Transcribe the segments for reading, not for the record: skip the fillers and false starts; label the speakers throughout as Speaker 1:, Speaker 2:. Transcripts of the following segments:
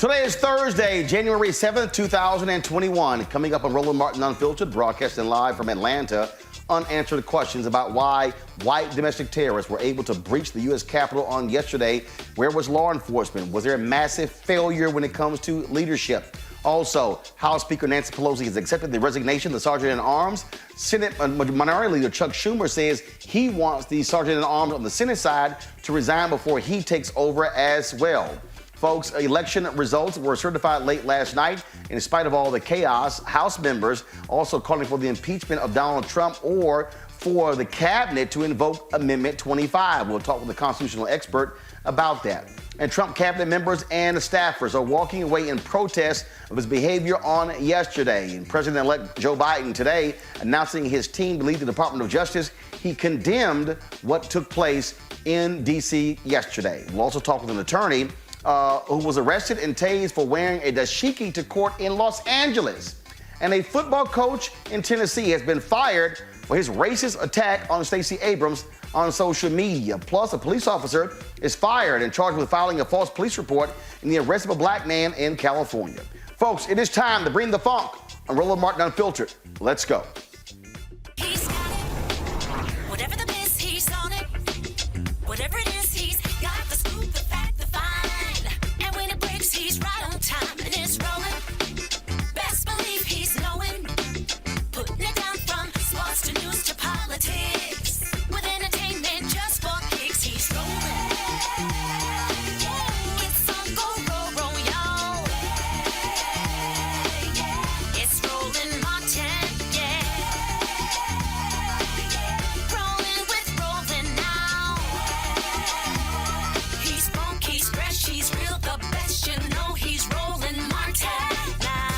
Speaker 1: Today is Thursday, January 7th, 2021. Coming up on Roland Martin Unfiltered, broadcasting live from Atlanta, unanswered questions about why white domestic terrorists were able to breach the U.S. Capitol on yesterday. Where was law enforcement? Was there a massive failure when it comes to leadership? Also, House Speaker Nancy Pelosi has accepted the resignation of the Sergeant-at-Arms. Senate Minority Leader Chuck Schumer says he wants the Sergeant-at-Arms on the Senate side to resign before he takes over as well. Folks, election results were certified late last night. And in spite of all the chaos, House members also calling for the impeachment of Donald Trump or for the cabinet to invoke Amendment 25. We'll talk with a constitutional expert about that. And Trump cabinet members and staffers are walking away in protest of his behavior on yesterday. And President-elect Joe Biden today announcing his team to lead the Department of Justice. He condemned what took place in D.C. yesterday. We'll also talk with an attorney who was arrested and tased for wearing a dashiki to court in Los Angeles. And a football coach in Tennessee has been fired for his racist attack on Stacey Abrams on social media. Plus, a police officer is fired and charged with filing a false police report in the arrest of a black man in California. Folks, it is time to bring the funk on Roland Martin Unfiltered. Let's go.
Speaker 2: He's got it. Whatever the biz, he's on it. Whatever it is, he's got the scoop, the fact, the find. And when it breaks, he's right on time and it's rolling. Best believe he's knowing. Putting it down from sports to news to politics. With entertainment just for kicks, he's rolling. It's on go, y'all. It's Roland Martin, Rolling with Roland now. He's funk, he's fresh, he's real, the best, you know he's Roland Martin now.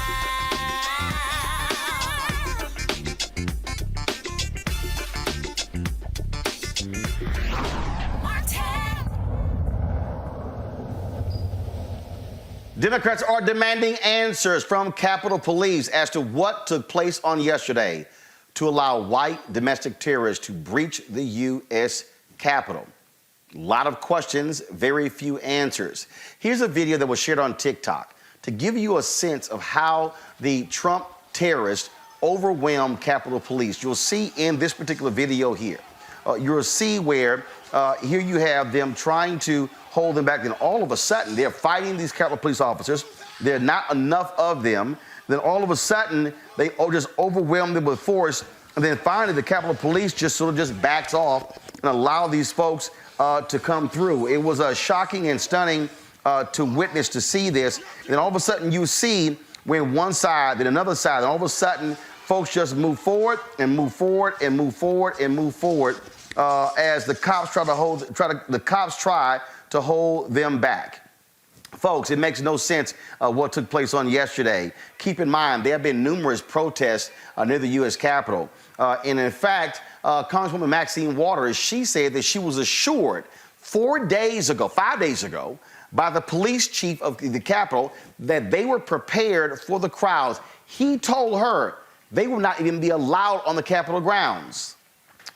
Speaker 1: Democrats are demanding answers from Capitol Police as to what took place on yesterday to allow white domestic terrorists to breach the U.S. Capitol. A lot of questions, very few answers. Here's a video that was shared on TikTok to give you a sense of how the Trump terrorists overwhelmed Capitol Police. You'll see in this particular video here, you'll see where here you have them trying to hold them back. Then all of a sudden, they're fighting these Capitol Police officers. There are not enough of them. Then all of a sudden, they just overwhelm them with force. And then finally, the Capitol Police just sort of just backs off and allow these folks to come through. It was shocking and stunning to witness, to see this. And then all of a sudden, you see when one side, then another side, and all of a sudden, folks just move forward and move forward and move forward and move forward as the cops try to hold them back. Folks, it makes no sense what took place on yesterday. Keep in mind, there have been numerous protests near the U.S. Capitol. And in fact, Congresswoman Maxine Waters, she said that she was assured 5 days ago, by the police chief of the Capitol that they were prepared for the crowds. He told her they will not even be allowed on the Capitol grounds.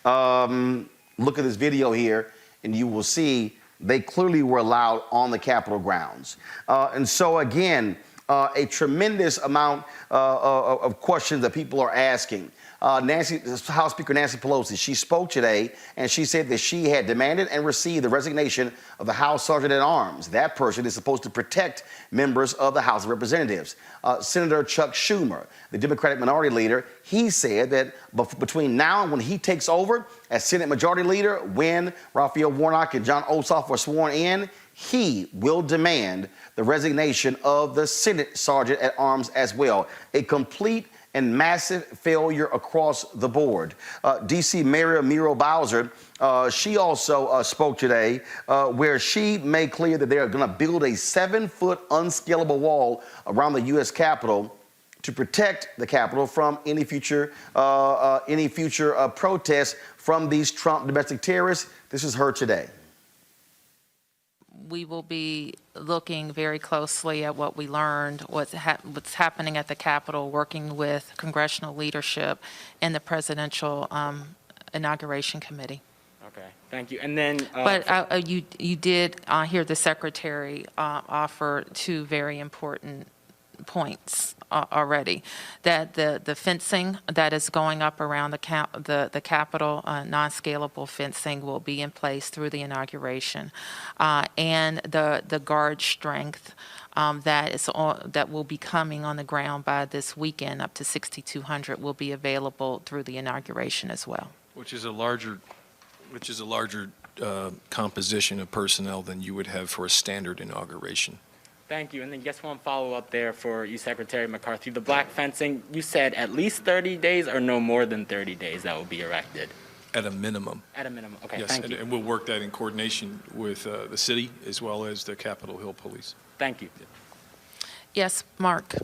Speaker 1: Look at this video here, and you will see they clearly were allowed on the Capitol grounds. And so, again, a tremendous amount of questions that people are asking. House Speaker Nancy Pelosi, she spoke today, and she said that she had demanded and received the resignation of the House Sergeant-at-Arms. That person is supposed to protect members of the House of Representatives. Senator Chuck Schumer, the Democratic Minority Leader, he said that between now and when he takes over as Senate Majority Leader, when Raphael Warnock and John Ossoff are sworn in, he will demand the resignation of the Senate Sergeant-at-Arms as well. A complete and massive failure across the board. D.C. Mayor Muriel Bowser, she also spoke today where she made clear that they are going to build a 7-foot unscalable wall around the U.S. Capitol to protect the Capitol from any future protests from these Trump domestic terrorists. This is her today.
Speaker 3: We will be looking very closely at what we learned, what's happening at the Capitol, working with congressional leadership and the Presidential Inauguration Committee.
Speaker 4: Okay, thank you. And then,
Speaker 3: But you did hear the secretary offer two very important points already, that the fencing that is going up around the Capitol, non-scalable fencing will be in place through the inauguration, and the guard strength that will be coming on the ground by this weekend, up to 6,200, will be available through the inauguration as well.
Speaker 5: Which is a larger composition of personnel than you would have for a standard inauguration.
Speaker 4: thank you. And then just one follow-up there for you, Secretary McCarthy. The black fencing, you said at least 30 days or no more than 30 days that will be erected?
Speaker 5: At a minimum.
Speaker 4: At a minimum. Okay,
Speaker 5: Yes,
Speaker 4: thank you.
Speaker 5: and we'll work that in coordination with the city as well as the Capitol Hill Police.
Speaker 4: Thank you.
Speaker 3: Yes, Mark?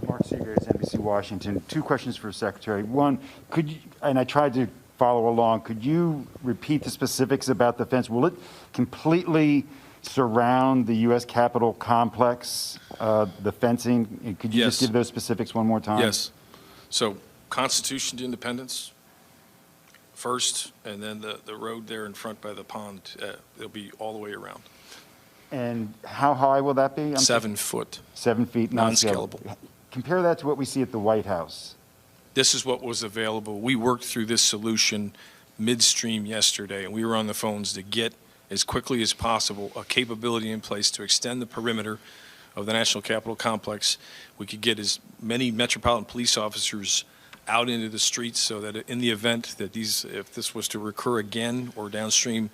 Speaker 6: Mark Seagraves, NBC Washington. Two questions for Secretary. One, could you, and I tried to follow along, could you repeat the specifics about the fence? Will it completely surround the U.S. Capitol complex, the fencing? Could you just
Speaker 5: Yes.
Speaker 6: give those specifics one more time?
Speaker 5: Yes. So Constitution to Independence first, and then the road there in front by the pond, it'll be all the way around.
Speaker 6: And how high will that be?
Speaker 5: 7 foot.
Speaker 6: 7 feet,
Speaker 5: Non-scalable.
Speaker 6: Compare that to what we see at the White House.
Speaker 5: This is what was available. We worked through this solution midstream yesterday, and we were on the phones to get, as quickly as possible, a capability in place to extend the perimeter of the National Capitol Complex. We could get as many Metropolitan Police officers out into the streets so that in the event that if this was to recur again or downstream,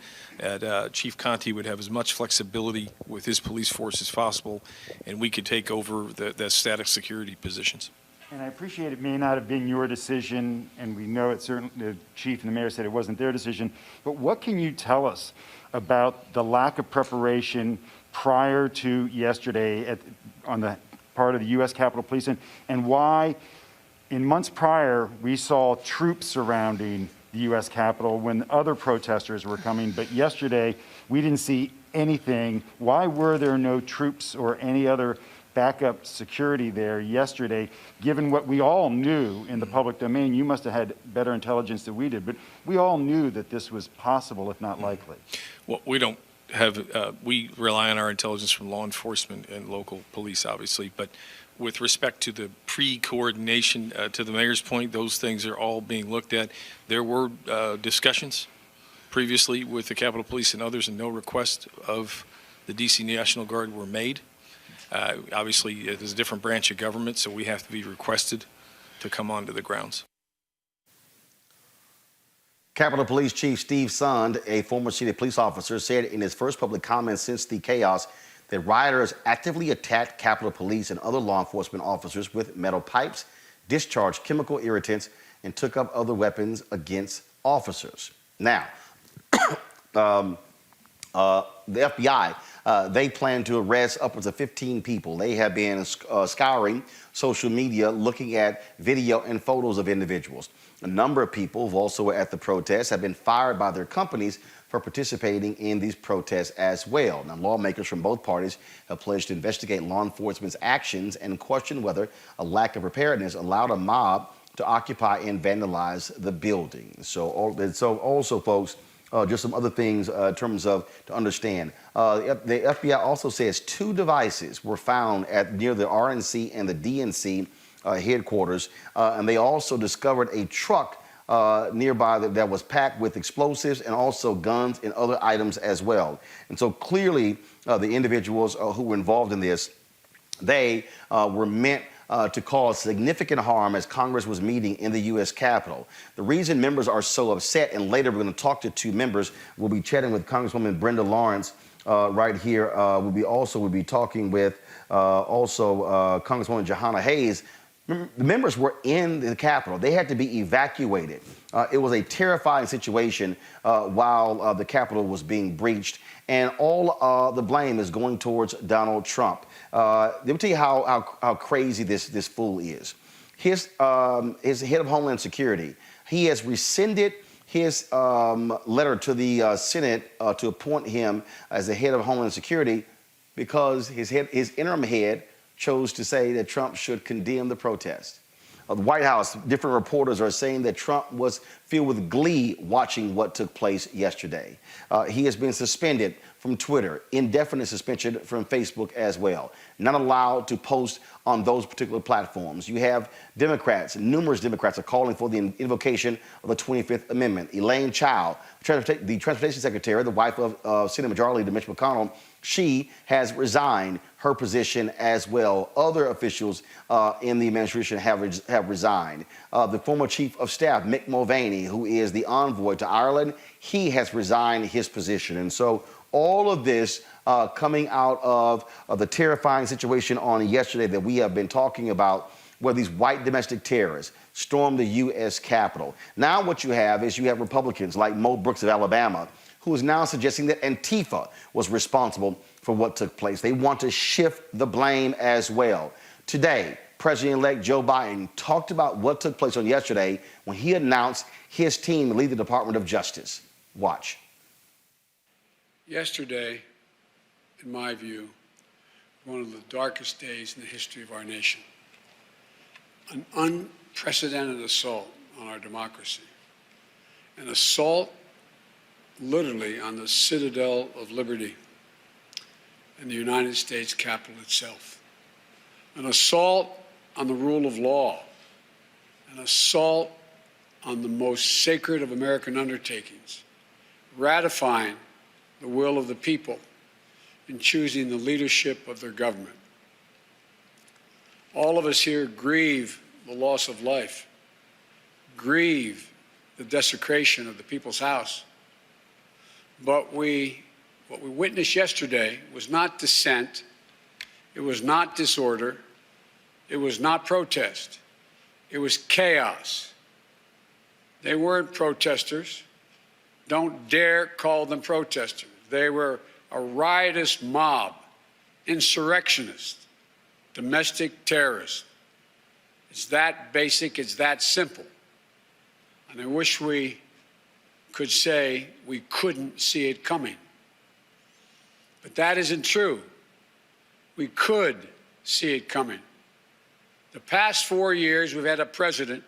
Speaker 5: Chief Conte would have as much flexibility with his police force as possible, and we could take over the static security positions.
Speaker 6: And I appreciate it may not have been your decision, and we know it certainly, the chief and the mayor said it wasn't their decision, but what can you tell us about the lack of preparation prior to yesterday on the part of the U.S. Capitol Police, and why in months prior we saw troops surrounding the U.S. Capitol when other protesters were coming, but yesterday we didn't see anything. Why were there no troops or any other backup security there yesterday, given what we all knew in the public domain? You must have had better intelligence than we did, but we all knew that this was possible, if not likely.
Speaker 5: Well, we don't have, we rely on our intelligence from law enforcement and local police, obviously, but with respect to the pre-coordination, to the mayor's point, those things are all being looked at. There were discussions previously with the Capitol Police and others, and no request of the D.C. National Guard were made. Obviously, it is a different branch of government, so we have to be requested to come onto the grounds.
Speaker 1: Capitol Police Chief Steve Sund, a former city police officer, said in his first public comments since the chaos that rioters actively attacked Capitol Police and other law enforcement officers with metal pipes, discharged chemical irritants, and took up other weapons against officers. Now, the FBI, they plan to arrest upwards of 15 people. They have been scouring social media, looking at video and photos of individuals. A number of people who also were at the protests have been fired by their companies for participating in these protests as well. Now, lawmakers from both parties have pledged to investigate law enforcement's actions and question whether a lack of preparedness allowed a mob to occupy and vandalize the building. So also, folks, just some other things in terms of to understand. The FBI also says 2 devices were found near the RNC and the DNC headquarters, and they also discovered a truck nearby that was packed with explosives and also guns and other items as well. And so clearly the individuals who were involved in this, they were meant to cause significant harm as Congress was meeting in the U.S. Capitol. The reason members are so upset, and later we're going to talk to 2 members, we'll be chatting with Congresswoman Brenda Lawrence right here. We'll be talking with Congresswoman Jahana Hayes. The members were in the Capitol. They had to be evacuated. It was a terrifying situation while the Capitol was being breached, and all the blame is going towards Donald Trump. Let me tell you how crazy this fool is. His head of Homeland Security, he has rescinded his letter to the Senate to appoint him as the head of Homeland Security because his interim head chose to say that Trump should condemn the protest. the White House, different reporters are saying that Trump was filled with glee watching what took place yesterday. He has been suspended from Twitter, indefinite suspension from Facebook as well. Not allowed to post on those particular platforms. You have Democrats, numerous Democrats are calling for the invocation of the 25th Amendment. Elaine Chao, the Transportation Secretary, the wife of Senate Majority Leader Mitch McConnell, she has resigned her position as well. Other officials in the administration have resigned. The former Chief of Staff, Mick Mulvaney, who is the envoy to Ireland, he has resigned his position. And so all of this coming out of the terrifying situation on yesterday that we have been talking about, where these white domestic terrorists stormed the U.S. Capitol. Now what you have is you have Republicans like Mo Brooks of Alabama, who is now suggesting that Antifa was responsible for what took place. They want to shift the blame as well. Today, President-elect Joe Biden talked about what took place on yesterday when he announced his team to lead the Department of Justice. Watch.
Speaker 7: Yesterday, in my view, one of the darkest days in the history of our nation. An unprecedented assault on our democracy. An assault literally on the citadel of liberty in the United States Capitol itself. An assault on the rule of law. An assault on the most sacred of American undertakings, ratifying the will of the people in choosing the leadership of their government. All of us here grieve the loss of life, grieve the desecration of the people's house. But what we witnessed yesterday was not dissent, it was not disorder, it was not protest, it was chaos. They weren't protesters. Don't dare call them protesters. They were a riotous mob, insurrectionists, domestic terrorists. It's that basic, it's that simple. And I wish we could say we couldn't see it coming. But that isn't true. We could see it coming. The past 4 years, we've had a president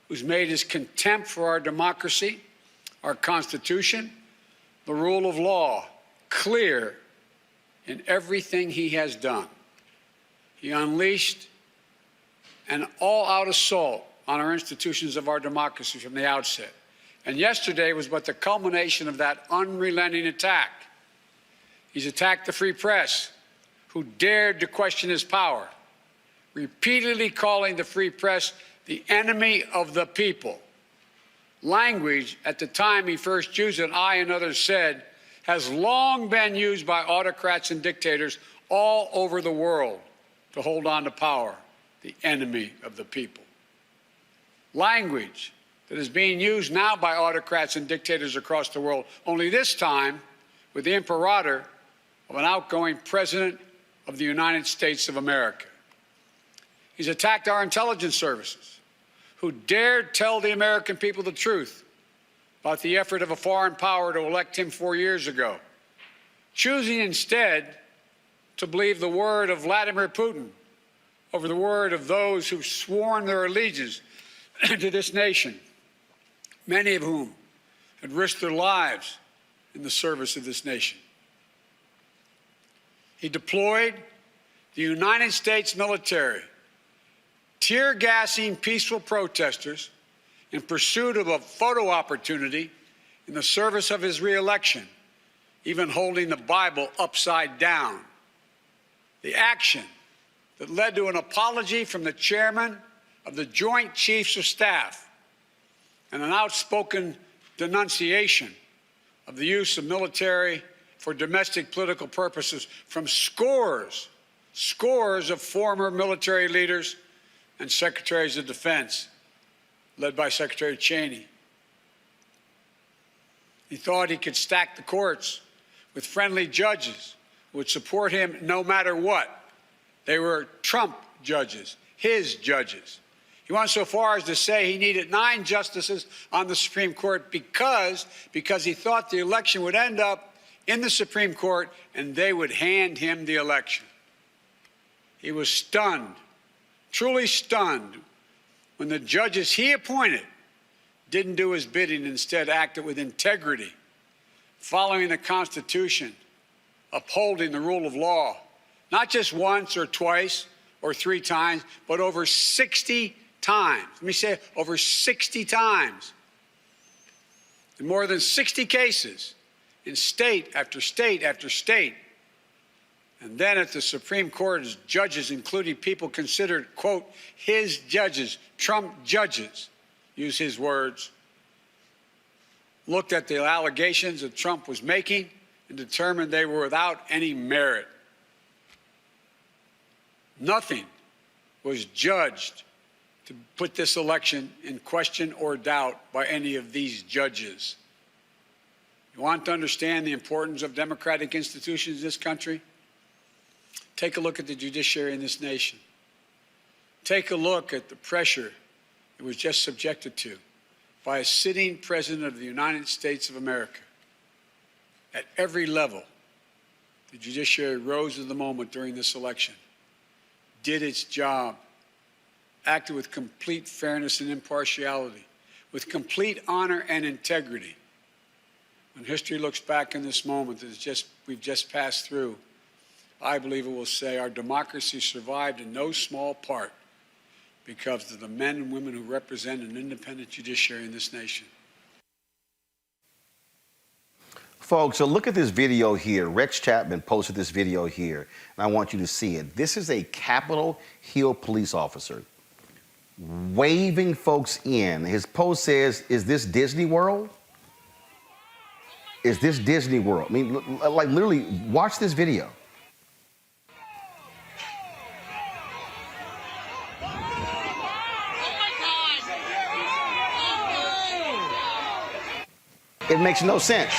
Speaker 7: who's made his contempt for our democracy, our Constitution, the rule of law clear in everything he has done. He unleashed an all-out assault on our institutions of our democracy from the outset. And yesterday was but the culmination of that unrelenting attack. He's attacked the free press, who dared to question his power, repeatedly calling the free press the enemy of the people. Language, at the time he first used it, I and others said, has long been used by autocrats and dictators all over the world to hold on to power, the enemy of the people. Language that is being used now by autocrats and dictators across the world, only this time with the imperator of an outgoing president of the United States of America. He's attacked our intelligence services, who dared tell the American people the truth about the effort of a foreign power to elect him 4 years ago, choosing instead to believe the word of Vladimir Putin over the word of those who've sworn their allegiance to this nation, many of whom had risked their lives in the service of this nation. He deployed the United States military, tear-gassing peaceful protesters in pursuit of a photo opportunity in the service of his re-election, even holding the Bible upside down. The action that led to an apology from the chairman of the Joint Chiefs of Staff and an outspoken denunciation of the use of military for domestic political purposes from scores of former military leaders and secretaries of defense, led by Secretary Cheney. He thought he could stack the courts with friendly judges who would support him no matter what. They were Trump judges, his judges. He went so far as to say he needed 9 justices on the Supreme Court because he thought the election would end up in the Supreme Court and they would hand him the election. He was stunned, truly stunned, when the judges he appointed didn't do his bidding, instead acted with integrity, following the Constitution, upholding the rule of law, not just once or twice or 3 times, but over 60 times. Let me say it, over 60 times. In more than 60 cases, in state after state after state. And then at the Supreme Court, as judges, including people considered, quote, his judges, Trump judges, use his words, looked at the allegations that Trump was making and determined they were without any merit. Nothing was judged to put this election in question or doubt by any of these judges. You want to understand the importance of democratic institutions in this country? Take a look at the judiciary in this nation. Take a look at the pressure it was just subjected to by a sitting president of the United States of America. At every level, the judiciary rose to the moment during this election, did its job, acted with complete fairness and impartiality, with complete honor and integrity. When history looks back in this moment that we've just passed through, I believe it will say our democracy survived in no small part because of the men and women who represent an independent judiciary in this nation.
Speaker 1: Folks, so look at this video here. Rex Chapman posted this video here, and I want you to see it. This is a Capitol Hill police officer waving folks in. His post says, "Is this Disney World? Is this Disney World?" I mean, like literally, watch this video. It makes no sense.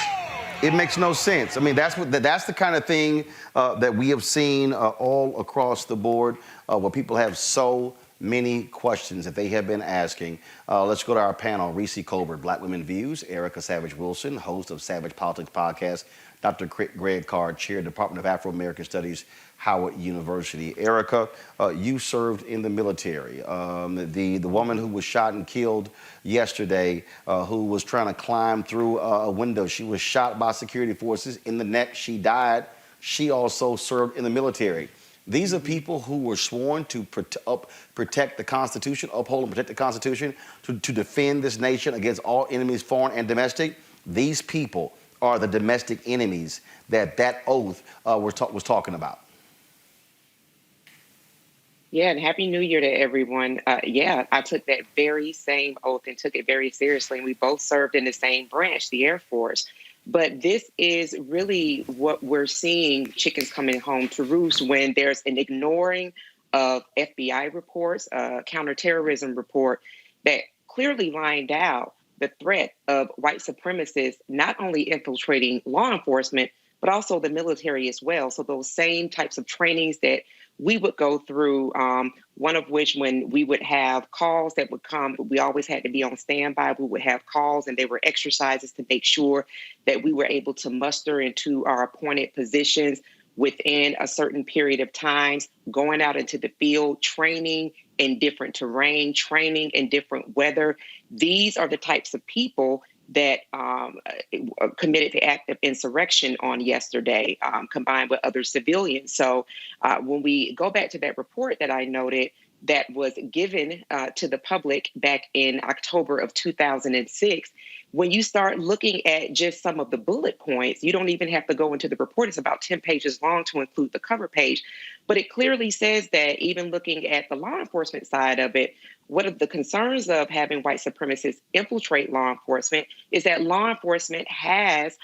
Speaker 1: It makes no sense. I mean, that's the kind of thing that we have seen all across the board, where people have so many questions that they have been asking. Let's go to our panel. Reese Colbert, Black Women Views. Erica Savage Wilson, host of Savage Politics Podcast. Dr. Greg Card, Chair, Department of Afro-American Studies, Howard University. Erica, you served in the military. The woman who was shot and killed yesterday, who was trying to climb through a window, she was shot by security forces in the neck. She died. She also served in the military. These are people who were sworn to protect the Constitution, uphold and protect the Constitution, to defend this nation against all enemies, foreign and domestic. These people are the domestic enemies that oath was talking about.
Speaker 8: Yeah, and Happy New Year to everyone. I took that very same oath and took it very seriously. And we both served in the same branch, the Air Force. But this is really what we're seeing, chickens coming home to roost, when there's an ignoring of FBI reports, a counterterrorism report that clearly lined out the threat of white supremacists not only infiltrating law enforcement, but also the military as well. So those same types of trainings that we would go through, one of which when we would have calls that would come, we always had to be on standby. We would have calls and they were exercises to make sure that we were able to muster into our appointed positions within a certain period of times, going out into the field, training in different terrain, training in different weather. These are the types of people that committed the act of insurrection on yesterday, combined with other civilians. So when we go back to that report that I noted that was given to the public back in October of 2006, when you start looking at just some of the bullet points, you don't even have to go into the report. It's about 10 pages long to include the cover page. But it clearly says that even looking at the law enforcement side of it, one of the concerns of having white supremacists infiltrate law enforcement is that law enforcement has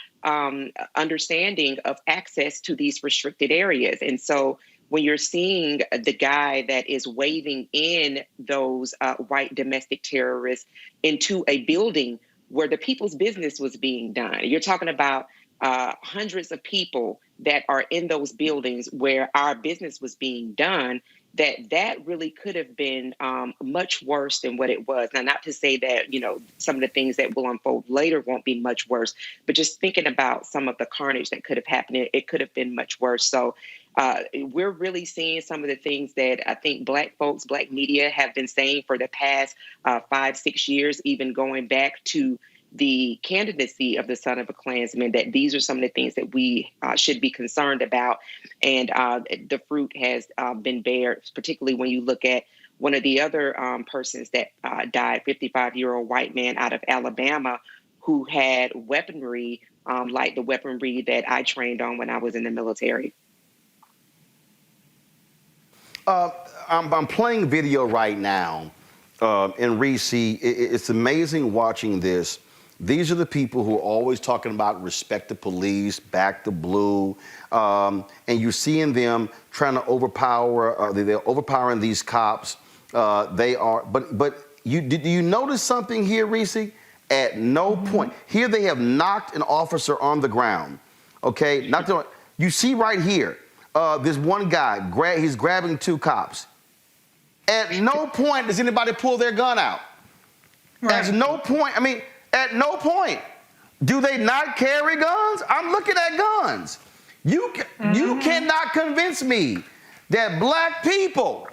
Speaker 8: understanding of access to these restricted areas. And so when you're seeing the guy that is waving in those white domestic terrorists into a building where the people's business was being done, you're talking about hundreds of people that are in those buildings where our business was being done. that really could have been much worse than what it was. Now, not to say that, some of the things that will unfold later won't be much worse, but just thinking about some of the carnage that could have happened, it could have been much worse. So we're really seeing some of the things that I think Black folks, Black media have been saying for the past 5-6 years, even going back to the candidacy of the son of a Klansman, that these are some of the things that we should be concerned about. And the fruit has been bared, particularly when you look at one of the other persons that died, 55-year-old white man out of Alabama, who had weaponry like the weaponry that I trained on when I was in the military.
Speaker 1: I'm playing video right now, and Reese, it's amazing watching this. These are the people who are always talking about respect the police, back the blue, and you're seeing them trying to overpower. They're overpowering these cops. They are, but did you notice something here, Reese? At no point here they have knocked an officer on the ground. Okay, you see right here, this one guy he's grabbing two cops. At no point does anybody pull their gun out. Right. At no point. I mean. At no point do they not carry guns. I'm looking at guns. You cannot convince me that black people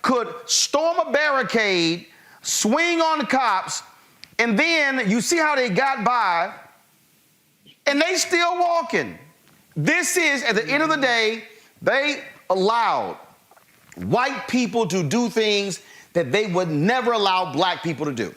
Speaker 1: could storm a barricade, swing on the cops, and then you see how they got by, and they still walking. This is, at the end of the day, they allowed white people to do things that they would never allow black people to do.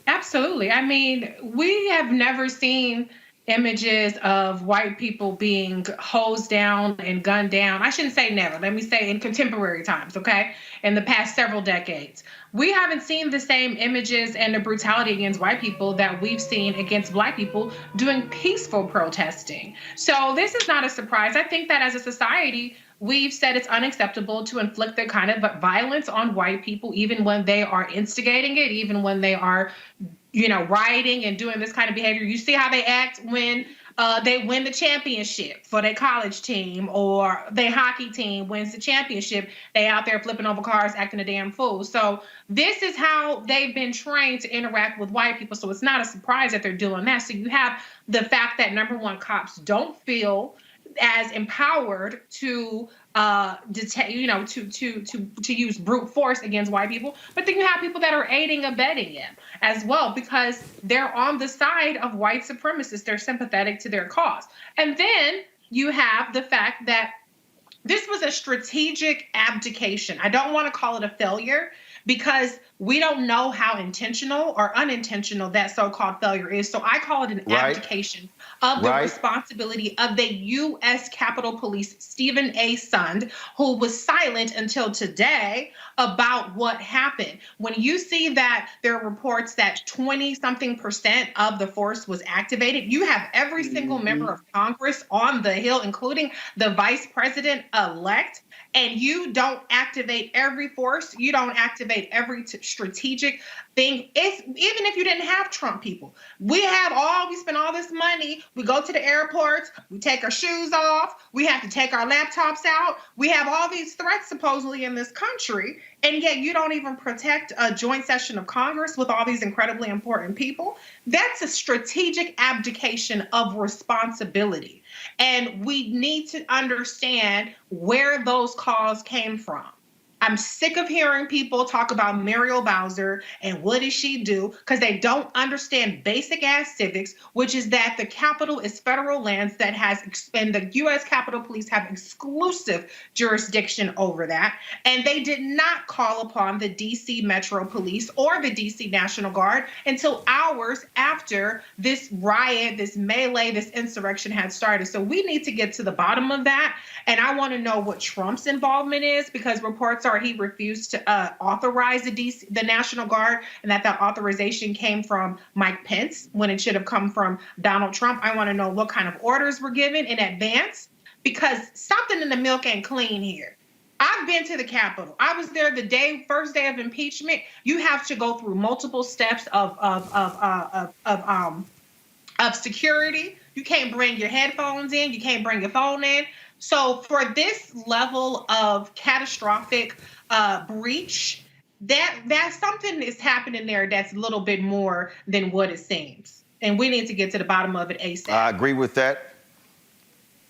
Speaker 9: Absolutely. I mean, we have never seen images of white people being hosed down and gunned down. I shouldn't say never. Let me say in contemporary times, okay? In the past several decades. We haven't seen the same images and the brutality against white people that we've seen against black people doing peaceful protesting. So this is not a surprise. I think that as a society, we've said it's unacceptable to inflict the kind of violence on white people, even when they are instigating it, even when they are, rioting and doing this kind of behavior. You see how they act when they win the championship for their college team, or their hockey team wins the championship. They out there flipping over cars, acting a damn fool. So this is how they've been trained to interact with white people. So it's not a surprise that they're doing that. So you have the fact that, number one, cops don't feel as empowered to to use brute force against white people, but then you have people that are aiding, abetting them as well, because they're on the side of white supremacists. They're sympathetic to their cause. And then you have the fact that this was a strategic abdication. I don't want to call it a failure, because we don't know how intentional or unintentional that so-called failure is. So I call it an abdication of the responsibility of the U.S. Capitol Police, Stephen A. Sund, who was silent until today about what happened. When you see that there are reports that 20-something% of the force was activated, you have every single member of Congress on the Hill, including the vice president-elect, and you don't activate every force, you don't activate every strategic thing. It's even if you didn't have Trump people. We spend all this money, we go to the airports, we take our shoes off, we have to take our laptops out. We have all these threats supposedly in this country, and yet you don't even protect a joint session of Congress with all these incredibly important people. That's a strategic abdication of responsibility. And we need to understand where those calls came from. I'm sick of hearing people talk about Muriel Bowser and what did she do, because they don't understand basic ass civics, which is that the Capitol is federal lands that and the U.S. Capitol Police have exclusive jurisdiction over that. And they did not call upon the D.C. Metro Police or the D.C. National Guard until hours after this riot, this melee, this insurrection had started. So we need to get to the bottom of that. And I want to know what Trump's involvement is, because reports are he refused to authorize the National Guard, and that authorization came from Mike Pence when it should have come from Donald Trump. I want to know what kind of orders were given in advance, because something in the milk ain't clean here. I've been to the Capitol. I was there the first day of impeachment. You have to go through multiple steps of security. You can't bring your headphones in. You can't bring your phone in. So for this level of catastrophic breach, that's something is happening there that's a little bit more than what it seems. And we need to get to the bottom of it ASAP.
Speaker 1: I agree with that.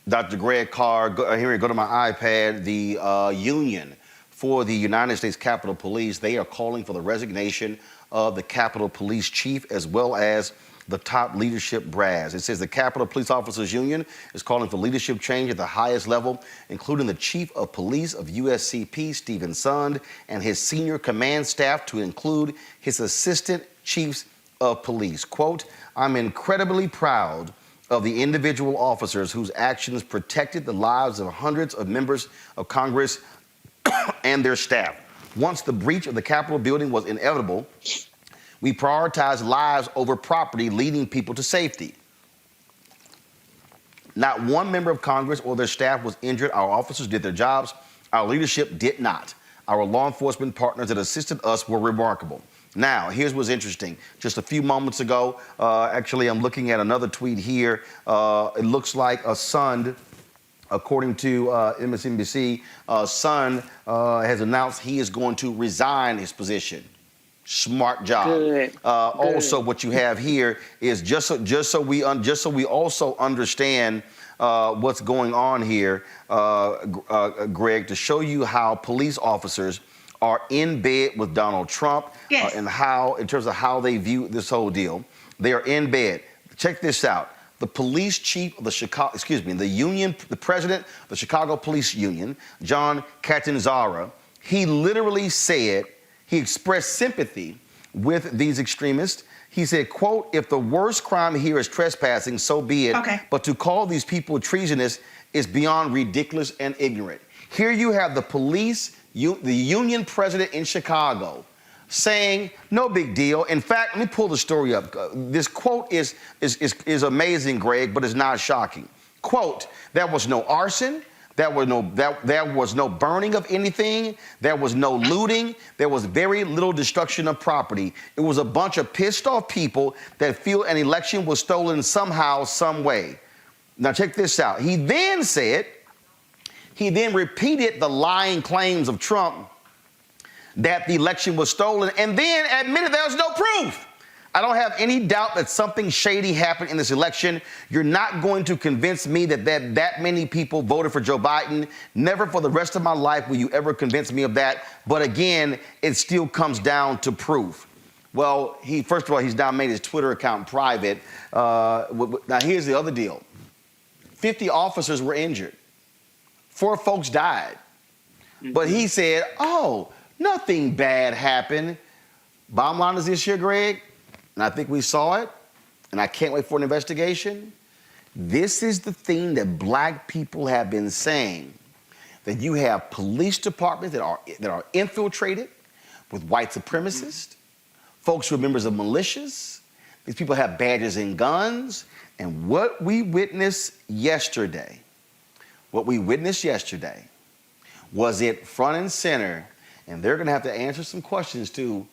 Speaker 1: Dr. Greg Carr, here we go to my iPad. The union for the United States Capitol Police, they are calling for the resignation of the Capitol Police chief as well as the top leadership brass. It says the Capitol Police Officers Union is calling for leadership change at the highest level, including the Chief of Police of USCP, Stephen Sund, and his senior command staff to include his assistant chiefs of police. Quote, I'm incredibly proud of the individual officers whose actions protected the lives of hundreds of members of Congress and their staff. Once the breach of the Capitol building was inevitable, we prioritized lives over property, leading people to safety. Not one member of Congress or their staff was injured. Our officers did their jobs. Our leadership did not. Our law enforcement partners that assisted us were remarkable. Now, here's what's interesting. Just a few moments ago, actually, I'm looking at another tweet here. It looks like a Sund, according to MSNBC, Sund has announced he is going to resign his position. Smart job.
Speaker 8: Good.
Speaker 1: Also, what you have here is just so we also understand what's going on here, Greg, to show you how police officers are in bed with Donald Trump,
Speaker 9: yes.
Speaker 1: And how, in terms of how they view this whole deal, they are in bed. Check this out. The police chief of the president of the Chicago Police Union, John Catanzara, he literally said, he expressed sympathy with these extremists. He said, quote, if the worst crime here is trespassing, so be it.
Speaker 9: Okay.
Speaker 1: But to call these people treasonous is beyond ridiculous and ignorant. Here you have the police, the union president in Chicago saying, no big deal. In fact, let me pull the story up. This quote is amazing, Greg, but it's not shocking. Quote, there was no arson. There was no burning of anything. There was no looting. There was very little destruction of property. It was a bunch of pissed off people that feel an election was stolen somehow, some way. Now check this out. He then repeated the lying claims of Trump that the election was stolen and then admitted there was no proof. I don't have any doubt that something shady happened in this election. You're not going to convince me that many people voted for Joe Biden. Never for the rest of my life will you ever convince me of that. But again, it still comes down to proof. Well, first of all, he's now made his Twitter account private. Now, here's the other deal. 50 officers were injured. 4 folks died. But he said, oh, nothing bad happened. Bottom line is this here, Greg. And I think we saw it, and I can't wait for an investigation. This is the thing that black people have been saying, that you have police departments that are infiltrated with white supremacists, folks who are members of militias. These people have badges and guns. And what we witnessed yesterday was it front and center, and they're going to have to answer some questions to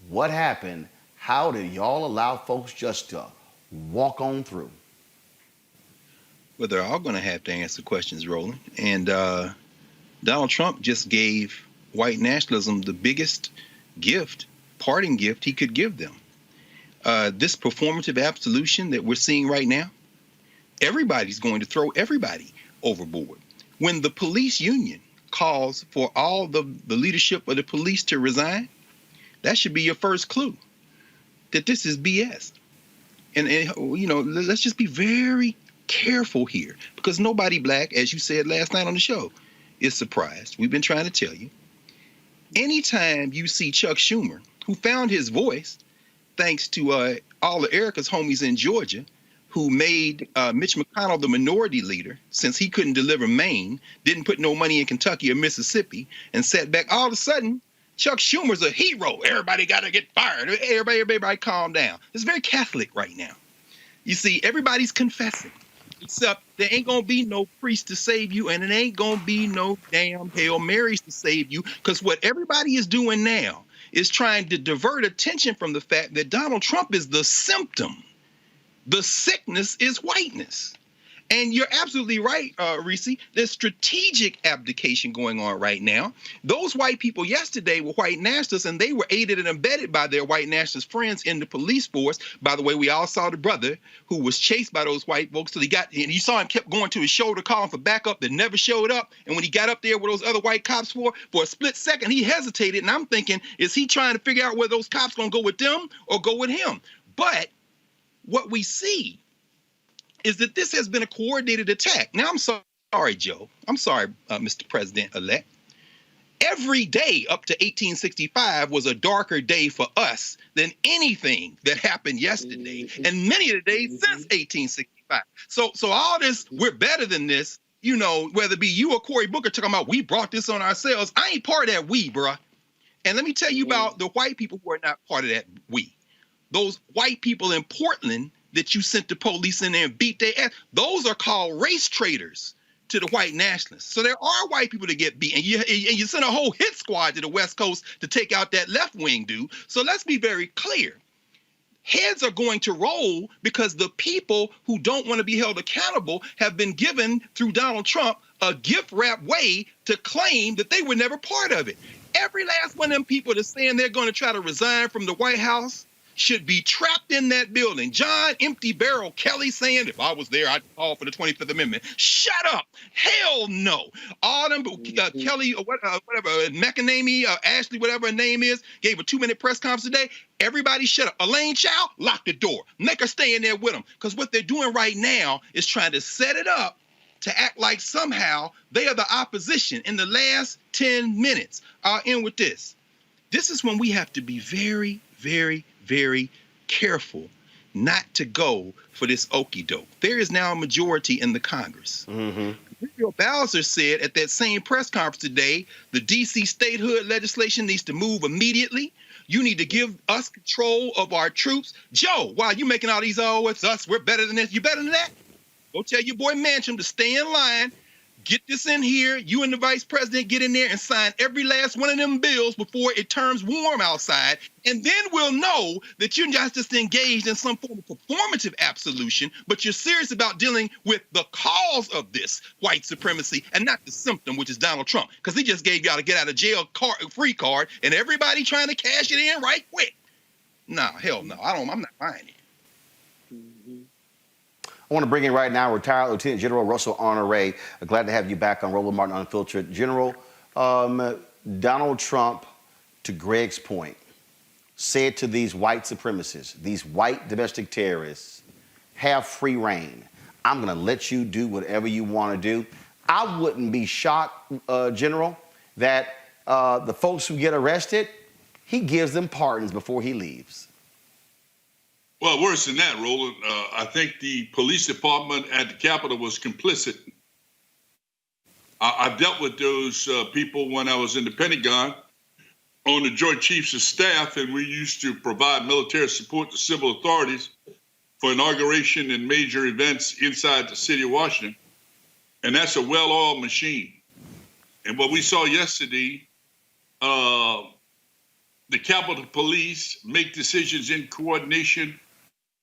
Speaker 1: what happened. How did y'all allow folks just to walk on through?
Speaker 10: Well, they're all going to have to answer questions, Roland. And Donald Trump just gave white nationalism the biggest gift, parting gift he could give them. This performative absolution that we're seeing right now, everybody's going to throw everybody overboard. When the police union calls for all the leadership of the police to resign, that should be your first clue that this is BS. And you know, let's just be very careful here, because nobody black, as you said last night on the show, is surprised. We've been trying to tell you. Anytime you see Chuck Schumer, who found his voice thanks to all of Erica's homies in Georgia, who made Mitch McConnell the minority leader since he couldn't deliver Maine, didn't put no money in Kentucky or Mississippi, and sat back, all of a sudden, Chuck Schumer's a hero. Everybody got to get fired. Everybody calm down. It's very Catholic right now. You see, everybody's confessing, except there ain't going to be no priest to save you, and it ain't going to be no damn Hail Marys to save you, because what everybody is doing now is trying to divert attention from the fact that Donald Trump is the symptom. The sickness is whiteness. And you're absolutely right, Reese. There's strategic abdication going on right now. Those white people yesterday were white nationalists, and they were aided and abetted by their white nationalist friends in the police force. By the way, we all saw the brother who was chased by those white folks till and you saw him kept going to his shoulder calling for backup that never showed up. And when he got up there with those other white cops for a split second, he hesitated. And I'm thinking, is he trying to figure out whether those cops going to go with them or go with him? But what we see is that this has been a coordinated attack. Now, I'm sorry, Joe. I'm sorry, Mr. President-elect. Every day up to 1865 was a darker day for us than anything that happened yesterday, and many of the days since 1865. So all this, we're better than this, you know, whether it be you or Cory Booker talking about we brought this on ourselves. I ain't part of that we, bruh. And let me tell you about the white people who are not part of that we. Those white people in Portland that you sent the police in there and beat their ass, those are called race traitors to the white nationalists. So there are white people that get beat, and you send a whole hit squad to the West Coast to take out that left wing dude. So let's be very clear. Heads are going to roll because the people who don't want to be held accountable have been given through Donald Trump a gift wrap way to claim that they were never part of it. Every last one of them people that's saying they're going to try to resign from the White House should be trapped in that building. John Empty Barrel Kelly saying, if I was there, I'd call for the 25th Amendment. Shut up. Hell no. All them, Kelly, or whatever, McEnamey, Ashley, whatever her name is, gave a 2-minute press conference today. Everybody shut up. Elaine Chao, lock the door. Make her stay in there with them. Because what they're doing right now is trying to set it up to act like somehow they are the opposition in the last 10 minutes. I'll end with this. This is when we have to be very, very, very careful not to go for this okie doke. There is now a majority in the Congress. Muriel Bowser said at that same press conference today, the D.C. statehood legislation needs to move immediately. You need to give us control of our troops. Joe, why are you making all these, oh, it's us, we're better than this. You better than that? Go tell your boy Manchin to stay in line. Get this in here. You and the vice president get in there and sign every last one of them bills before it turns warm outside. And then we'll know that you're not just engaged in some form of performative absolution, but you're serious about dealing with the cause of this white supremacy and not the symptom, which is Donald Trump. Because he just gave y'all a get out of jail free card and everybody trying to cash it in right quick. Nah, hell no. I'm not buying it.
Speaker 1: I want to bring in right now retired Lieutenant General Russell Honore. Glad to have you back on Roland Martin Unfiltered. General, Donald Trump, to Greg's point, said to these white supremacists, these white domestic terrorists, have free reign. I'm going to let you do whatever you want to do. I wouldn't be shocked, General, that the folks who get arrested, he gives them pardons before he leaves.
Speaker 11: Well, worse than that, Roland. I think the police department at the Capitol was complicit. I dealt with those people when I was in the Pentagon on the Joint Chiefs of Staff, and we used to provide military support to civil authorities for inauguration and major events inside the city of Washington. And that's a well-oiled machine. And what we saw yesterday, the Capitol Police make decisions in coordination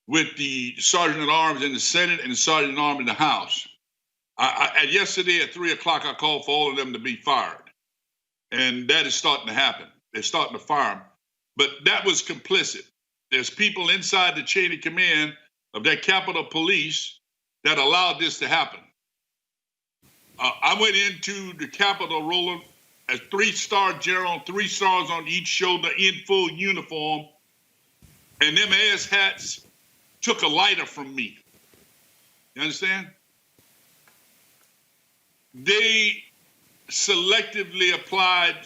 Speaker 11: with the Sergeant at Arms in the Senate and the Sergeant at Arms in the House. Yesterday at 3 o'clock, I called for all of them to be fired. And that is starting to happen. They're starting to fire them. But that was complicit. There's people inside the chain of command of that Capitol Police that allowed this to happen. I went into the Capitol, Roland, as 3-star general, 3 stars on each shoulder in full uniform. And them ass hats took a lighter from me. You understand? They selectively applied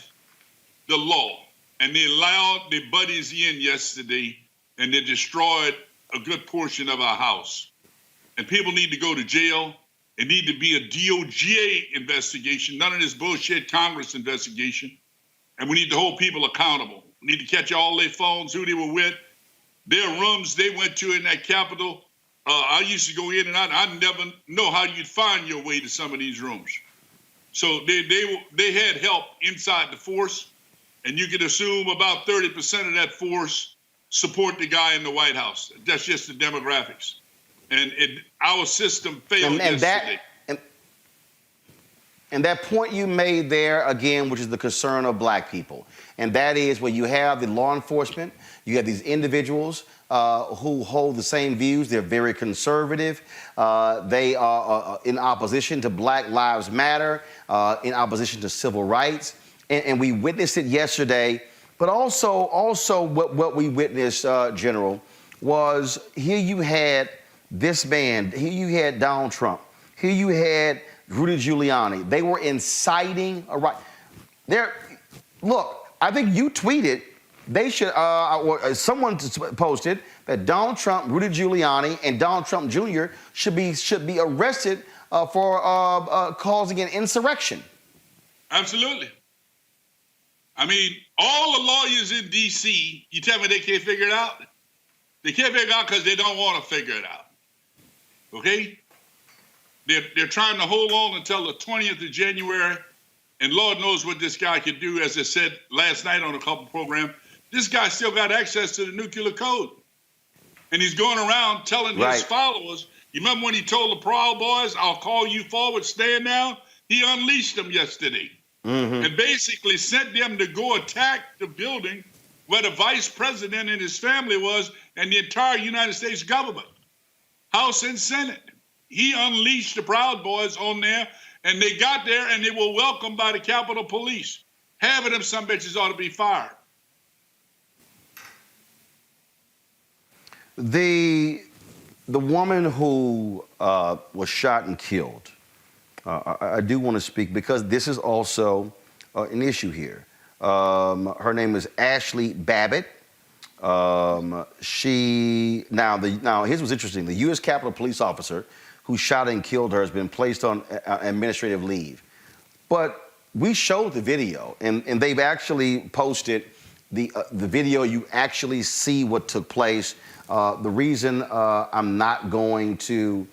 Speaker 11: the law, and they allowed their buddies in yesterday, and they destroyed a good portion of our house. And people need to go to jail. It need to be a DOJ investigation, none of this bullshit Congress investigation. And we need to hold people accountable. We need to catch all their phones, who they were with, their rooms they went to in that Capitol. I used to go in and out. I never know how you'd find your way to some of these rooms. So they had help inside the force, and you could assume about 30% of that force support the guy in the White House. That's just the demographics. And our system failed
Speaker 1: and
Speaker 11: yesterday.
Speaker 1: And that point you made there, again, which is the concern of black people, and that is when you have the law enforcement, you have these individuals who hold the same views. They're very conservative. They are in opposition to Black Lives Matter, in opposition to civil rights. And we witnessed it yesterday. But also what we witnessed, General, was here you had this man, here you had Donald Trump, here you had Rudy Giuliani. They were inciting a riot. Look, I think you tweeted, they should, or someone posted that Donald Trump, Rudy Giuliani, and Donald Trump Jr. should be arrested for causing an insurrection.
Speaker 11: Absolutely. I mean, all the lawyers in D.C., you tell me they can't figure it out? They can't figure it out because they don't want to figure it out. Okay? They're trying to hold on until the 20th of January, and Lord knows what this guy could do. As I said last night on a couple programs, this guy still got access to the nuclear code. And he's going around telling his followers, you remember when he told the Proud Boys, I'll call you forward, stand down? He unleashed them yesterday. And basically sent them to go attack the building where the vice president and his family was and the entire United States government, House and Senate. He unleashed the Proud Boys on there, and they got there and they were welcomed by the Capitol Police. Half of them some bitches ought to be fired.
Speaker 1: The woman who was shot and killed, I do want to speak because this is also an issue here. Her name is Ashley Babbitt. Now here's what's interesting. The U.S. Capitol Police officer who shot and killed her has been placed on administrative leave. But we showed the video, and they've actually posted the video. You actually see what took place. The reason I'm not going to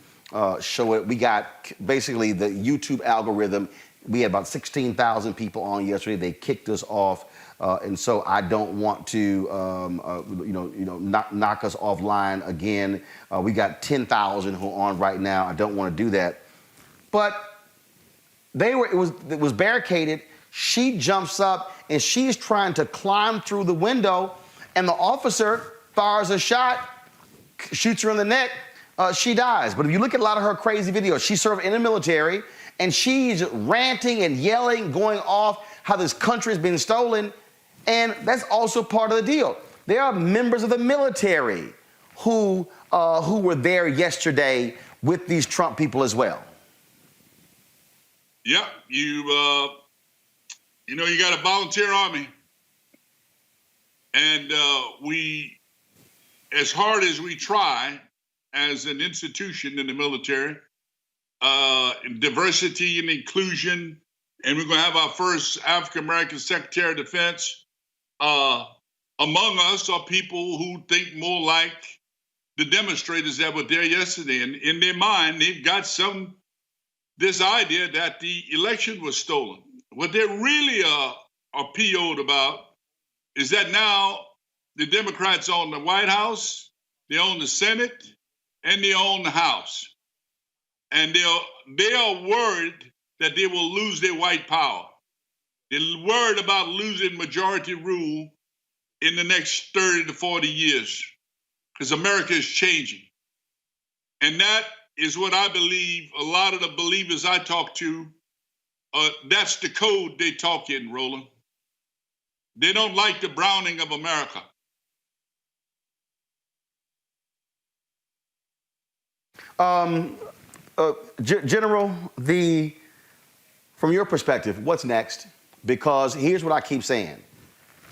Speaker 1: show it, we got basically the YouTube algorithm. We had about 16,000 people on yesterday. They kicked us off, and so I don't want to, knock us offline again. We got 10,000 who are on right now. I don't want to do that, but it was barricaded. She jumps up and she's trying to climb through the window, and the officer fires a shot, shoots her in the neck. She dies. But if you look at a lot of her crazy videos, she served in the military, and she's ranting and yelling, going off how this country has been stolen. And that's also part of the deal. There are members of the military who were there yesterday with these Trump people as well.
Speaker 11: Yep, you got a volunteer army, and we, as hard as we try, as an institution in the military, diversity and inclusion, and we're going to have our first African-American Secretary of Defense. Among us are people who think more like the demonstrators that were there yesterday. And in their mind, they've got this idea that the election was stolen. What they really are PO'd about is that now the Democrats own the White House, they own the Senate, and they own the House. And they are worried that they will lose their white power. They're worried about losing majority rule in the next 30 to 40 years because America is changing. And that is what I believe a lot of the believers I talk to, that's the code they talk in, Roland. They don't like the browning of America.
Speaker 1: General, from your perspective, what's next? Because here's what I keep saying.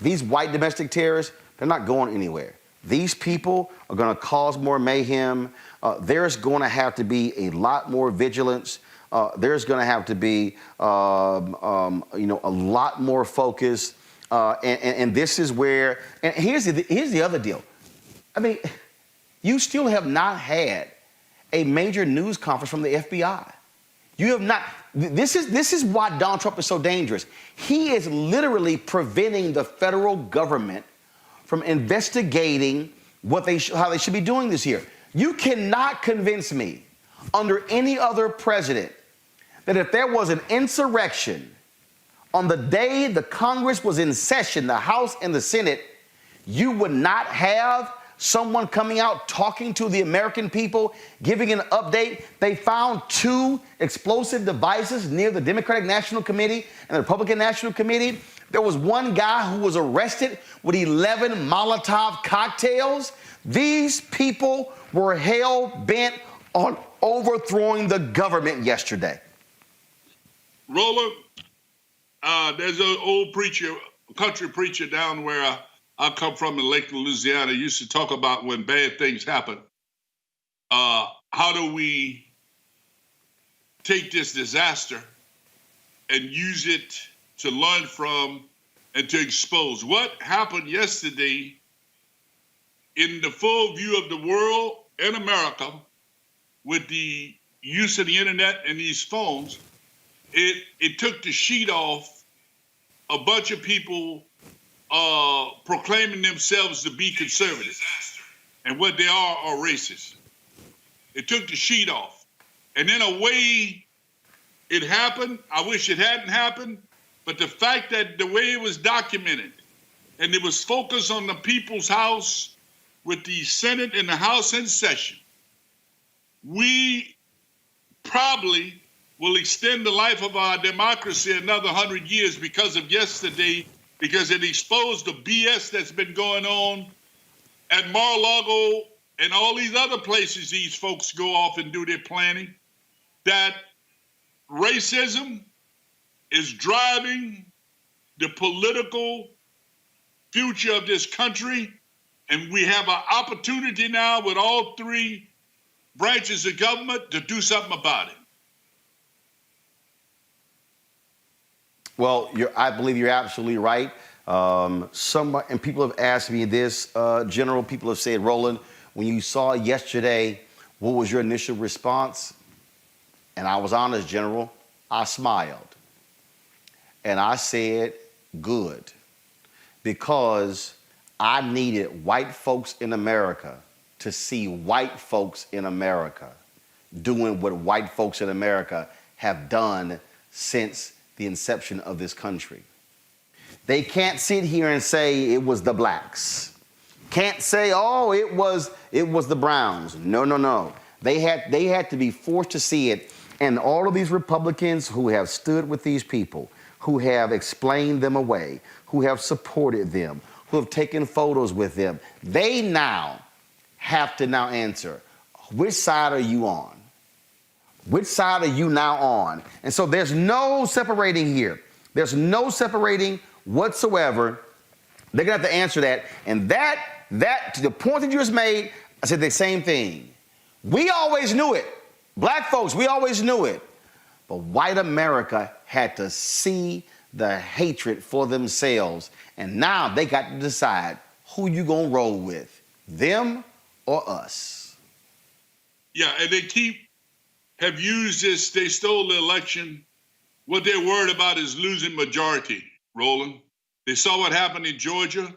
Speaker 1: These white domestic terrorists, they're not going anywhere. These people are going to cause more mayhem. There's going to have to be a lot more vigilance. There's going to have to be, a lot more focus. And this is where, and here's the other deal. I mean, you still have not had a major news conference from the FBI. You have not. This is why Donald Trump is so dangerous. He is literally preventing the federal government from investigating how they should be doing this here. You cannot convince me under any other president that if there was an insurrection on the day the Congress was in session, the House and the Senate, you would not have someone coming out talking to the American people, giving an update. They found 2 explosive devices near the Democratic National Committee and the Republican National Committee. There was one guy who was arrested with 11 Molotov cocktails. These people were hell-bent on overthrowing the government yesterday.
Speaker 11: Roland, there's an old preacher, country preacher down where I come from in Lake Louisiana, used to talk about when bad things happen. How do we take this disaster and use it to learn from and to expose? What happened yesterday in the full view of the world and America with the use of the internet and these phones, it took the sheet off a bunch of people proclaiming themselves to be conservative, and what they are racist. It took the sheet off. And in a way, it happened. I wish it hadn't happened, but the fact that the way it was documented, and it was focused on the people's house with the Senate and the House in session, we probably will extend the life of our democracy another 100 years because of yesterday, because it exposed the BS that's been going on at Mar-a-Lago and all these other places these folks go off and do their planning, that racism is driving the political future of this country, and we have an opportunity now with all 3 branches of government to do something about it.
Speaker 1: Well, I believe you're absolutely right. And people have asked me this, General. People have said, Roland, when you saw yesterday, what was your initial response? And I was honest, General. I smiled. And I said, good. Because I needed white folks in America to see white folks in America doing what white folks in America have done since the inception of this country. They can't sit here and say it was the blacks. Can't say, oh, it was the browns. No. They had to be forced to see it. And all of these Republicans who have stood with these people, who have explained them away, who have supported them, who have taken photos with them, they now have to answer, which side are you on? Which side are you now on? And so there's no separating here. There's no separating whatsoever. They're going to have to answer that. And that to the point that you just made, I said the same thing. We always knew it. Black folks, we always knew it. But white America had to see the hatred for themselves. And now they got to decide who you going to roll with, them or us.
Speaker 11: Yeah, and they have used this, they stole the election. What they're worried about is losing majority, Roland. They saw what happened in Georgia,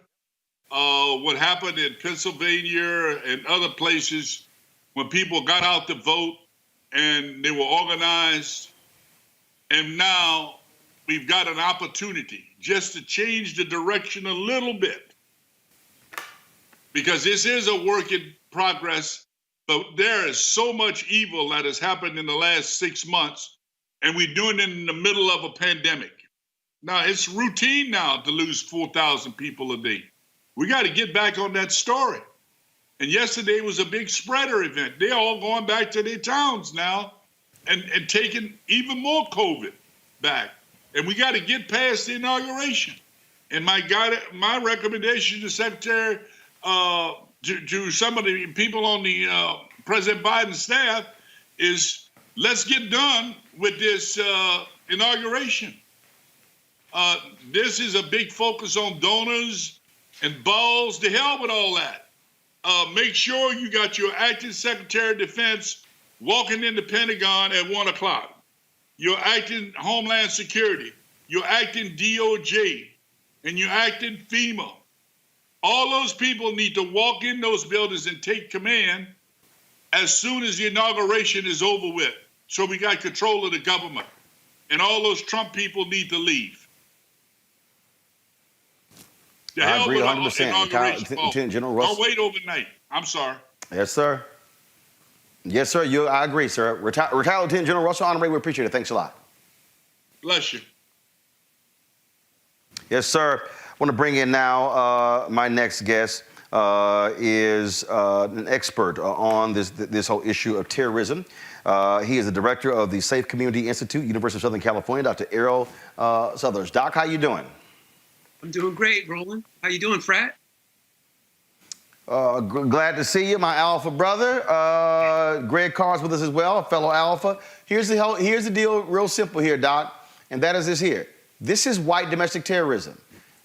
Speaker 11: what happened in Pennsylvania and other places when people got out to vote and they were organized. And now we've got an opportunity just to change the direction a little bit. Because this is a work in progress, but there is so much evil that has happened in the last 6 months, and we're doing it in the middle of a pandemic. Now, it's routine now to lose 4,000 people a day. We got to get back on that story. And yesterday was a big spreader event. They're all going back to their towns now and taking even more COVID back. And we got to get past the inauguration. And my recommendation to Secretary, to some of the people on the President Biden staff is let's get done with this inauguration. This is a big focus on donors and balls. To hell with all that. Make sure you got your acting Secretary of Defense walking in the Pentagon at 1 o'clock. You're acting Homeland Security. You're acting DOJ. And you're acting FEMA. All those people need to walk in those buildings and take command as soon as the inauguration is over with, so we got control of the government. And all those Trump people need to leave. The
Speaker 1: I
Speaker 11: hell
Speaker 1: agree
Speaker 11: with
Speaker 1: 100%.
Speaker 11: the inauguration.
Speaker 1: Lieutenant General Russell.
Speaker 11: Don't wait overnight. I'm sorry.
Speaker 1: Yes, sir. Yes, sir. I agree, sir. Retired Lieutenant General Russell Honorary, we appreciate it. Thanks a lot.
Speaker 11: Bless you.
Speaker 1: Yes, sir. I want to bring in now my next guest is an expert on this whole issue of terrorism. He is the director of the Safe Community Institute, University of Southern California, Dr. Errol Southers. Doc, how you doing?
Speaker 12: I'm doing great, Roland. How you doing, Frat?
Speaker 1: Glad to see you, my Alpha brother. Greg Carr's with us as well, a fellow Alpha. Here's the deal, real simple here, Doc, and that is this here. This is white domestic terrorism.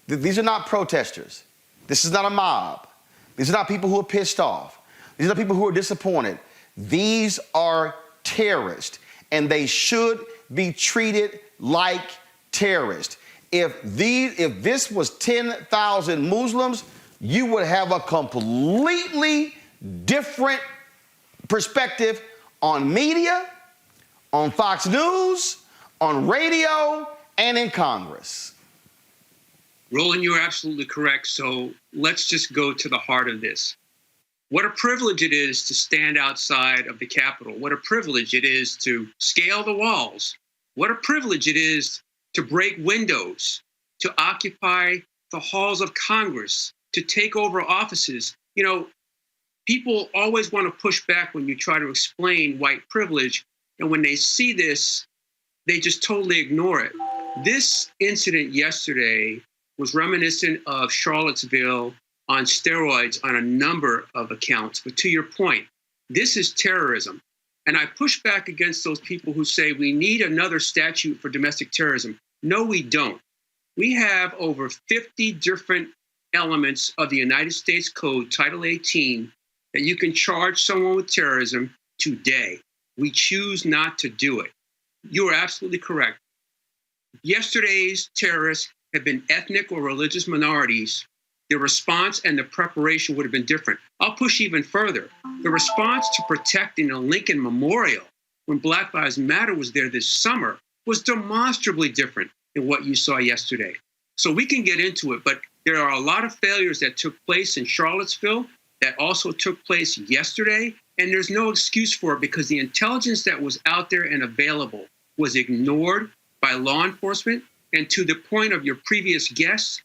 Speaker 1: These are not protesters. This is not a mob. These are not people who are pissed off. These are not people who are disappointed. These are terrorists, and they should be treated like terrorists. If this was 10,000 Muslims, you would have a completely different perspective on media, on Fox News, on radio, and in Congress.
Speaker 12: Roland, you're absolutely correct. So let's just go to the heart of this. What a privilege it is to stand outside of the Capitol. What a privilege it is to scale the walls. What a privilege it is to break windows, to occupy the halls of Congress, to take over offices. You know, people always want to push back when you try to explain white privilege. And when they see this, they just totally ignore it. This incident yesterday was reminiscent of Charlottesville on steroids on a number of accounts. But to your point, this is terrorism. And I push back against those people who say we need another statute for domestic terrorism. No, we don't. We have over 50 different elements of the United States Code, Title 18, that you can charge someone with terrorism today. We choose not to do it. You are absolutely correct. Yesterday's terrorists have been ethnic or religious minorities. The response and the preparation would have been different. I'll push even further. The response to protecting a Lincoln Memorial when Black Lives Matter was there this summer was demonstrably different than what you saw yesterday. So we can get into it, but there are a lot of failures that took place in Charlottesville that also took place yesterday, and there's no excuse for it because the intelligence that was out there and available was ignored by law enforcement. And to the point of your previous guests,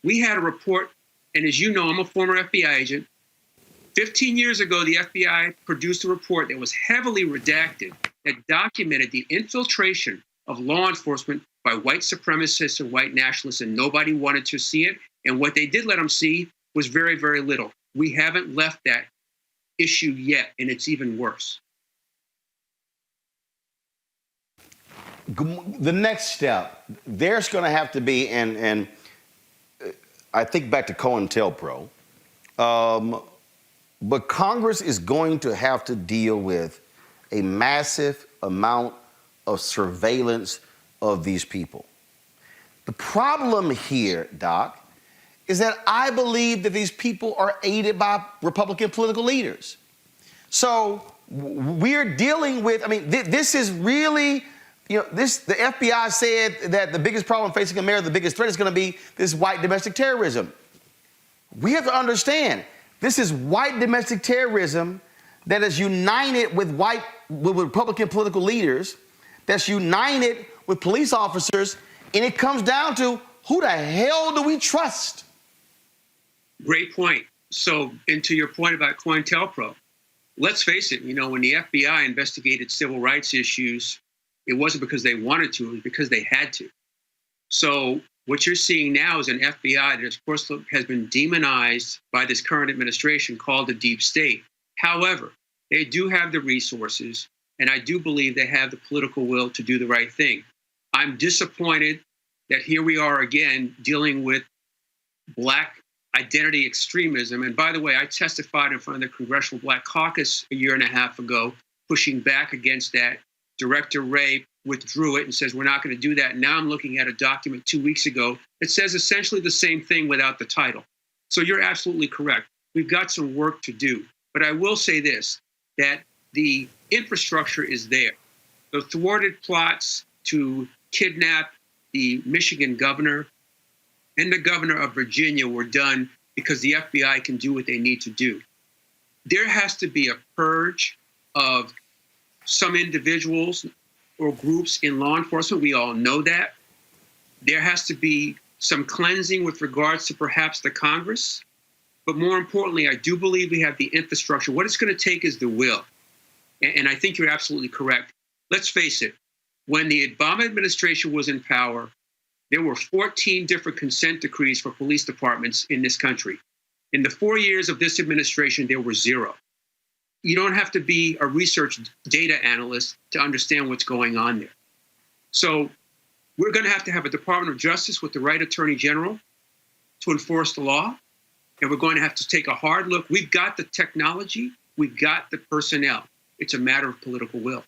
Speaker 12: we had a report, and as you know, I'm a former FBI agent. 15 years ago, the FBI produced a report that was heavily redacted that documented the infiltration of law enforcement by white supremacists and white nationalists, and nobody wanted to see it. And what they did let them see was very, very little. We haven't left that issue yet, and it's even worse.
Speaker 1: The next step, there's going to have to be, and I think back to COINTELPRO, but Congress is going to have to deal with a massive amount of surveillance of these people. The problem here, Doc, is that I believe that these people are aided by Republican political leaders. So we're dealing with, I mean, this is really, you know, the FBI said that the biggest problem facing America, the biggest threat is going to be this white domestic terrorism. We have to understand, this is white domestic terrorism that is united with Republican political leaders, that's united with police officers, and it comes down to who the hell do we trust?
Speaker 12: Great point. So, and to your point about COINTELPRO, let's face it, you know, when the FBI investigated civil rights issues, it wasn't because they wanted to, it was because they had to. So what you're seeing now is an FBI that, of course, has been demonized by this current administration called the deep state. However, they do have the resources, and I do believe they have the political will to do the right thing. I'm disappointed that here we are again dealing with Black identity extremism. And by the way, I testified in front of the Congressional Black Caucus a year and a half ago, pushing back against that. Director Wray withdrew it and says, we're not going to do that. Now I'm looking at a document 2 weeks ago that says essentially the same thing without the title. So you're absolutely correct. We've got some work to do. But I will say this, that the infrastructure is there. The thwarted plots to kidnap the Michigan governor and the governor of Virginia were done because the FBI can do what they need to do. There has to be a purge of some individuals or groups in law enforcement. We all know that. There has to be some cleansing with regards to perhaps the Congress. But more importantly, I do believe we have the infrastructure. What it's going to take is the will. And I think you're absolutely correct. Let's face it, when the Obama administration was in power, there were 14 different consent decrees for police departments in this country. In the 4 years of this administration, there were 0. You don't have to be a research data analyst to understand what's going on there. So we're going to have a Department of Justice with the right attorney general to enforce the law. And we're going to have to take a hard look. We've got the technology. We've got the personnel. It's a matter of political will.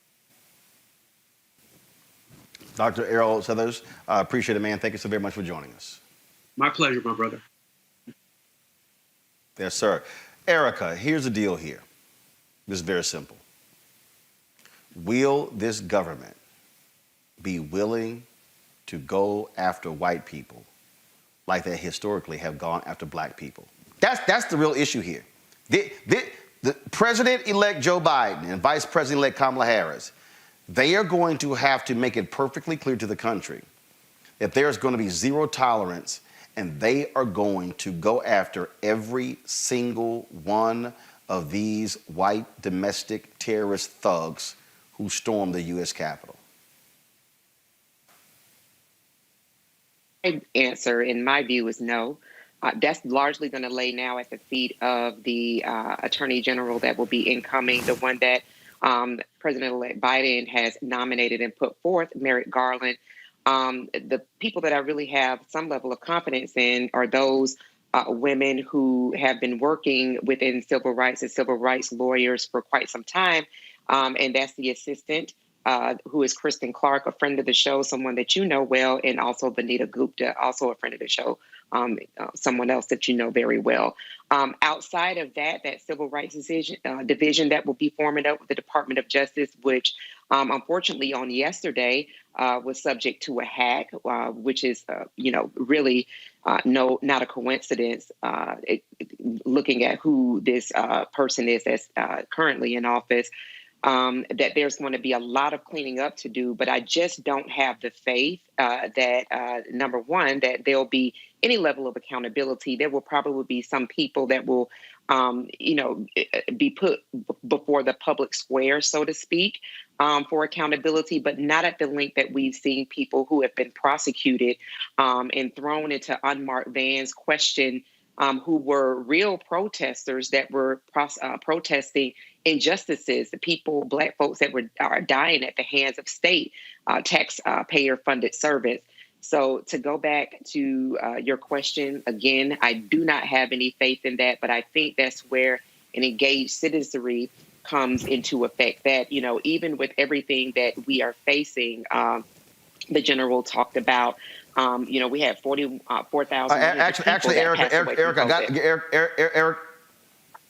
Speaker 1: Dr. Errol Southers, I appreciate it, man. Thank you so very much for joining us.
Speaker 12: My pleasure, my brother.
Speaker 1: Yes, sir. Erica, here's the deal here. This is very simple. Will this government be willing to go after white people like they historically have gone after black people? That's the real issue here. The President-elect Joe Biden and Vice President-elect Kamala Harris, they are going to have to make it perfectly clear to the country that there's going to be zero tolerance, and they are going to go after every single one of these white domestic terrorist thugs who stormed the U.S. Capitol.
Speaker 8: My answer, in my view, is no. That's largely going to lay now at the feet of the Attorney General that will be incoming, the one that President-elect Biden has nominated and put forth, Merrick Garland. The people that I really have some level of confidence in are those women who have been working within civil rights as civil rights lawyers for quite some time. And that's the assistant, who is Kristen Clark, a friend of the show, someone that you know well, and also Vanita Gupta, also a friend of the show, someone else that you know very well. Outside of that civil rights division that will be forming up with the Department of Justice, which unfortunately on yesterday was subject to a hack, which is, really not a coincidence, looking at who this person is that's currently in office. That there's going to be a lot of cleaning up to do, but I just don't have the faith that, number one, that there'll be any level of accountability. There will probably be some people that will, be put before the public square, so to speak, for accountability, but not at the length that we've seen people who have been prosecuted and thrown into unmarked vans, questioned, who were real protesters that were protesting injustices, the people, black folks that are dying at the hands of state taxpayer-funded service. So to go back to your question, again, I do not have any faith in that, but I think that's where an engaged citizenry comes into effect, that, even with everything that we are facing, the general talked about, we had 4,000.
Speaker 1: Actually,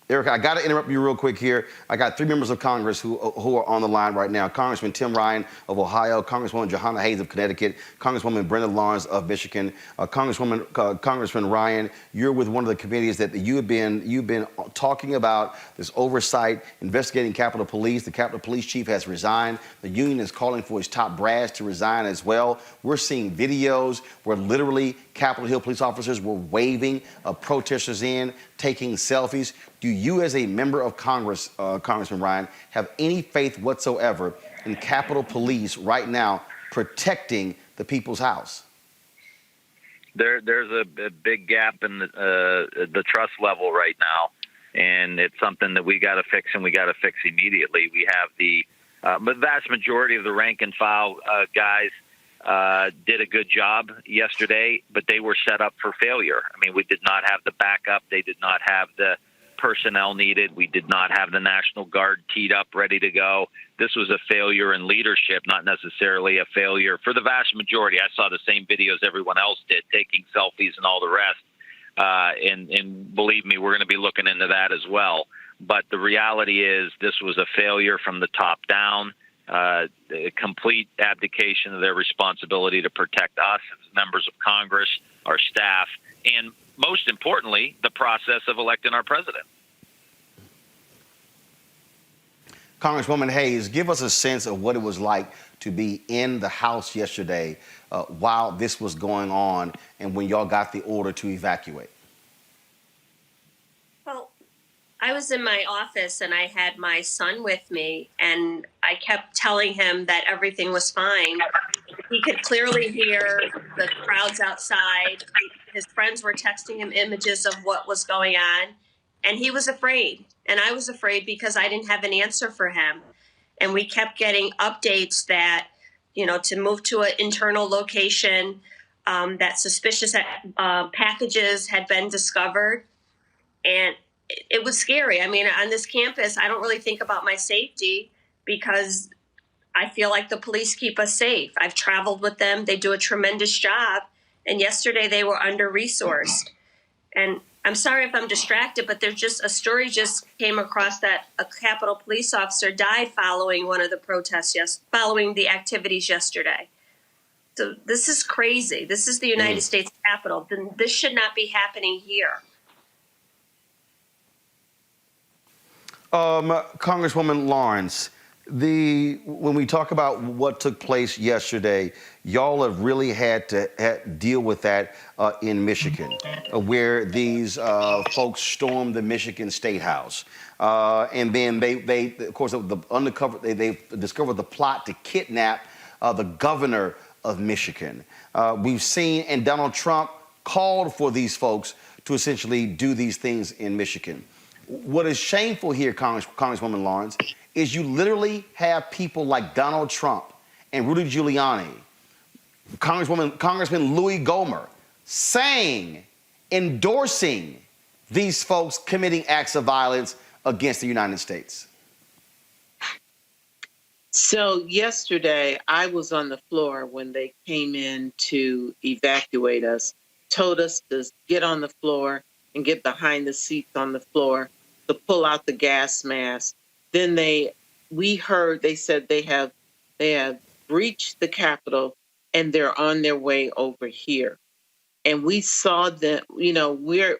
Speaker 1: Erica, I got to interrupt you real quick here. I got 3 members of Congress who are on the line right now. Congressman Tim Ryan of Ohio, Congresswoman Johanna Hayes of Connecticut, Congresswoman Brenda Lawrence of Michigan. Congressman Ryan, you're with one of the committees that you've been talking about this oversight, investigating Capitol Police. The Capitol Police chief has resigned. The union is calling for his top brass to resign as well. We're seeing videos where literally Capitol Hill police officers were waving protesters in, taking selfies. Do you, as a member of Congress, Congressman Ryan, have any faith whatsoever in Capitol Police right now protecting the people's house?
Speaker 13: There's a big gap in the trust level right now, and it's something that we got to fix, and we got to fix immediately. We have the vast majority of the rank and file guys did a good job yesterday, but they were set up for failure. I mean, we did not have the backup. They did not have the personnel needed. We did not have the National Guard teed up, ready to go. This was a failure in leadership, not necessarily a failure for the vast majority. I saw the same videos everyone else did, taking selfies and all the rest. And believe me, we're going to be looking into that as well. But the reality is this was a failure from the top down, a complete abdication of their responsibility to protect us as members of Congress, our staff, and most importantly, the process of electing our president.
Speaker 1: Congresswoman Hayes, give us a sense of what it was like to be in the House yesterday while this was going on and when y'all got the order to evacuate.
Speaker 14: Well, I was in my office and I had my son with me, and I kept telling him that everything was fine. He could clearly hear the crowds outside. His friends were texting him images of what was going on, and he was afraid. And I was afraid because I didn't have an answer for him. And we kept getting updates that, to move to an internal location, that suspicious packages had been discovered. And it was scary. I mean, on this campus, I don't really think about my safety because I feel like the police keep us safe. I've traveled with them. They do a tremendous job. And yesterday they were under-resourced. And I'm sorry if I'm distracted, but there's just a story just came across that a Capitol police officer died following one of the protests, following the activities yesterday. So this is crazy. This is the United States Capitol. Then this should not be happening here.
Speaker 1: Congresswoman Lawrence, when we talk about what took place yesterday, y'all have really had to deal with that in Michigan, where these folks stormed the Michigan State House. And then they of course, they discovered the plot to kidnap the governor of Michigan. We've seen, and Donald Trump called for these folks to essentially do these things in Michigan. What is shameful here, Congresswoman Lawrence, is you literally have people like Donald Trump and Rudy Giuliani, Congressman Louis Gohmert, endorsing these folks committing acts of violence against the United States.
Speaker 15: So yesterday, I was on the floor when they came in to evacuate us, told us to get on the floor and get behind the seats on the floor to pull out the gas mask. Then we heard they said they have breached the Capitol and they're on their way over here. And we saw them, we're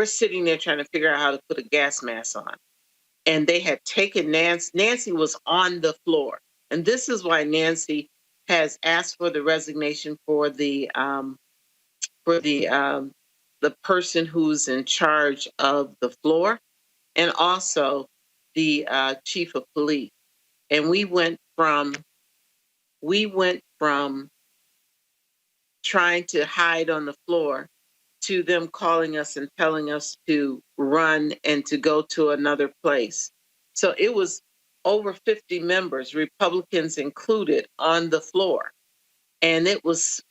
Speaker 15: sitting there trying to figure out how to put a gas mask on. And they had taken Nancy was on the floor. And this is why Nancy has asked for the resignation for the person who's in charge of the floor, and also the chief of police. And we went from trying to hide on the floor to them calling us and telling us to run and to go to another place. So it was over 50 members, Republicans included, on the floor. And it was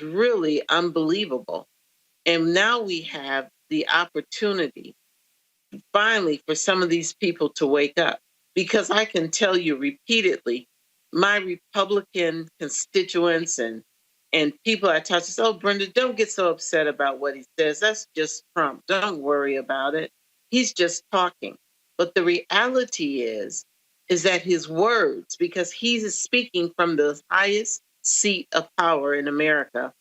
Speaker 15: really unbelievable. And now we have the opportunity finally for some of these people to wake up, because I can tell you repeatedly, my Republican constituents and people I talk to say, "Oh, Brenda, don't get so upset about what he says. That's just Trump. Don't worry about it. He's just talking." But the reality is that his words, because he is speaking from the highest seat of power in America,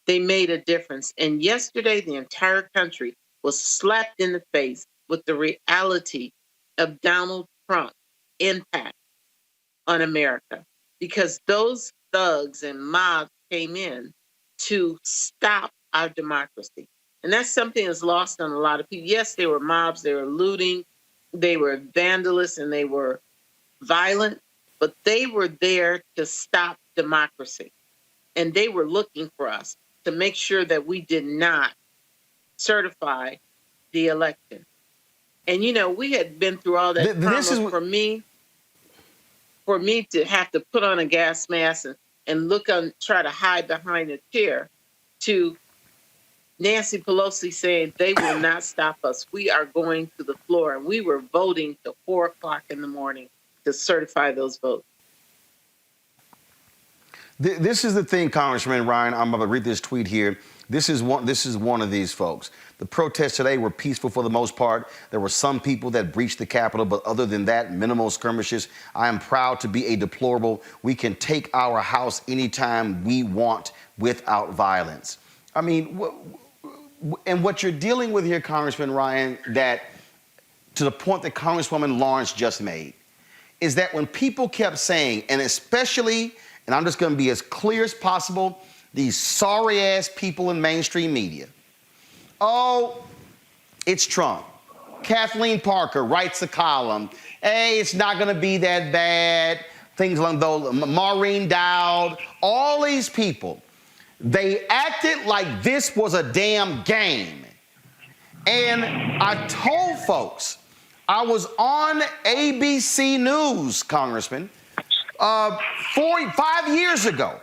Speaker 15: they made a difference. And yesterday, the entire country was slapped in the face with the reality of Donald Trump's impact on America, because those thugs and mobs came in to stop our democracy. And that's something that's lost on a lot of people. Yes, they were mobs, they were looting, they were vandalous, and they were violent, but they were there to stop democracy. And they were looking for us to make sure that we did not certify the election. And, we had been through all that trauma. For me to have to put on a gas mask and try to hide behind a chair, to Nancy Pelosi saying they will not stop us. We are going to the floor. And we were voting till 4:00 in the morning to certify those votes.
Speaker 1: This is the thing, Congressman Ryan. I'm going to read this tweet here. This is one of these folks. The protests today were peaceful for the most part. There were some people that breached the Capitol, but other than that, minimal skirmishes. I am proud to be a deplorable. We can take our house anytime we want without violence. I mean, and what you're dealing with here, Congressman Ryan, that to the point that Congresswoman Lawrence just made, is that when people kept saying, and especially, and I'm just going to be as clear as possible, these sorry-ass people in mainstream media. Oh, it's Trump. Kathleen Parker writes a column. Hey, it's not going to be that bad. Things along those. Maureen Dowd, all these people, they acted like this was a damn game. And I told folks, I was on ABC News, Congressman, 5 years ago.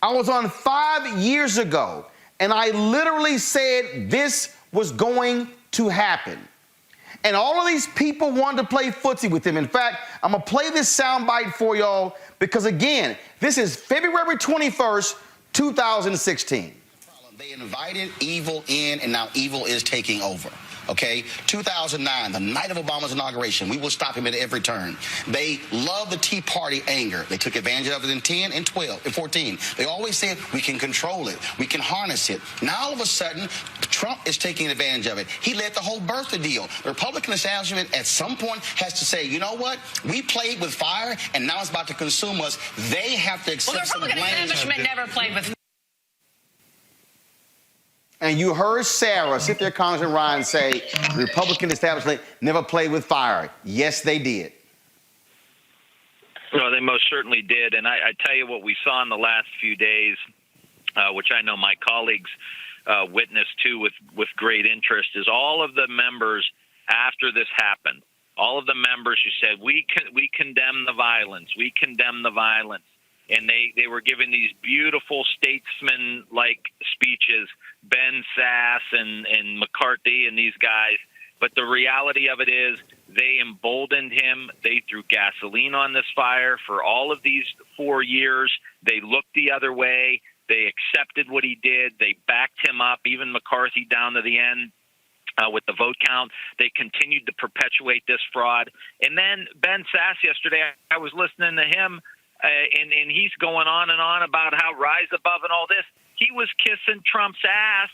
Speaker 1: I was on 5 years ago, and I literally said this was going to happen. And all of these people wanted to play footsie with him. In fact, I'm going to play this soundbite for y'all because, again, this is February 21st, 2016.
Speaker 16: They invited evil in, and now evil is taking over. Okay, 2009, the night of Obama's inauguration, we will stop him at every turn. They love the Tea Party anger. They took advantage of it in 10 and 12 and 14. They always said we can control it, we can harness it. Now all of a sudden, Trump is taking advantage of it. He led the whole birther deal. The Republican establishment at some point has to say, you know what? We played with fire, and now it's about to consume us. They have to accept some blame.
Speaker 17: Well, the Republican establishment never played with.
Speaker 1: And you heard Sarah sit there, Congressman Ryan, say the Republican establishment never played with fire. Yes, they did.
Speaker 13: No, they most certainly did. And I tell you what we saw in the last few days, which I know my colleagues witnessed too with great interest, is all of the members after this happened, all of the members who said, we condemn the violence, we condemn the violence. And they were giving these beautiful statesman-like speeches, Ben Sass and McCarthy and these guys. But the reality of it is they emboldened him. They threw gasoline on this fire for all of these 4 years. They looked the other way. They accepted what he did. They backed him up, even McCarthy down to the end. With the vote count, they continued to perpetuate this fraud. And then Ben Sass yesterday, I was listening to him, and he's going on and on about how rise above and all this. He was kissing Trump's ass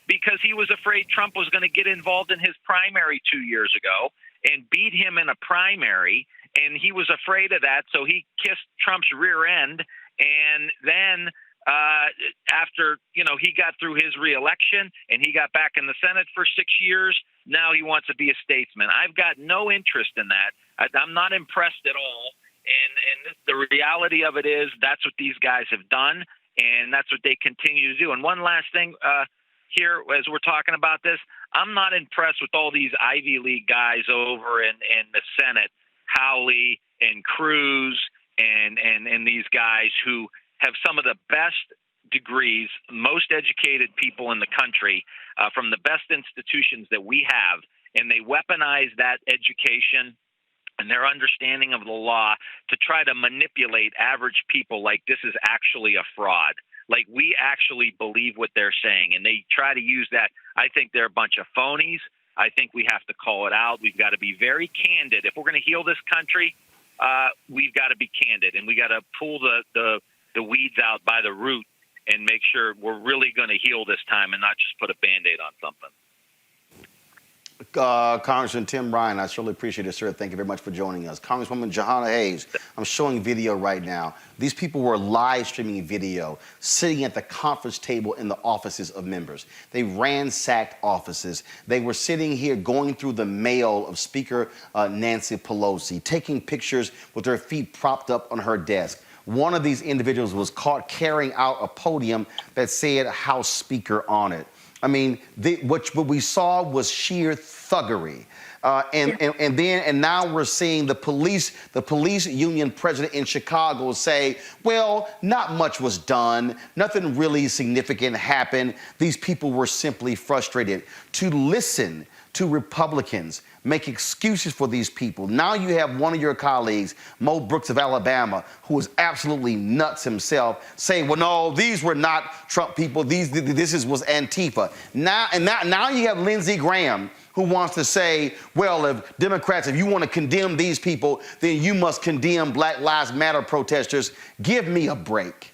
Speaker 13: because he was afraid Trump was going to get involved in his primary 2 years ago and beat him in a primary, and he was afraid of that, so he kissed Trump's rear end. And then after, he got through his reelection and he got back in the Senate for 6 years, now he wants to be a statesman. I've got no interest in that. I'm not impressed at all. And the reality of it is that's what these guys have done, and that's what they continue to do. And one last thing here, as we're talking about this, I'm not impressed with all these Ivy League guys over in the Senate, Hawley and Cruz and these guys who have some of the best degrees, most educated people in the country from the best institutions that we have, and they weaponize that education and their understanding of the law to try to manipulate average people like this is actually a fraud. Like we actually believe what they're saying, and they try to use that. I think they're a bunch of phonies. I think we have to call it out. We've got to be very candid. If we're going to heal this country, we've got to be candid, and we got to pull the weeds out by the root and make sure we're really going to heal this time and not just put a Band-Aid on something.
Speaker 1: Congressman Tim Ryan, I surely appreciate it, sir. Thank you very much for joining us. Congresswoman Johanna Hayes, I'm showing video right now. These people were live streaming video, sitting at the conference table in the offices of members. They ransacked offices. They were sitting here going through the mail of Speaker Nancy Pelosi, taking pictures with her feet propped up on her desk. One of these individuals was caught carrying out a podium that said House Speaker on it. I mean, what we saw was sheer thuggery. And now we're seeing the police union president in Chicago say, well, not much was done. Nothing really significant happened. These people were simply frustrated. To listen to Republicans make excuses for these people. Now you have one of your colleagues, Mo Brooks of Alabama, who is absolutely nuts himself, saying, well, no, these were not Trump people. This was Antifa. Now you have Lindsey Graham, who wants to say, well, if Democrats, if you want to condemn these people, then you must condemn Black Lives Matter protesters. Give me a break.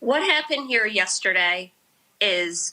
Speaker 14: What happened here yesterday is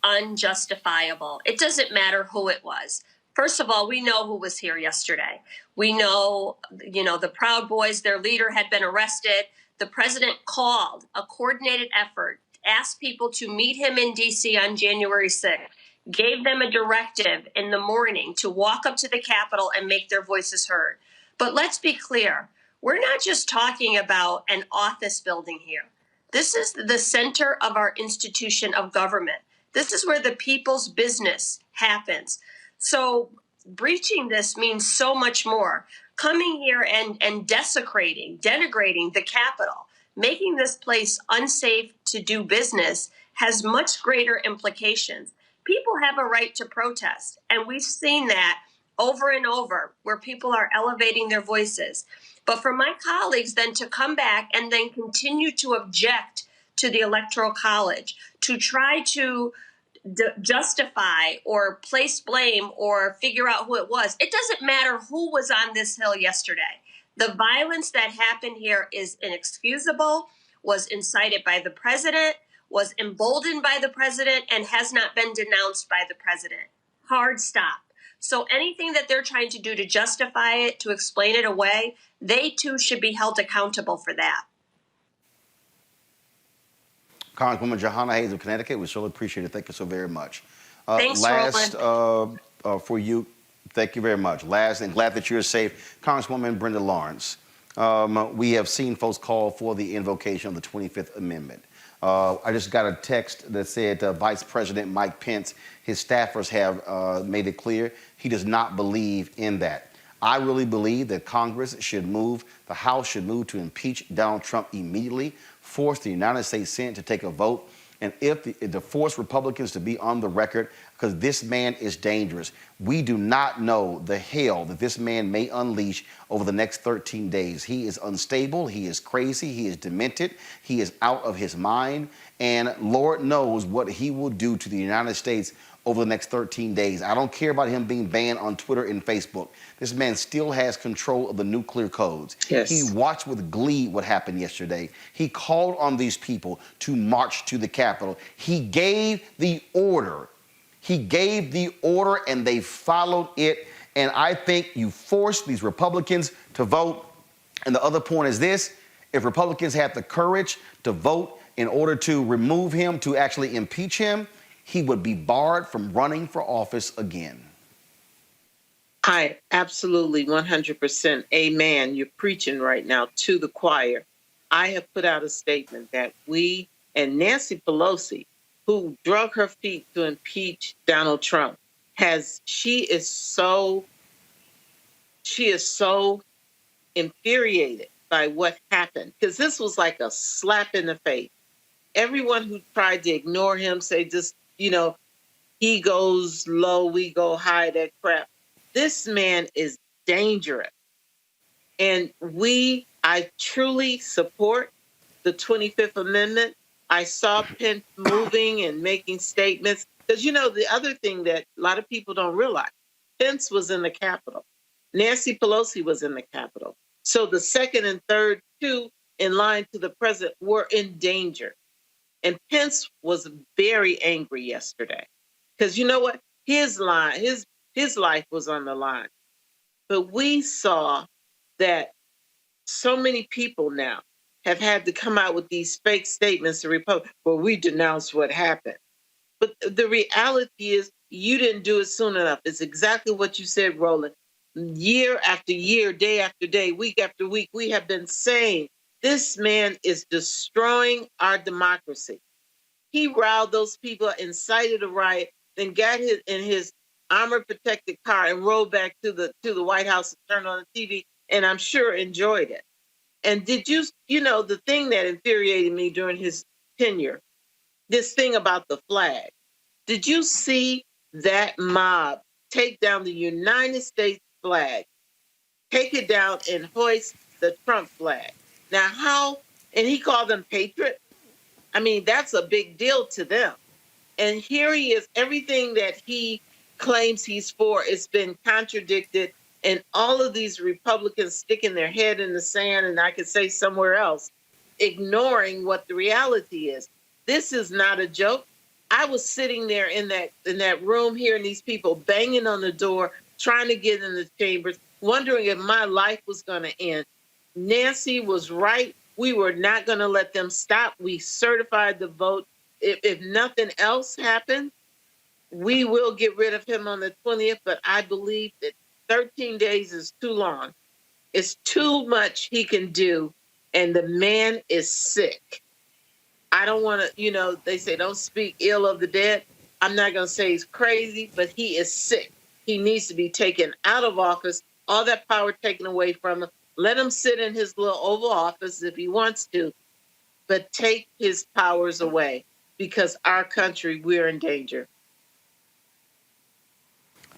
Speaker 14: unjustifiable. It doesn't matter who it was. First of all, we know who was here yesterday. We know, the Proud Boys, their leader had been arrested. The president called a coordinated effort, asked people to meet him in D.C. on January 6th, gave them a directive in the morning to walk up to the Capitol and make their voices heard. But let's be clear, we're not just talking about an office building here. This is the center of our institution of government. This is where the people's business happens. So breaching this means so much more. Coming here and desecrating, denigrating the Capitol, making this place unsafe to do business has much greater implications. People have a right to protest, and we've seen that over and over where people are elevating their voices. But for my colleagues then to come back and then continue to object to the Electoral College, to try to justify or place blame or figure out who it was. It doesn't matter who was on this Hill yesterday. The violence that happened here is inexcusable, was incited by the president, was emboldened by the president, and has not been denounced by the president. Hard stop. So anything that they're trying to do to justify it, to explain it away, they too should be held accountable for that.
Speaker 1: Congresswoman Jahana Hayes of Connecticut, we surely appreciate it. Thank you so very much.
Speaker 14: Thanks,
Speaker 1: Roland. For you, thank you very much. Last, and glad that you're safe, Congresswoman Brenda Lawrence. We have seen folks call for the invocation of the 25th Amendment. I just got a text that said Vice President Mike Pence, his staffers have made it clear he does not believe in that. I really believe that Congress should move, the House should move to impeach Donald Trump immediately, force the United States Senate to take a vote, and if to force Republicans to be on the record, because this man is dangerous. We do not know the hell that this man may unleash over the next 13 days. He is unstable, he is crazy, he is demented, he is out of his mind, and Lord knows what he will do to the United States over the next 13 days. I don't care about him being banned on Twitter and Facebook. This man still has control of the nuclear codes.
Speaker 15: Yes.
Speaker 1: He watched with glee what happened yesterday. He called on these people to march to the Capitol. He gave the order. He gave the order and they followed it. And I think you force these Republicans to vote. And the other point is this: if Republicans had the courage to vote in order to remove him, to actually impeach him, he would be barred from running for office again.
Speaker 15: I absolutely 100% amen. You're preaching right now to the choir. I have put out a statement that we and Nancy Pelosi, who drug her feet to impeach Donald Trump, she is so infuriated by what happened, because this was like a slap in the face. Everyone who tried to ignore him, say just, he goes low, we go high, that crap. This man is dangerous. And I truly support the 25th Amendment. I saw Pence moving and making statements. Because, the other thing that a lot of people don't realize, Pence was in the Capitol. Nancy Pelosi was in the Capitol. So the second and third two in line to the president were in danger. And Pence was very angry yesterday. Because you know what? His life was on the line. But we saw that so many people now have had to come out with these fake statements to Republic. Well, we denounce what happened. But the reality is you didn't do it soon enough. It's exactly what you said, Roland. Year after year, day after day, week after week, we have been saying this man is destroying our democracy. He riled those people, incited a riot, then got in his armor protected car and rode back to the White House and turned on the TV, and I'm sure enjoyed it. And did you the thing that infuriated me during his tenure, this thing about the flag? Did you see that mob take down the United States flag, take it down and hoist the Trump flag? Now how, and he called them patriots. I mean, that's a big deal to them. And here he is, everything that he claims he's for has been contradicted. And all of these Republicans sticking their head in the sand, and I could say somewhere else, ignoring what the reality is. This is not a joke. I was sitting there in that room hearing these people banging on the door, trying to get in the chambers, wondering if my life was going to end. Nancy was right. We were not going to let them stop. We certified the vote. If nothing else happened, we will get rid of him on the 20th, but I believe that 13 days is too long. It's too much he can do, and the man is sick. I don't want to, they say don't speak ill of the dead. I'm not going to say he's crazy, but he is sick. He needs to be taken out of office, all that power taken away from him. Let him sit in his little Oval Office if he wants to, but take his powers away, because our country, we're in danger.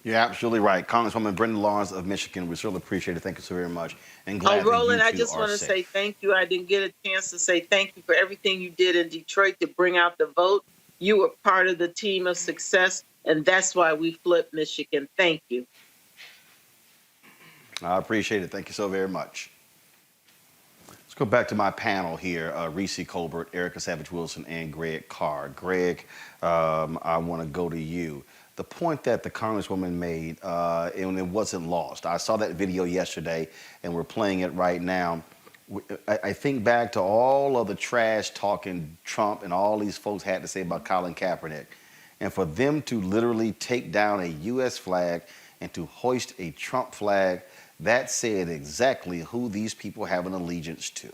Speaker 1: You're absolutely right. Congresswoman Brenda Lawrence of Michigan, we certainly appreciate it. Thank you so very much. And glad
Speaker 15: Roland,
Speaker 1: that
Speaker 15: I
Speaker 1: you
Speaker 15: just want to
Speaker 1: safe.
Speaker 15: say thank you. I didn't get a chance to say thank you for everything you did in Detroit to bring out the vote. You were part of the team of success, and that's why we flipped Michigan. Thank you.
Speaker 1: I appreciate it. Thank you so very much. Let's go back to my panel here, Reese Colbert, Erica Savage-Wilson, and Greg Carr. Greg, I want to go to you. The point that the Congresswoman made, and it wasn't lost. I saw that video yesterday, and we're playing it right now. I think back to all of the trash talking Trump and all these folks had to say about Colin Kaepernick. And for them to literally take down a U.S. flag and to hoist a Trump flag, that said exactly who these people have an allegiance to.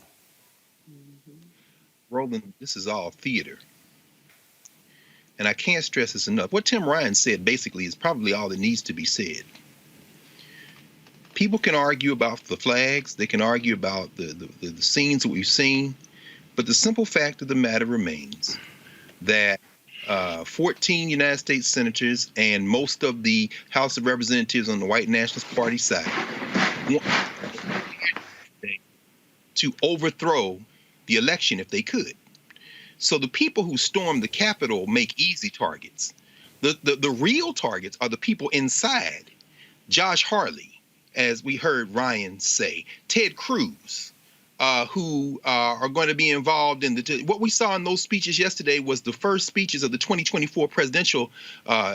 Speaker 10: Roland, this is all theater. And I can't stress this enough. What Tim Ryan said basically is probably all that needs to be said. People can argue about the flags. They can argue about the scenes that we've seen. But the simple fact of the matter remains that 14 United States senators and most of the House of Representatives on the white nationalist party side want to overthrow the election if they could. So the people who storm the Capitol make easy targets. The real targets are the people inside. Josh Hawley, as we heard Ryan say, Ted Cruz, who are going to be involved in what we saw in those speeches yesterday was the first speeches of the 2024 presidential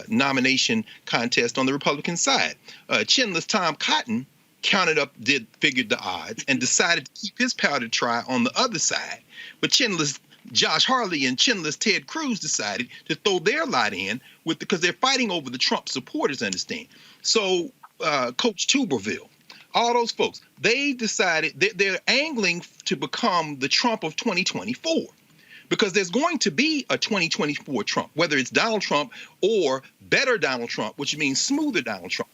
Speaker 10: nomination contest on the Republican side. Chinless Tom Cotton figured the odds and decided to keep his powder dry on the other side. But Chinless Josh Hawley and Chinless Ted Cruz decided to throw their lot in because they're fighting over the Trump supporters, understand. So Coach Tuberville, all those folks, they decided they're angling to become the Trump of 2024 because there's going to be a 2024 Trump, whether it's Donald Trump or better Donald Trump, which means smoother Donald Trump.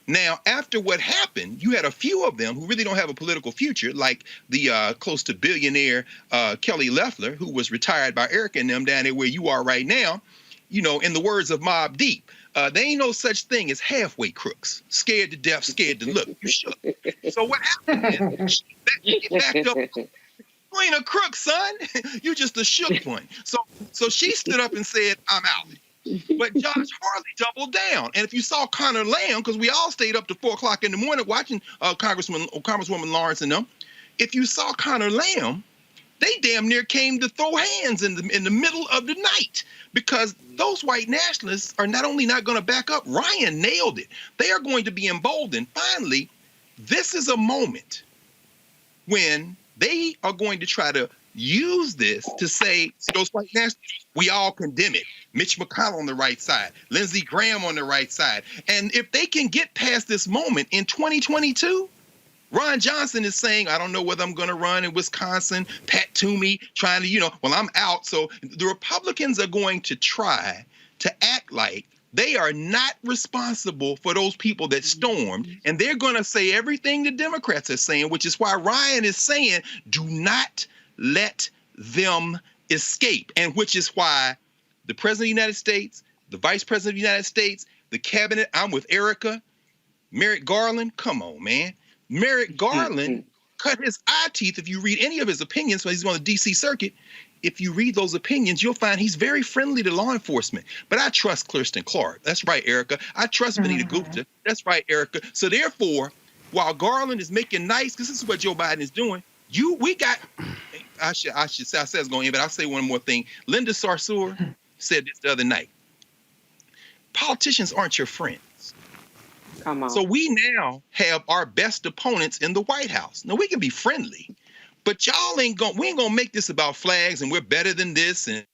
Speaker 10: Now, after what happened, you had a few of them who really don't have a political future, like the close to billionaire Kelly Loeffler, who was retired by Erica and them down there where you are right now. You know, in the words of Mobb Deep, there ain't no such thing as halfway crooks. Scared to death, scared to look. You shook. So what happened is she backed up. You ain't a crook, son. You just a shook one. So she stood up and said, I'm out. But Josh Hawley doubled down. And if you saw Connor Lamb, because we all stayed up to 4 o'clock in the morning watching Congresswoman Lawrence and them, if you saw Connor Lamb, they damn near came to throw hands in the middle of the night because those white nationalists are not only not going to back up, Ryan nailed it. They are going to be emboldened. Finally, this is a moment when they are going to try to use this to say, those white nationalists, we all condemn it. Mitch McConnell on the right side, Lindsey Graham on the right side. And if they can get past this moment in 2022, Ron Johnson is saying, I don't know whether I'm going to run in Wisconsin. Pat Toomey trying to, I'm out. So the Republicans are going to try to act like They are not responsible for those people that stormed, and they're going to say everything the Democrats are saying, which is why Ryan is saying, do not let them escape, and which is why the President of the United States, the Vice President of the United States, the cabinet, I'm with Erica, Merrick Garland, come on, man. Merrick Garland cut his eye teeth. If you read any of his opinions, so he's on the D.C. circuit, if you read those opinions, you'll find he's very friendly to law enforcement. But I trust Kirsten Clark. That's right, Erica. I trust Benita Gupta. That's right, Erica. So therefore, while Garland is making nice, because this is what Joe Biden is doing, I should say I said it's going in, but I'll say one more thing. Linda Sarsour said this the other night. Politicians aren't your friends.
Speaker 8: Come on.
Speaker 10: So we now have our best opponents in the White House. Now we can be friendly, but y'all we ain't gonna make this about flags and we're better than this and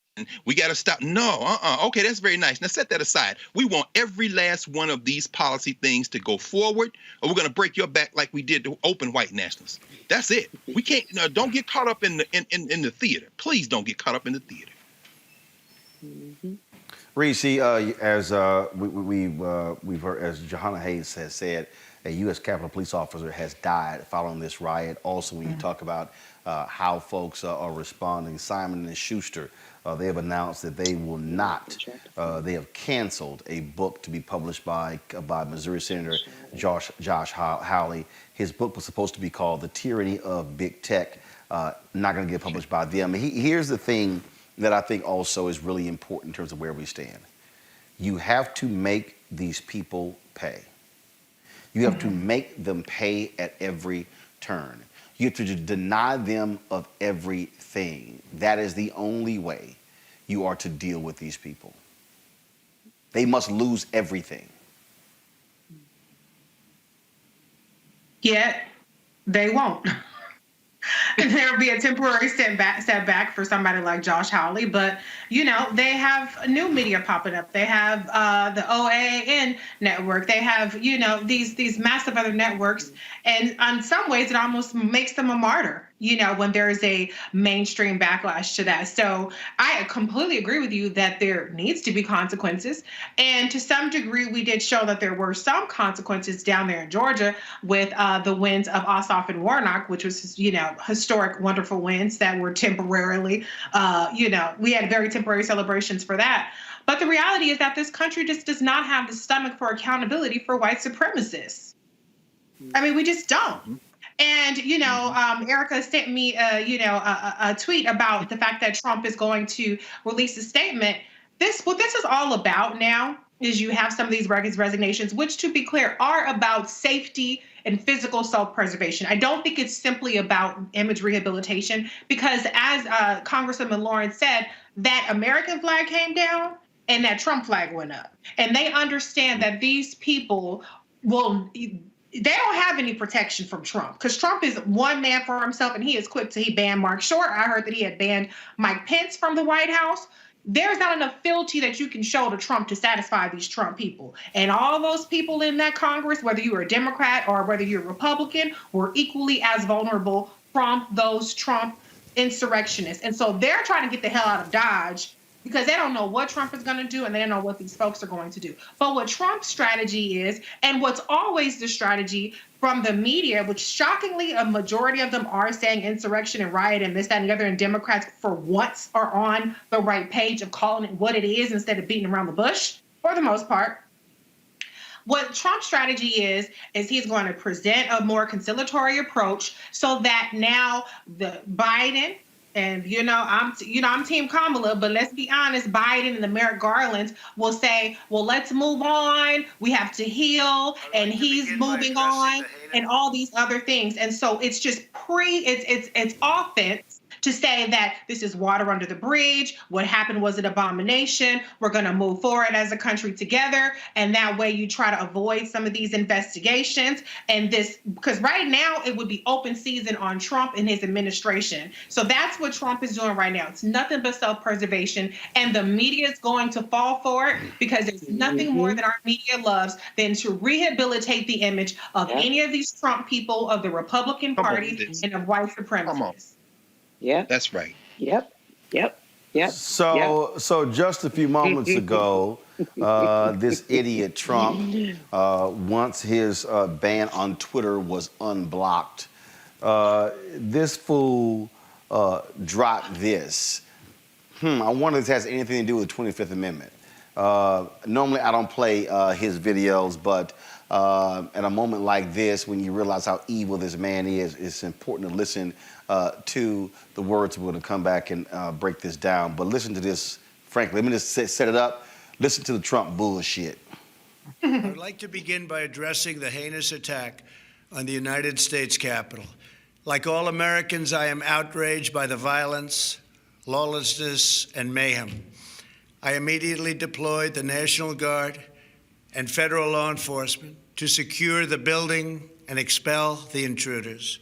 Speaker 10: we got to stop. No, okay, that's very nice. Now set that aside. We want every last one of these policy things to go forward, or we're gonna break your back like we did to open white nationalists. That's it. We can't. Don't get caught up in the theater. Please don't get caught up in the theater.
Speaker 8: Mm-hmm.
Speaker 1: Reese, as we've heard, as Johanna Hayes has said, a U.S. Capitol Police officer has died following this riot. Also, when you talk about how folks are responding, Simon & Schuster, they have announced that they will not, they have canceled a book to be published by Missouri Senator Josh Hawley. His book was supposed to be called The Tyranny of Big Tech, not going to get published by them. Here's the thing that I think also is really important in terms of where we stand. You have to make these people pay. You have to make them pay at every turn. You have to deny them of everything. That is the only way you are to deal with these people. They must lose everything.
Speaker 9: Yet, they won't. There will be a temporary setback for somebody like Josh Hawley, but they have new media popping up. They have the OAN network. They have these massive other networks, and in some ways it almost makes them a martyr. When there is a mainstream backlash to that. So I completely agree with you that there needs to be consequences. And to some degree, we did show that there were some consequences down there in Georgia with the wins of Ossoff and Warnock, which was, historic, wonderful wins that were temporarily, we had very temporary celebrations for that. But the reality is that this country just does not have the stomach for accountability for white supremacists. I mean, we just don't. And, Erica sent me, a tweet about the fact that Trump is going to release a statement. What this is all about now is you have some of these resignations, which, to be clear, are about safety and physical self-preservation. I don't think it's simply about image rehabilitation, because as Congresswoman Lawrence said, that American flag came down and that Trump flag went up. And they understand that these people they don't have any protection from Trump, because Trump is one man for himself, and he is quick to ban Mark Short. I heard that he had banned Mike Pence from the White House. There's not enough fealty that you can show to Trump to satisfy these Trump people. And all those people in that Congress, whether you're a Democrat or whether you're a Republican, were equally as vulnerable from those Trump insurrectionists. And so they're trying to get the hell out of Dodge, because they don't know what Trump is going to do, and they don't know what these folks are going to do. But what Trump's strategy is, and what's always the strategy from the media, which shockingly a majority of them are saying insurrection and riot and this, that, and the other, and Democrats for once are on the right page of calling it what it is instead of beating around the bush, for the most part. What Trump's strategy is he's going to present a more conciliatory approach so that now the Biden, and I'm Team Kamala, but let's be honest, Biden and the Merrick Garlands will say, well, let's move on. We have to heal, and he's moving on, and all these other things. And so it's just it's offense to say that this is water under the bridge. What happened was an abomination. We're going to move forward as a country together. And that way you try to avoid some of these investigations. And because right now it would be open season on Trump and his administration. So that's what Trump is doing right now. It's nothing but self-preservation. And the media is going to fall for it, because there's nothing more that our media loves than to rehabilitate the image of any of these Trump people, of the Republican Party, and of white supremacists.
Speaker 8: Yeah,
Speaker 10: that's right.
Speaker 8: Yep.
Speaker 1: So just a few moments ago, this idiot Trump, once his ban on Twitter was unblocked, this fool dropped this. I wonder if this has anything to do with the 25th Amendment. Normally, I don't play his videos, but at a moment like this, when you realize how evil this man is, it's important to listen to the words. We're going to come back and break this down. But listen to this, frankly. Let me just set it up. Listen to the Trump bullshit.
Speaker 18: I would like to begin by addressing the heinous attack on the United States Capitol. Like all Americans, I am outraged by the violence, lawlessness, and mayhem. I immediately deployed the National Guard and federal law enforcement to secure the building and expel the intruders.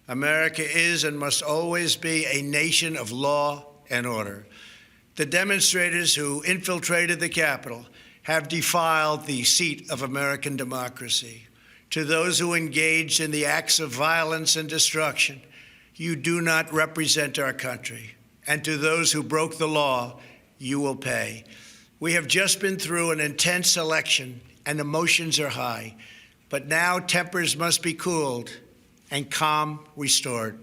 Speaker 18: America is and must always be a nation of law and order. The demonstrators who infiltrated the Capitol have defiled the seat of American democracy. To those who engaged in the acts of violence and destruction, you do not represent our country. And to those who broke the law, you will pay. We have just been through an intense election and emotions are high, but now tempers must be cooled and calm restored.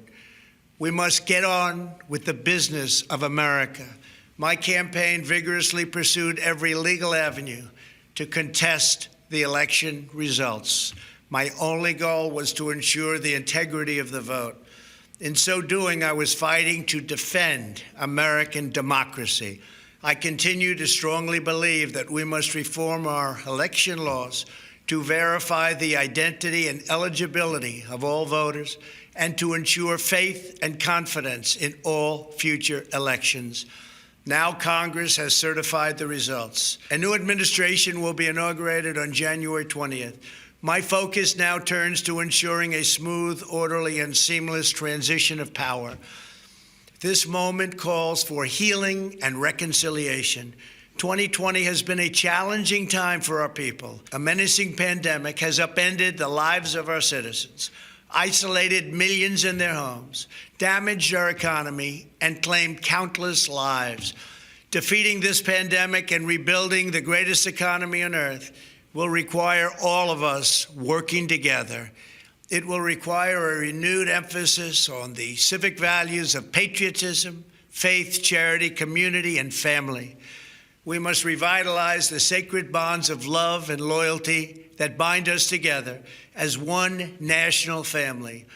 Speaker 18: We must get on with the business of America. My campaign vigorously pursued every legal avenue to contest the election results. My only goal was to ensure the integrity of the vote. In so doing, I was fighting to defend American democracy. I continue to strongly believe that we must reform our election laws to verify the identity and eligibility of all voters and to ensure faith and confidence in all future elections. Now Congress has certified the results. A new administration will be inaugurated on January 20th. My focus now turns to ensuring a smooth, orderly, and seamless transition of power. This moment calls for healing and reconciliation. 2020 has been a challenging time for our people. A menacing pandemic has upended the lives of our citizens, isolated millions in their homes, damaged our economy, and claimed countless lives. Defeating this pandemic and rebuilding the greatest economy on earth will require all of us working together. It will require a renewed emphasis on the civic values of patriotism, faith, charity, community, and family. We must revitalize the sacred bonds of love and loyalty that bind us together as one national family.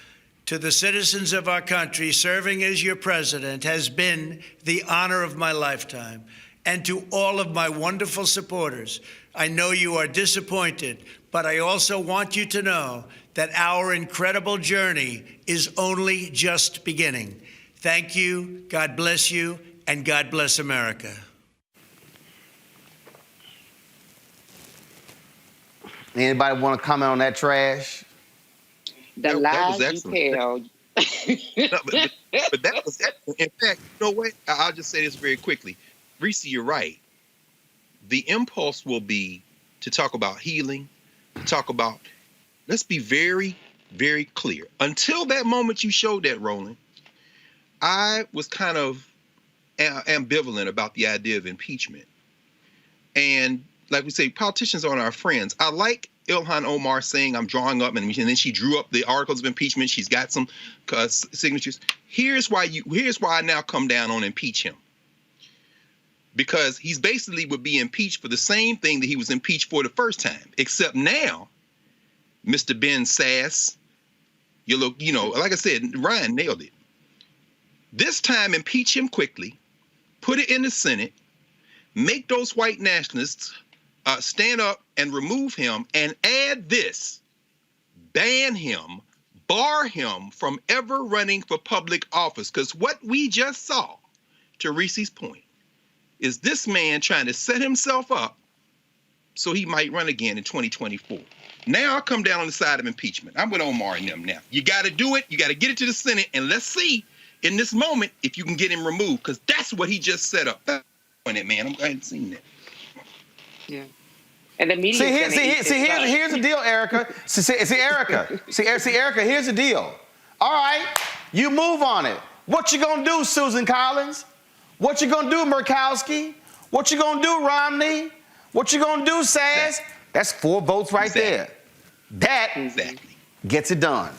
Speaker 18: To the citizens of our country, serving as your president has been the honor of my lifetime. And to all of my wonderful supporters, I know you are disappointed, but I also want you to know that our incredible journey is only just beginning. Thank you, God bless you, and God bless America.
Speaker 1: Anybody want to comment on that trash?
Speaker 8: The lies you tell.
Speaker 10: No, but that was excellent. In fact, you know what? I'll just say this very quickly. Reese, you're right. The impulse will be to talk about healing, to talk about, let's be very, very clear. Until that moment you showed that, Roland, I was kind of ambivalent about the idea of impeachment. And like we say, politicians aren't our friends. I like Ilhan Omar saying, I'm drawing up, and then she drew up the articles of impeachment. She's got some signatures. Here's why I now come down on impeach him. Because he's basically would be impeached for the same thing that he was impeached for the first time, except now, Mr. Ben Sass, like I said, Ryan nailed it. This time, impeach him quickly, put it in the Senate, make those white nationalists stand up and remove him, and add this: ban him, bar him from ever running for public office. Because what we just saw, to Reese's point, is this man trying to set himself up so he might run again in 2024. Now I'll come down on the side of impeachment. I'm with Omar and them now. You got to do it. You got to get it to the Senate, and let's see in this moment if you can get him removed, because that's what he just set up. On it, man. I hadn't seen that.
Speaker 8: Yeah. And the media.
Speaker 1: Here's the deal, Erica. Erica, here's the deal. All right, you move on it. What you gonna do, Susan Collins? What you gonna do, Murkowski? What you gonna do, Romney? What you gonna do, Saz? That's 4 votes right there. That gets it done.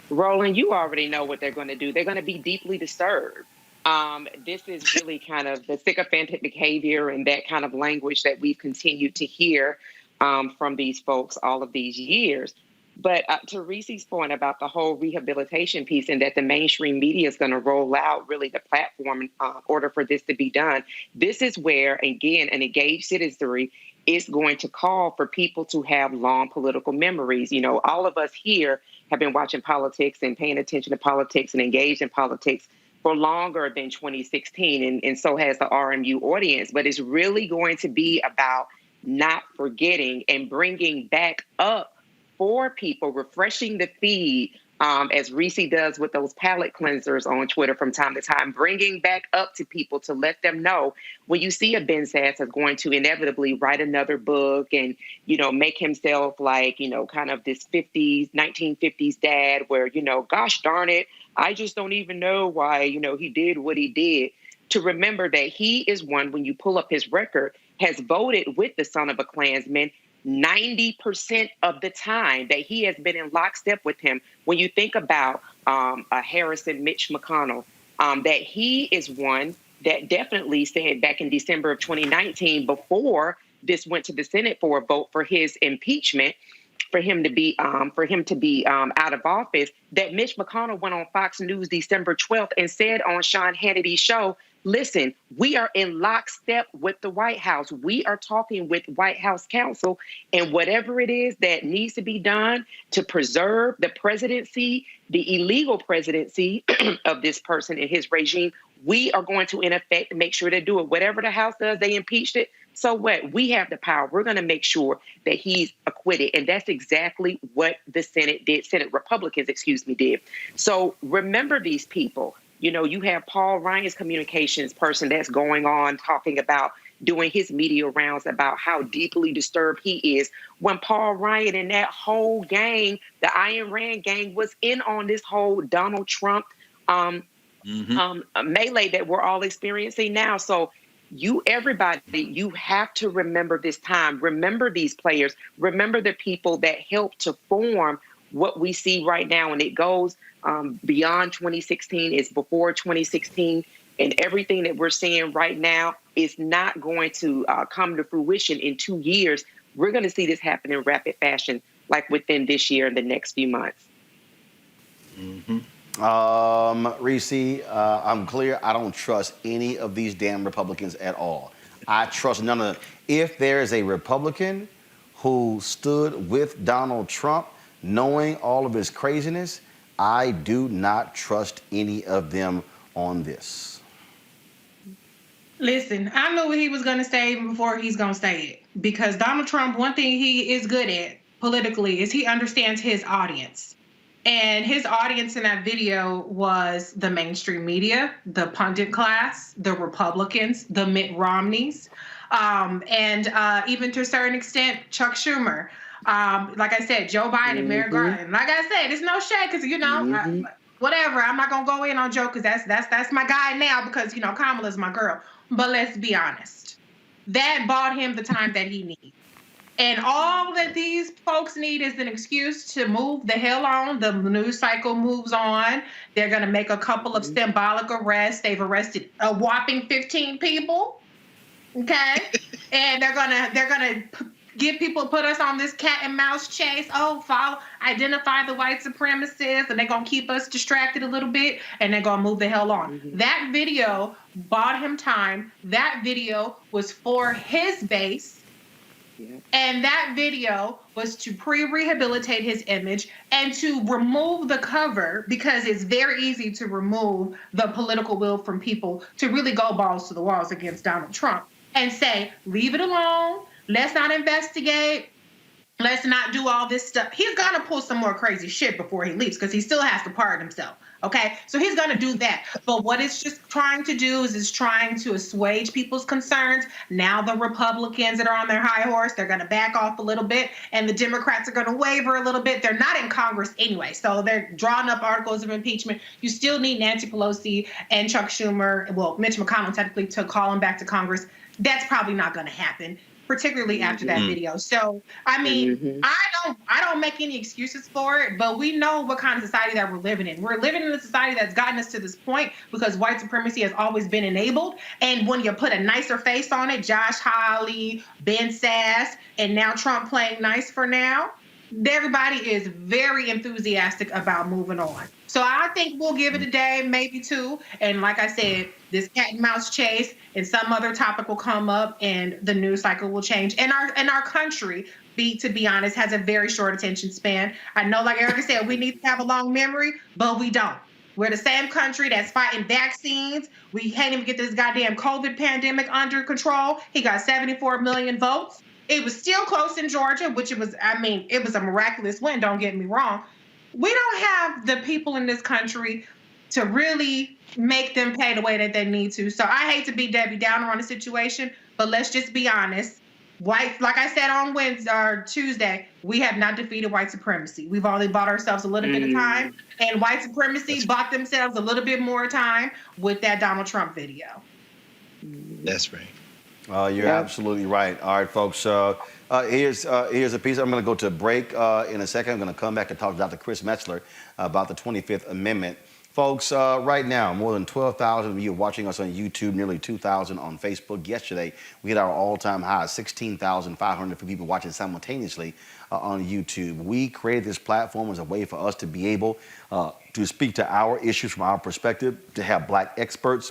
Speaker 8: Roland, you already know what they're going to do. They're going to be deeply disturbed. This is really kind of the sycophantic behavior and that kind of language that we've continued to hear from these folks all of these years. But to Reese's point about the whole rehabilitation piece and that the mainstream media is going to roll out really the platform in order for this to be done, this is where, again, an engaged citizenry is going to call for people to have long political memories. You know, all of us here have been watching politics and paying attention to politics and engaged in politics for longer than 2016, and so has the RMU audience. But it's really going to be about not forgetting and bringing back up for people, refreshing the feed, as Reese does with those palate cleansers on Twitter from time to time, bringing back up to people to let them know when you see a Ben Sass is going to inevitably write another book and, you know, make himself like, you know, kind of this 1950s dad where, you know, gosh darn it, I just don't even know why, you know, he did what he did. To remember that he is one, when you pull up his record, has voted with the son of a Klansman 90% of the time, that he has been in lockstep with him. When you think about Harrison Mitch McConnell, that he is one that definitely said back in December of 2019, before this went to the Senate for a vote for his impeachment, for him to be out of office, that Mitch McConnell went on Fox News December 12th and said on Sean Hannity's show, listen, we are in lockstep with the White House. We are talking with White House counsel, and whatever it is that needs to be done to preserve the presidency, the illegal presidency of this person and his regime, we are going to, in effect, make sure to do it. Whatever the House does, they impeached it. So what? We have the power. We're going to make sure that he's acquitted. And that's exactly what the Senate did. Senate Republicans, did. So remember these people. You know, you have Paul Ryan's communications person that's going on talking about doing his media rounds about how deeply disturbed he is, when Paul Ryan and that whole gang, the Ayn Rand gang, was in on this whole Donald Trump melee that we're all experiencing now. So everybody, you have to remember this time. Remember these players. Remember the people that helped to form what we see right now. And it goes beyond 2016. It's before 2016. And everything that we're seeing right now is not going to come to fruition in 2 years. We're going to see this happen in rapid fashion, like within this year and the next few months.
Speaker 1: Reese, I'm clear. I don't trust any of these damn Republicans at all. I trust none of them. If there is a Republican who stood with Donald Trump, knowing all of his craziness, I do not trust any of them on this.
Speaker 9: Listen, I knew what he was going to say even before he's going to say it. Because Donald Trump, one thing he is good at politically is he understands his audience. And his audience in that video was the mainstream media, the pundit class, the Republicans, the Mitt Romneys, and even to a certain extent, Chuck Schumer. Like I said, Joe Biden, Merrick Garland. Like I said, it's no shade because, you know, whatever. I'm not going to go in on Joe because that's my guy now because, you know, Kamala's my girl. But let's be honest. That bought him the time that he needs. And all that these folks need is an excuse to move the hell on. The news cycle moves on. They're going to make a couple of symbolic arrests. They've arrested a whopping 15 people. Okay? And they're going to give people, put us on this cat and mouse chase. Oh, identify the white supremacists, and they're going to keep us distracted a little bit, and they're going to move the hell on. That video bought him time. That video was for his base. And that video was to pre-rehabilitate his image and to remove the cover, because it's very easy to remove the political will from people to really go balls to the walls against Donald Trump and say, leave it alone. Let's not investigate. Let's not do all this stuff. He's going to pull some more crazy shit before he leaves because he still has to pardon himself. Okay, so he's going to do that. But what it's just trying to do is trying to assuage people's concerns. Now the Republicans that are on their high horse, they're going to back off a little bit, and the Democrats are going to waver a little bit. They're not in Congress anyway, so they're drawing up articles of impeachment. You still need Nancy Pelosi and Chuck Schumer, well, Mitch McConnell technically, to call them back to Congress. That's probably not going to happen, particularly after that video. So, I mean, I don't make any excuses for it, but we know what kind of society that we're living in. We're living in a society that's gotten us to this point because white supremacy has always been enabled. And when you put a nicer face on it, Josh Hawley, Ben Sass, and now Trump playing nice for now, everybody is very enthusiastic about moving on. So I think we'll give it a day, maybe two. And like I said, this cat and mouse chase and some other topic will come up and the news cycle will change. And our country, to be honest, has a very short attention span. I know, like Erica said, we need to have a long memory, but we don't. We're the same country that's fighting vaccines. We can't even get this goddamn COVID pandemic under control. He got 74 million votes. It was still close in Georgia, which it was a miraculous win, don't get me wrong. We don't have the people in this country to really make them pay the way that they need to. So I hate to be Debbie Downer on the situation, but let's just be honest. White, like I said on Wednesday or Tuesday, we have not defeated white supremacy. We've only bought ourselves a little bit of time, and white supremacy bought themselves a little bit more time with that Donald Trump video.
Speaker 10: That's right.
Speaker 1: You're absolutely right. All right, folks. Here's a piece. I'm going to go to a break in a second. I'm going to come back and talk to Dr. Chris Metzler about the 25th Amendment. Folks, right now, more than 12,000 of you are watching us on YouTube, nearly 2,000 on Facebook. Yesterday, we hit our all-time high, 16,500 people watching simultaneously on YouTube. We created this platform as a way for us to be able to speak to our issues from our perspective, to have black experts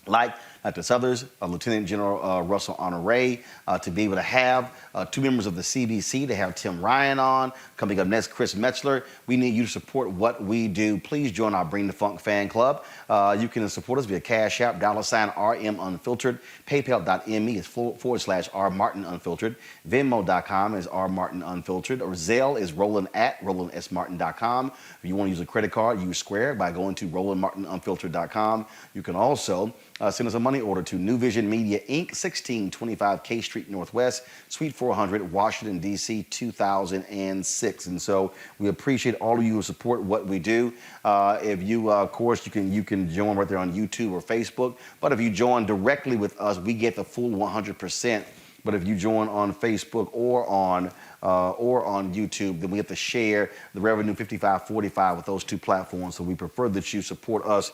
Speaker 1: like Dr. Southers, Lieutenant General Russell Honore, to be able to have two members of the CBC, to have Tim Ryan on. Coming up next, Chris Metzler. We need you to support what we do. Please join our Bring the Funk fan club. You can support us via Cash App, $RM Unfiltered. PayPal.me is /R Martin Unfiltered. Venmo.com is R Martin Unfiltered. Or Zelle is Roland at RolandSMartin.com. If you want to use a credit card, use Square by going to RolandMartinUnfiltered.com. You can also send us a money order to New Vision Media, Inc., 1625 K Street Northwest, Suite 400, Washington, D.C., 2006. And so we appreciate all of you who support what we do. If you, of course, you can join right there on YouTube or Facebook. But if you join directly with us, we get the full 100%. But if you join on Facebook or on YouTube, then we have to share the revenue 55-45 with those two platforms. So we prefer that you support us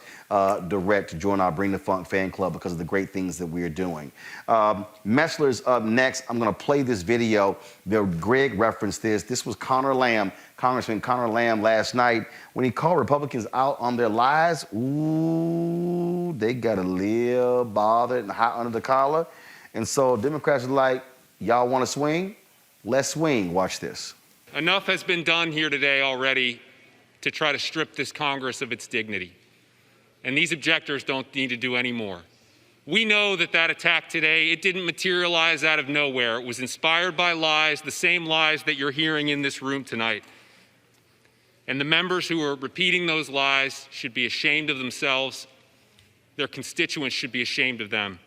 Speaker 1: direct to join our Bring the Funk fan club because of the great things that we are doing. Metzler's up next. I'm going to play this video. Greg referenced this. This was Congressman Conor Lamb last night when he called Republicans out on their lies. Ooh, they got a little bothered and hot under the collar. And so Democrats are like, y'all want to swing? Let's swing. Watch this.
Speaker 19: Enough has been done here today already to try to strip this Congress of its dignity. And these objectors don't need to do any more. We know that attack today, it didn't materialize out of nowhere. It was inspired by lies, the same lies that you're hearing in this room tonight. And the members who are repeating those lies should be ashamed of themselves. Their constituents should be ashamed of them.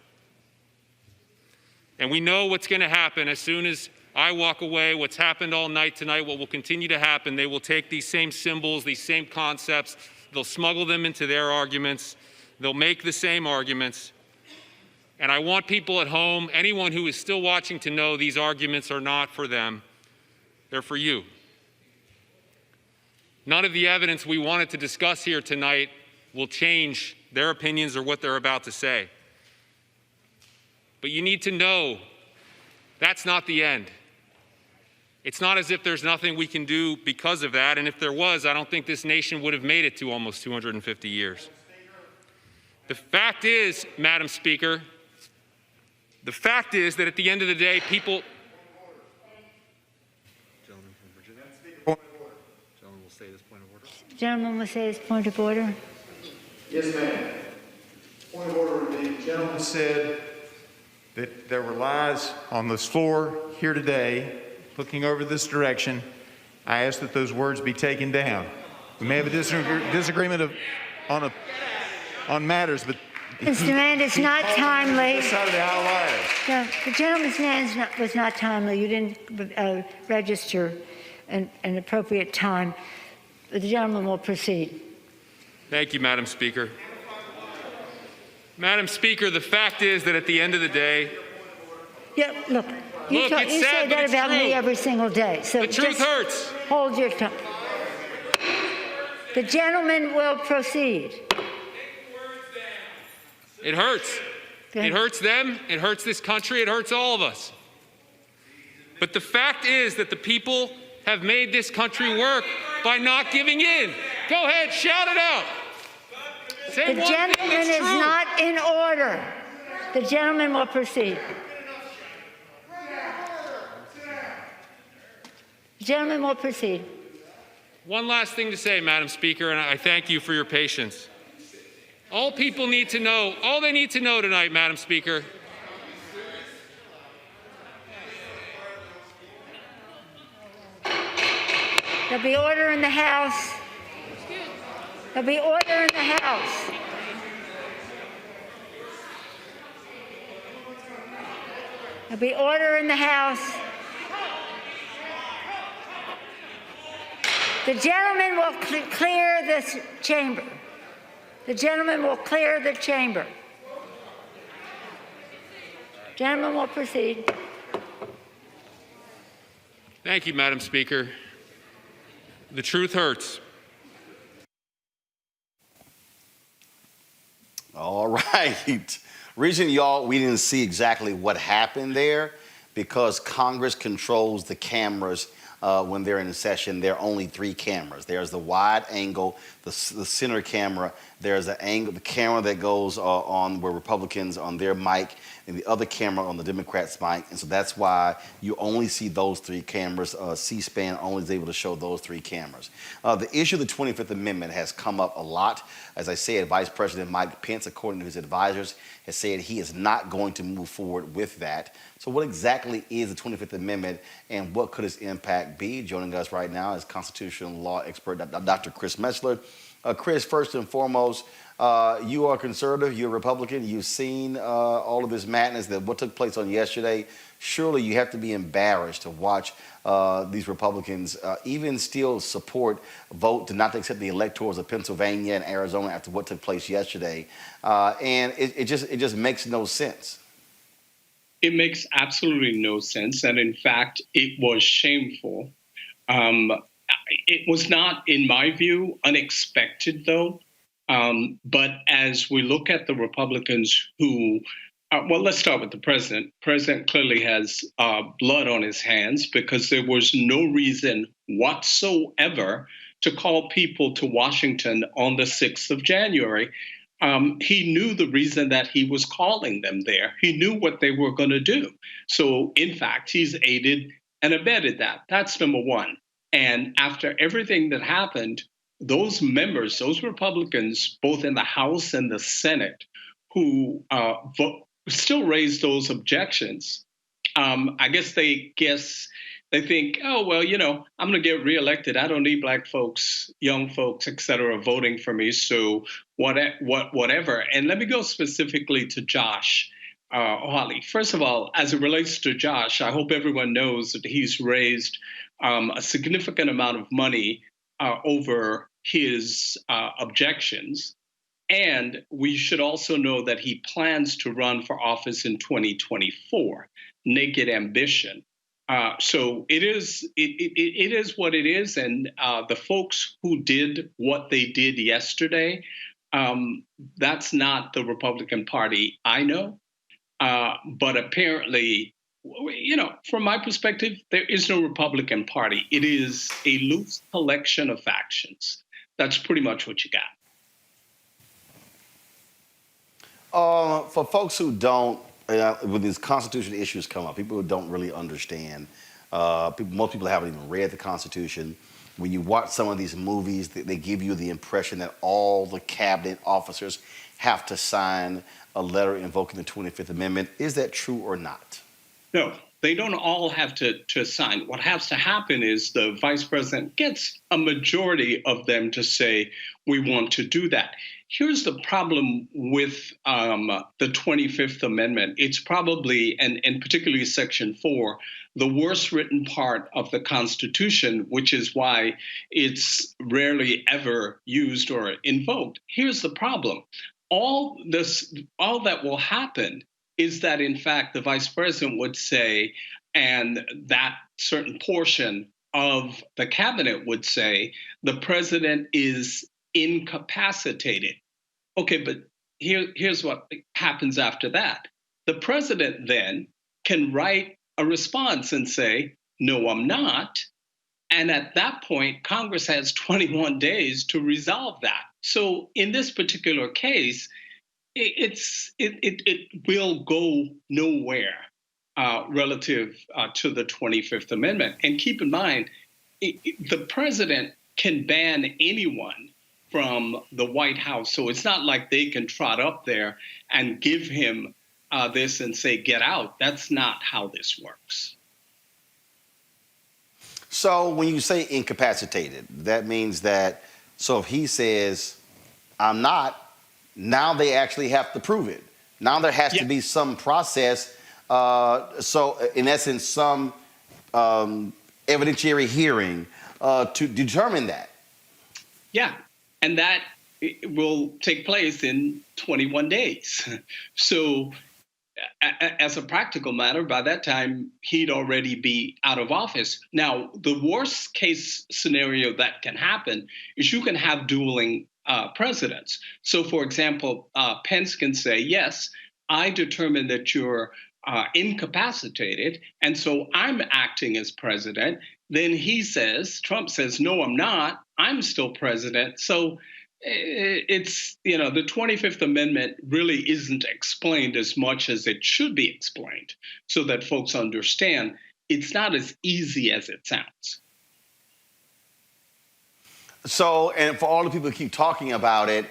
Speaker 19: And we know what's going to happen as soon as I walk away, what's happened all night tonight, what will continue to happen. They will take these same symbols, these same concepts, they'll smuggle them into their arguments, they'll make the same arguments. And I want people at home, anyone who is still watching, to know these arguments are not for them, they're for you. None of the evidence we wanted to discuss here tonight will change their opinions or what they're about to say. But you need to know that's not the end. It's not as if there's nothing we can do because of that. And if there was, I don't think this nation would have made it to almost 250 years. The fact is, Madam Speaker, the fact is that at the end of the day, people...
Speaker 20: Gentleman from Virginia. Gentleman will say this point of order.
Speaker 21: Gentleman will say his point of order.
Speaker 22: Yes, ma'am. Point of order. The gentleman said that there were lies on this floor here today, looking over this direction. I ask that those words be taken down. We may have a disagreement on matters, but
Speaker 21: Mr. Rand, it's not timely.
Speaker 22: This side of the aisle liars.
Speaker 21: No, the gentleman's name was not timely. You didn't register an appropriate time. The gentleman will proceed.
Speaker 19: Thank you, Madam Speaker. Madam Speaker, the fact is that at the end of the day,
Speaker 21: Yeah, look, you
Speaker 19: Look, it's
Speaker 21: say
Speaker 19: sad, but
Speaker 21: that
Speaker 19: it's
Speaker 21: about me
Speaker 19: true.
Speaker 21: every single day. So
Speaker 19: the truth
Speaker 21: just
Speaker 19: hurts.
Speaker 21: hold your tongue. The gentleman will proceed.
Speaker 19: It hurts.
Speaker 21: Okay.
Speaker 19: It hurts them, it hurts this country, it hurts all of us. But the fact is that the people have made this country work by not giving in. Go ahead, shout it out. Say
Speaker 21: The
Speaker 19: one thing
Speaker 21: gentleman
Speaker 19: that's
Speaker 21: is
Speaker 19: true.
Speaker 21: not in order. The gentleman will proceed. The gentleman will proceed.
Speaker 19: One last thing to say, Madam Speaker, and I thank you for your patience. All people need to know, all they need to know tonight, Madam Speaker,
Speaker 21: There'll be order in the House. There'll be order in the House. There'll be order in the House. The gentleman will clear this chamber. The gentleman will clear the chamber. Gentleman will proceed.
Speaker 19: thank you, Madam Speaker. The truth hurts.
Speaker 1: All right. Reason, y'all, we didn't see exactly what happened there because Congress controls the cameras when they're in session. There are only 3 cameras. There's the wide angle, the center camera. There's the angle, the camera that goes on where Republicans on their mic, and the other camera on the Democrats' mic. And so that's why you only see those 3 cameras. C-SPAN only is able to show those 3 cameras. The issue of the 25th Amendment has come up a lot. As I said, Vice President Mike Pence, according to his advisors, has said he is not going to move forward with that. So what exactly is the 25th Amendment and what could its impact be? Joining us right now is constitutional law expert Dr. Chris Metzler. Chris, first and foremost, you are conservative, you're a Republican, you've seen all of this madness, that what took place on yesterday. Surely you have to be embarrassed to watch these Republicans even still vote to not accept the electors of Pennsylvania and Arizona after what took place yesterday. And it just makes no sense.
Speaker 2: It makes absolutely no sense. And in fact, it was shameful. It was not, in my view, unexpected, though. But as we look at the Republicans who, well, let's start with the president. The president clearly has blood on his hands because there was no reason whatsoever to call people to Washington on the 6th of January. He knew the reason that he was calling them there. He knew what they were going to do. So, in fact, he's aided and abetted that. That's number one. And after everything that happened, those members, those Republicans, both in the House and the Senate, who still raised those objections, I guess they think, oh, well, you know, I'm going to get reelected. I don't need black folks, young folks, et cetera, voting for me. So whatever. And let me go specifically to Josh Hawley. First of all, as it relates to Josh, I hope everyone knows that he's raised a significant amount of money over his objections. And we should also know that he plans to run for office in 2024. Naked ambition. So it is what it is. And the folks who did what they did yesterday, that's not the Republican Party I know. But apparently, you know, from my perspective, there is no Republican Party. It is a loose collection of factions. That's pretty much what you got.
Speaker 1: For folks who don't, when these constitutional issues come up, people who don't really understand, most people haven't even read the Constitution. When you watch some of these movies, they give you the impression that all the cabinet officers have to sign a letter invoking the 25th Amendment. Is that true or not?
Speaker 2: No, They don't all have to sign. What has to happen is the vice president gets a majority of them to say, we want to do that. Here's the problem with the 25th Amendment. It's probably, and particularly Section 4, the worst written part of the Constitution, which is why it's rarely ever used or invoked. Here's the problem. All that will happen is that, in fact, the vice president would say, and that certain portion of the cabinet would say, the president is incapacitated. Okay, but here's what happens after that. The president then can write a response and say, no, I'm not. And at that point, Congress has 21 days to resolve that. So in this particular case, it will go nowhere relative to the 25th Amendment. And keep in mind, the president can ban anyone from the White House. So it's not like they can trot up there and give him this and say, get out. That's not how this works.
Speaker 1: So when you say incapacitated, that means that, so if he says, I'm not, now they actually have to prove it. Now there has to be some process. So in essence, some evidentiary hearing to determine that.
Speaker 2: Yeah, and that will take place in 21 days. So as a practical matter, by that time, he'd already be out of office. Now, the worst case scenario that can happen is you can have dueling presidents. So, for example, Pence can say, yes, I determined that you're incapacitated, and so I'm acting as president. Then he says, Trump says, no, I'm not. I'm still president. So it's, the 25th Amendment really isn't explained as much as it should be explained so that folks understand it's not as easy as it sounds.
Speaker 1: So, and for all the people who keep talking about it,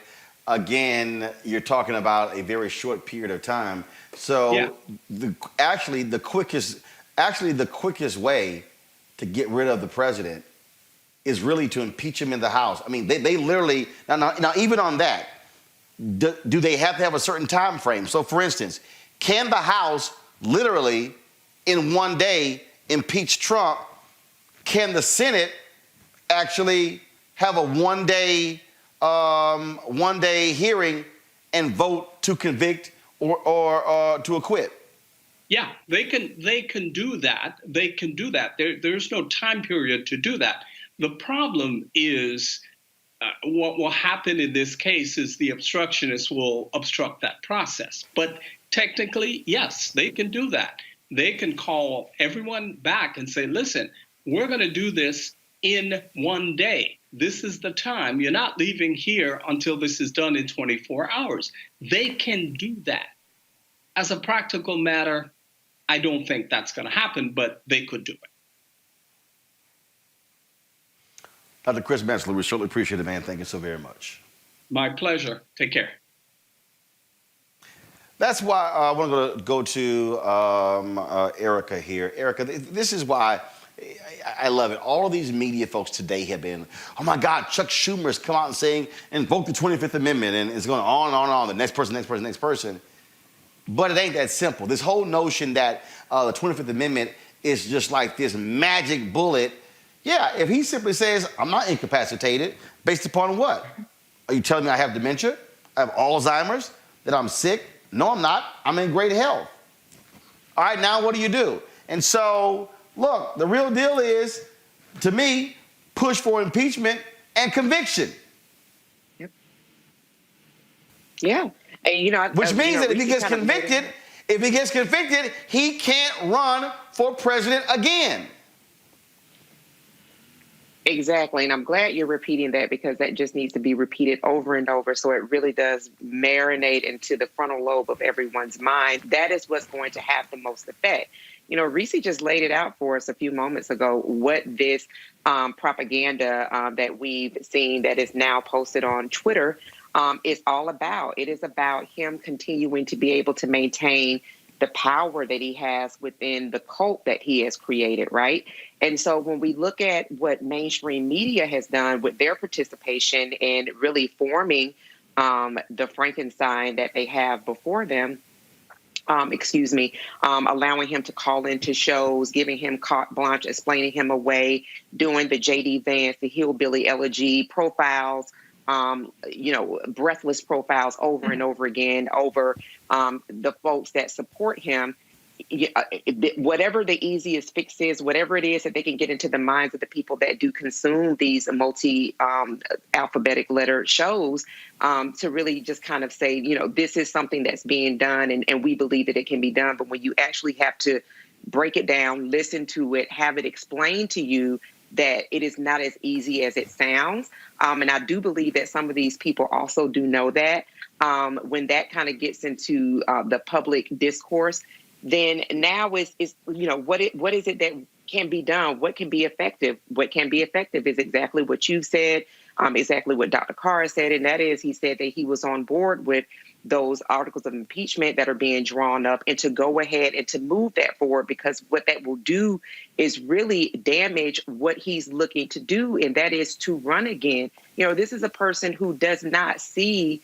Speaker 1: again, you're talking about a very short period of time. So the quickest way to get rid of the president is really to impeach him in the House. I mean, they literally, now even on that, do they have to have a certain time frame? So for instance, can the House literally in one day impeach Trump? Can the Senate actually have a one day hearing and vote to convict or to acquit?
Speaker 2: Yeah, they can do that. They can do that. There's no time period to do that. The problem is what will happen in this case is the obstructionists will obstruct that process. But technically, yes, they can do that. They can call everyone back and say, listen, we're going to do this in one day. This is the time. You're not leaving here until this is done in 24 hours. They can do that. As a practical matter, I don't think that's going to happen, but they could do it.
Speaker 1: Dr. Chris Mensler, we certainly appreciate it, man. Thank you so very much.
Speaker 2: My pleasure. Take care.
Speaker 1: That's why I want to go to Erica here. Erica, this is why I love it. All of these media folks today have been, oh my God, Chuck Schumer's come out and saying, invoke the 25th Amendment, and it's going on and on and on, the next person, next person, next person. But it ain't that simple. This whole notion that the 25th Amendment is just like this magic bullet. Yeah, if he simply says, I'm not incapacitated, based upon what? Are you telling me I have dementia? I have Alzheimer's? That I'm sick? No, I'm not. I'm in great health. All right, now what do you do? And so, look, the real deal is, to me, push for impeachment and conviction.
Speaker 8: Yep. Yeah. And,
Speaker 1: which means that if he gets convicted, he can't run for president again.
Speaker 8: Exactly. And I'm glad you're repeating that, because that just needs to be repeated over and over. So it really does marinate into the frontal lobe of everyone's mind. That is what's going to have the most effect. Reese just laid it out for us a few moments ago, what this propaganda that we've seen that is now posted on Twitter is all about. It is about him continuing to be able to maintain the power that he has within the cult that he has created, right? And so when we look at what mainstream media has done with their participation in really forming the Frankenstein that they have before them, allowing him to call into shows, giving him carte blanche, explaining him away, doing the J.D. Vance, the hillbilly elegy profiles, breathless profiles over and over again over the folks that support him. Whatever the easiest fix is, whatever it is that they can get into the minds of the people that do consume these alphabetic letter shows, to really just kind of say, this is something that's being done and we believe that it can be done. But when you actually have to break it down, listen to it, have it explained to you that it is not as easy as it sounds. And I do believe that some of these people also do know that when that kind of gets into the public discourse, then now is what is it that can be done? What can be effective? What can be effective is exactly what you said, exactly what Dr. Carr said, and that is he said that he was on board with those articles of impeachment that are being drawn up and to go ahead and to move that forward, because what that will do is really damage what he's looking to do, and that is to run again. This is a person who does not see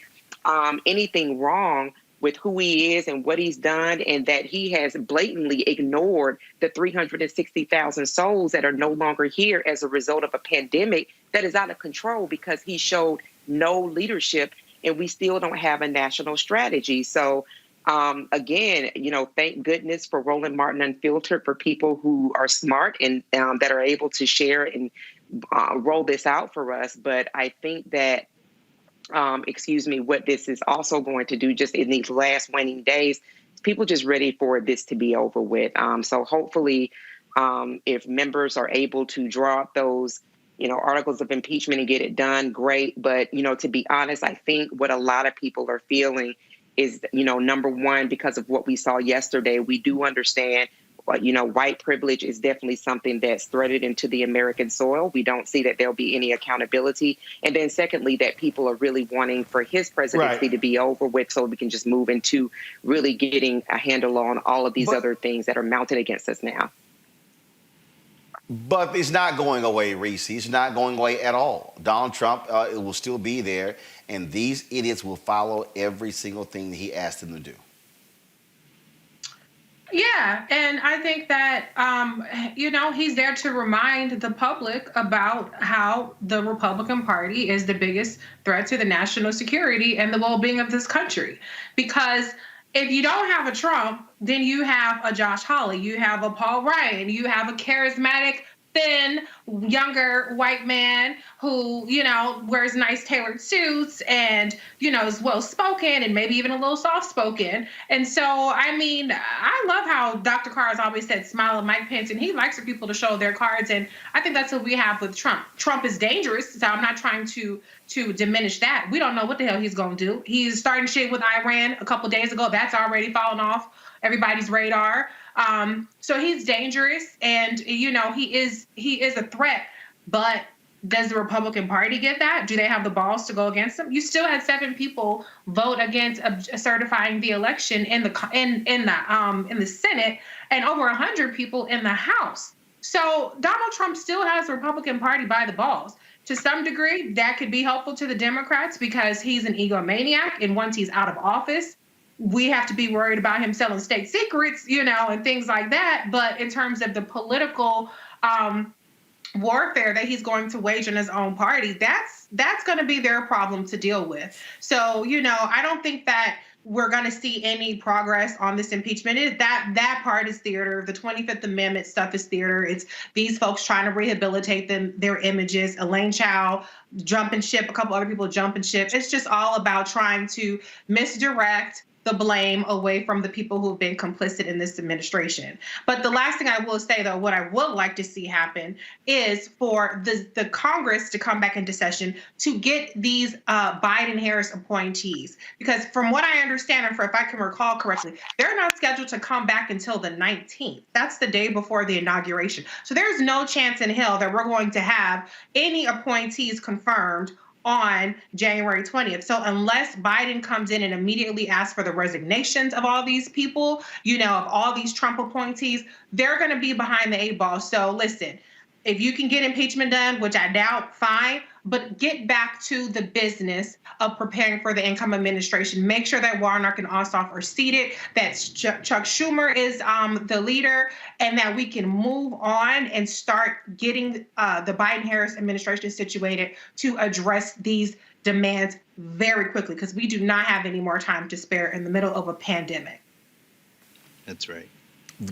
Speaker 8: anything wrong with who he is and what he's done, and that he has blatantly ignored the 360,000 souls that are no longer here as a result of a pandemic that is out of control because he showed no leadership, and we still don't have a national strategy. So again, thank goodness for Roland Martin Unfiltered, for people who are smart and that are able to share and roll this out for us. But I think that what this is also going to do just in these last waning days, people just ready for this to be over with. So hopefully, if members are able to draw up those, articles of impeachment and get it done, great. But, to be honest, I think what a lot of people are feeling is, number one, because of what we saw yesterday, we do understand white privilege is definitely something that's threaded into the American soil. We don't see that there'll be any accountability. And then secondly, that people are really wanting for his presidency to be over with so we can just move into really getting a handle on all of these other things that are mounted against us now.
Speaker 1: But it's not going away, Reese. It's not going away at all. Donald Trump it will still be there, and these idiots will follow every single thing that he asked them to do.
Speaker 9: Yeah, and I think that, he's there to remind the public about how the Republican Party is the biggest threat to the national security and the well-being of this country. Because if you don't have a Trump, then you have a Josh Hawley, you have a Paul Ryan, you have a charismatic, thin, younger white man who, wears nice tailored suits and, is well-spoken and maybe even a little soft-spoken. And so, I love how Dr. Carr has always said, smile at Mike Pence, and he likes for people to show their cards. And I think that's what we have with Trump. Trump is dangerous, so I'm not trying to diminish that. We don't know what the hell he's going to do. He's starting shit with Iran a couple days ago. That's already fallen off everybody's radar. So he's dangerous, and he is a threat. But does the Republican Party get that? Do they have the balls to go against him? You still had 7 people vote against certifying the election in the Senate, and over 100 people in the House. So Donald Trump still has the Republican Party by the balls. To some degree, that could be helpful to the Democrats because he's an egomaniac, and once he's out of office, we have to be worried about him selling state secrets, and things like that. But in terms of the political warfare that he's going to wage on his own party, that's going to be their problem to deal with. So, I don't think that we're going to see any progress on this impeachment. That part is theater. The 25th Amendment stuff is theater. It's these folks trying to rehabilitate their images. Elaine Chao jumping ship, a couple other people jumping ship. It's just all about trying to misdirect the blame away from the people who have been complicit in this administration. But the last thing I will say, though, what I would like to see happen is for the Congress to come back into session to get these Biden-Harris appointees. Because from what I understand, and if I can recall correctly, they're not scheduled to come back until the 19th. That's the day before the inauguration. So there's no chance in hell that we're going to have any appointees confirmed on January 20th. So unless Biden comes in and immediately asks for the resignations of all these people, of all these Trump appointees, they're going to be behind the 8 ball. So listen, if you can get impeachment done, which I doubt, fine, but get back to the business of preparing for the incoming administration. Make sure that Warnock and Ossoff are seated, that Chuck Schumer is the leader, and that we can move on and start getting the Biden-Harris administration situated to address these demands very quickly, because we do not have any more time to spare in the middle of a pandemic.
Speaker 10: That's right.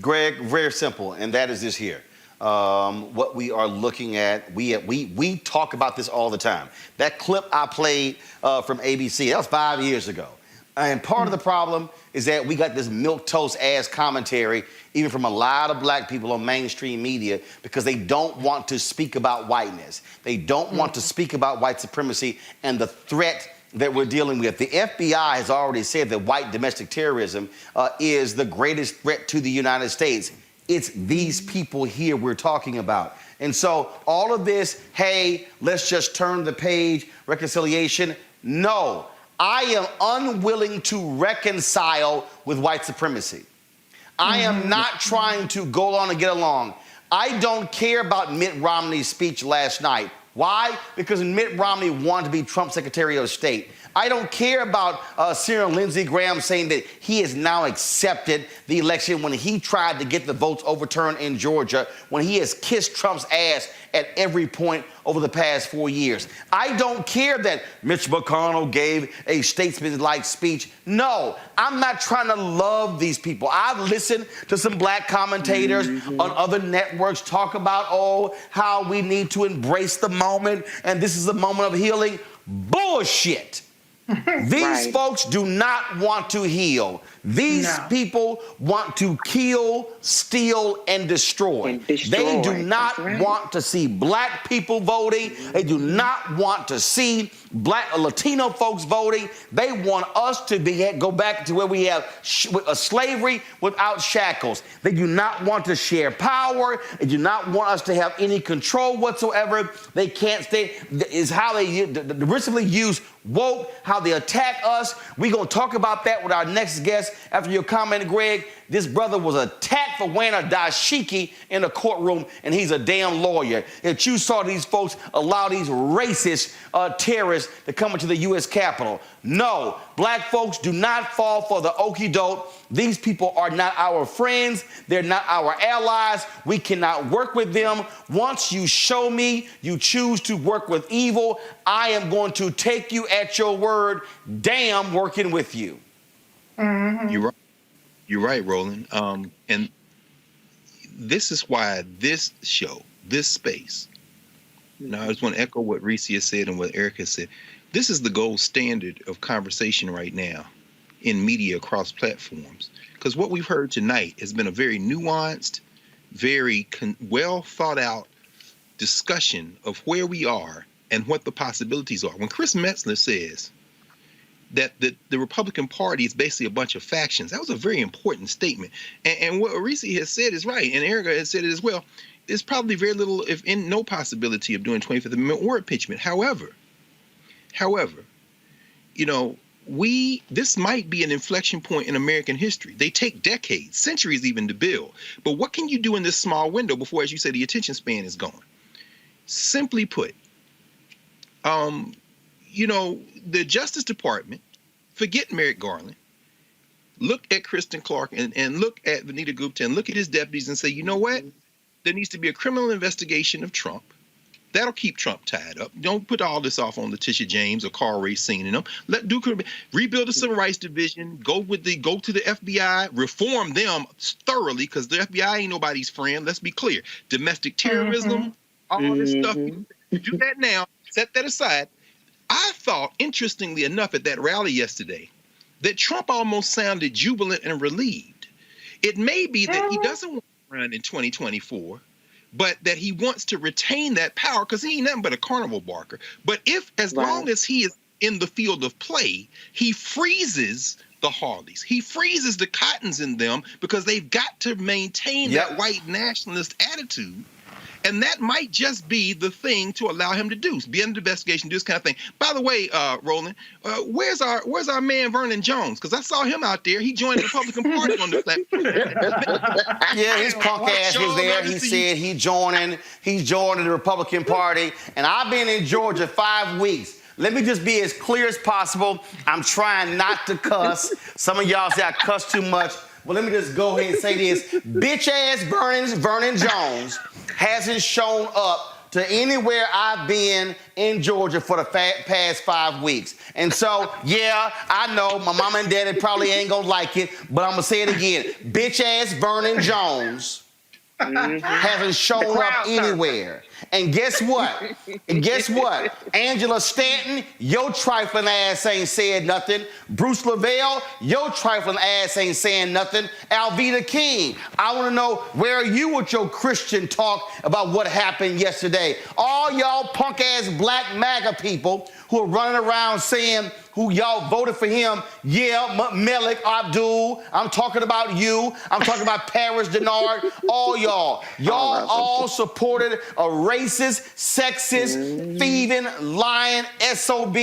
Speaker 1: Greg, very simple, and that is this here. What we are looking at, we talk about this all the time. That clip I played from ABC, that was 5 years ago. And part of the problem is that we got this milquetoast ass commentary, even from a lot of black people on mainstream media, because they don't want to speak about whiteness. They don't want to speak about white supremacy and the threat that we're dealing with. The FBI has already said that white domestic terrorism is the greatest threat to the United States. It's these people here we're talking about. And so all of this, hey, let's just turn the page, reconciliation. No, I am unwilling to reconcile with white supremacy. I am not trying to go along and get along. I don't care about Mitt Romney's speech last night. Why? Because Mitt Romney wanted to be Trump's Secretary of State. I don't care about Senator Lindsey Graham saying that he has now accepted the election when he tried to get the votes overturned in Georgia, when he has kissed Trump's ass at every point over the past 4 years. I don't care that Mitch McConnell gave a statesman-like speech. No, I'm not trying to love these people. I've listened to some black commentators on other networks talk about, how we need to embrace the moment and this is a moment of healing. Bullshit. These folks do not want to heal. These people want to kill, steal, and destroy. They do not want to see black people voting. They do not want to see black or Latino folks voting. They want us to go back to where we have slavery without shackles. They do not want to share power. They do not want us to have any control whatsoever. They can't stay. Is how they derisively use woke, how they attack us. We're going to talk about that with our next guest after your comment, Greg. This brother was attacked for wearing a dashiki in a courtroom, and he's a damn lawyer. If you saw these folks allow these racist terrorists to come into the U.S. Capitol. No, black folks do not fall for the okie doke. These people are not our friends. They're not our allies. We cannot work with them. Once you show me you choose to work with evil, I am going to take you at your word. Damn, working with you.
Speaker 10: You're right, Roland. And this is why this show, this space, now I just want to echo what Reese has said and what Eric has said. This is the gold standard of conversation right now in media across platforms. Because what we've heard tonight has been a very nuanced, very well thought out discussion of where we are and what the possibilities are. When Chris Metzler says that the Republican Party is basically a bunch of factions, that was a very important statement. And what Reese has said is right, and Erica has said it as well. There's probably very little, if in no possibility of doing 25th Amendment or impeachment. However, this might be an inflection point in American history. They take decades, centuries even to build. But what can you do in this small window before, as you say, the attention span is gone? Simply put, the Justice Department, forget Merrick Garland, look at Kristen Clark and look at Vanita Gupta and look at his deputies and say, you know what? There needs to be a criminal investigation of Trump. That'll keep Trump tied up. Don't put all this off on Letitia James or Carl Racine and them. Rebuild the Civil Rights Division. Go to the FBI. Reform them thoroughly, because the FBI ain't nobody's friend. Let's be clear. Domestic terrorism, all this stuff. Do that now. Set that aside. I thought, interestingly enough, at that rally yesterday, that Trump almost sounded jubilant and relieved. It may be that he doesn't want to run in 2024. But that he wants to retain that power because he ain't nothing but a carnival barker. But if, as long as he is in the field of play, he freezes the Harleys. He freezes the Cottons in them because they've got to maintain that white nationalist attitude. And that might just be the thing to allow him to do, be under investigation, do this kind of thing. By the way, Roland, where's our man Vernon Jones? Because I saw him out there. He joined the Republican Party on the platform.
Speaker 1: Yeah, his punk ass was there. He said he's joining the Republican Party. And I've been in Georgia 5 weeks. Let me just be as clear as possible. I'm trying not to cuss. Some of y'all say I cuss too much. But let me just go ahead and say this. Bitch-ass Vernon Jones hasn't shown up to anywhere I've been in Georgia for the past 5 weeks. And so, yeah, I know my mama and daddy probably ain't gonna like it, but I'm gonna say it again. Bitch-ass Vernon Jones hasn't shown up anywhere. And guess what? Angela Stanton, your trifling ass ain't said nothing. Bruce Lavelle, your trifling ass ain't saying nothing. Alveda King, I want to know, where are you with your Christian talk about what happened yesterday? All y'all punk ass black MAGA people who are running around saying who y'all voted for him. Yeah, Malik Abdul. I'm talking about you. I'm talking about Paris Denard. All y'all. Y'all all supported a racist, sexist, thieving, lying SOB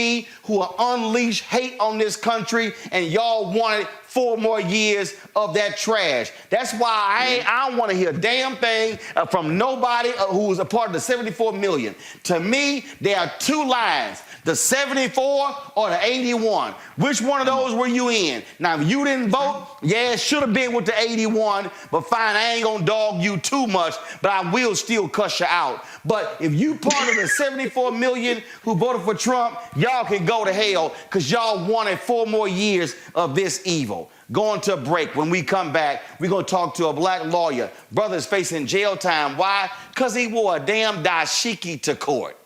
Speaker 1: who will unleash hate on this country, and y'all wanted 4 more years of that trash. That's why I don't want to hear a damn thing from nobody who was a part of the 74 million. To me, there are 2 lines, the 74 or the 81. Which one of those were you in? Now, if you didn't vote, yeah, it should have been with the 81, but fine, I ain't gonna dog you too much, but I will still cuss you out. But if you part of the 74 million who voted for Trump, y'all can go to hell because y'all wanted 4 more years of this evil. Going to a break. When we come back, we're going to talk to a black lawyer. Brother's facing jail time. Why? Because he wore a damn dashiki to court.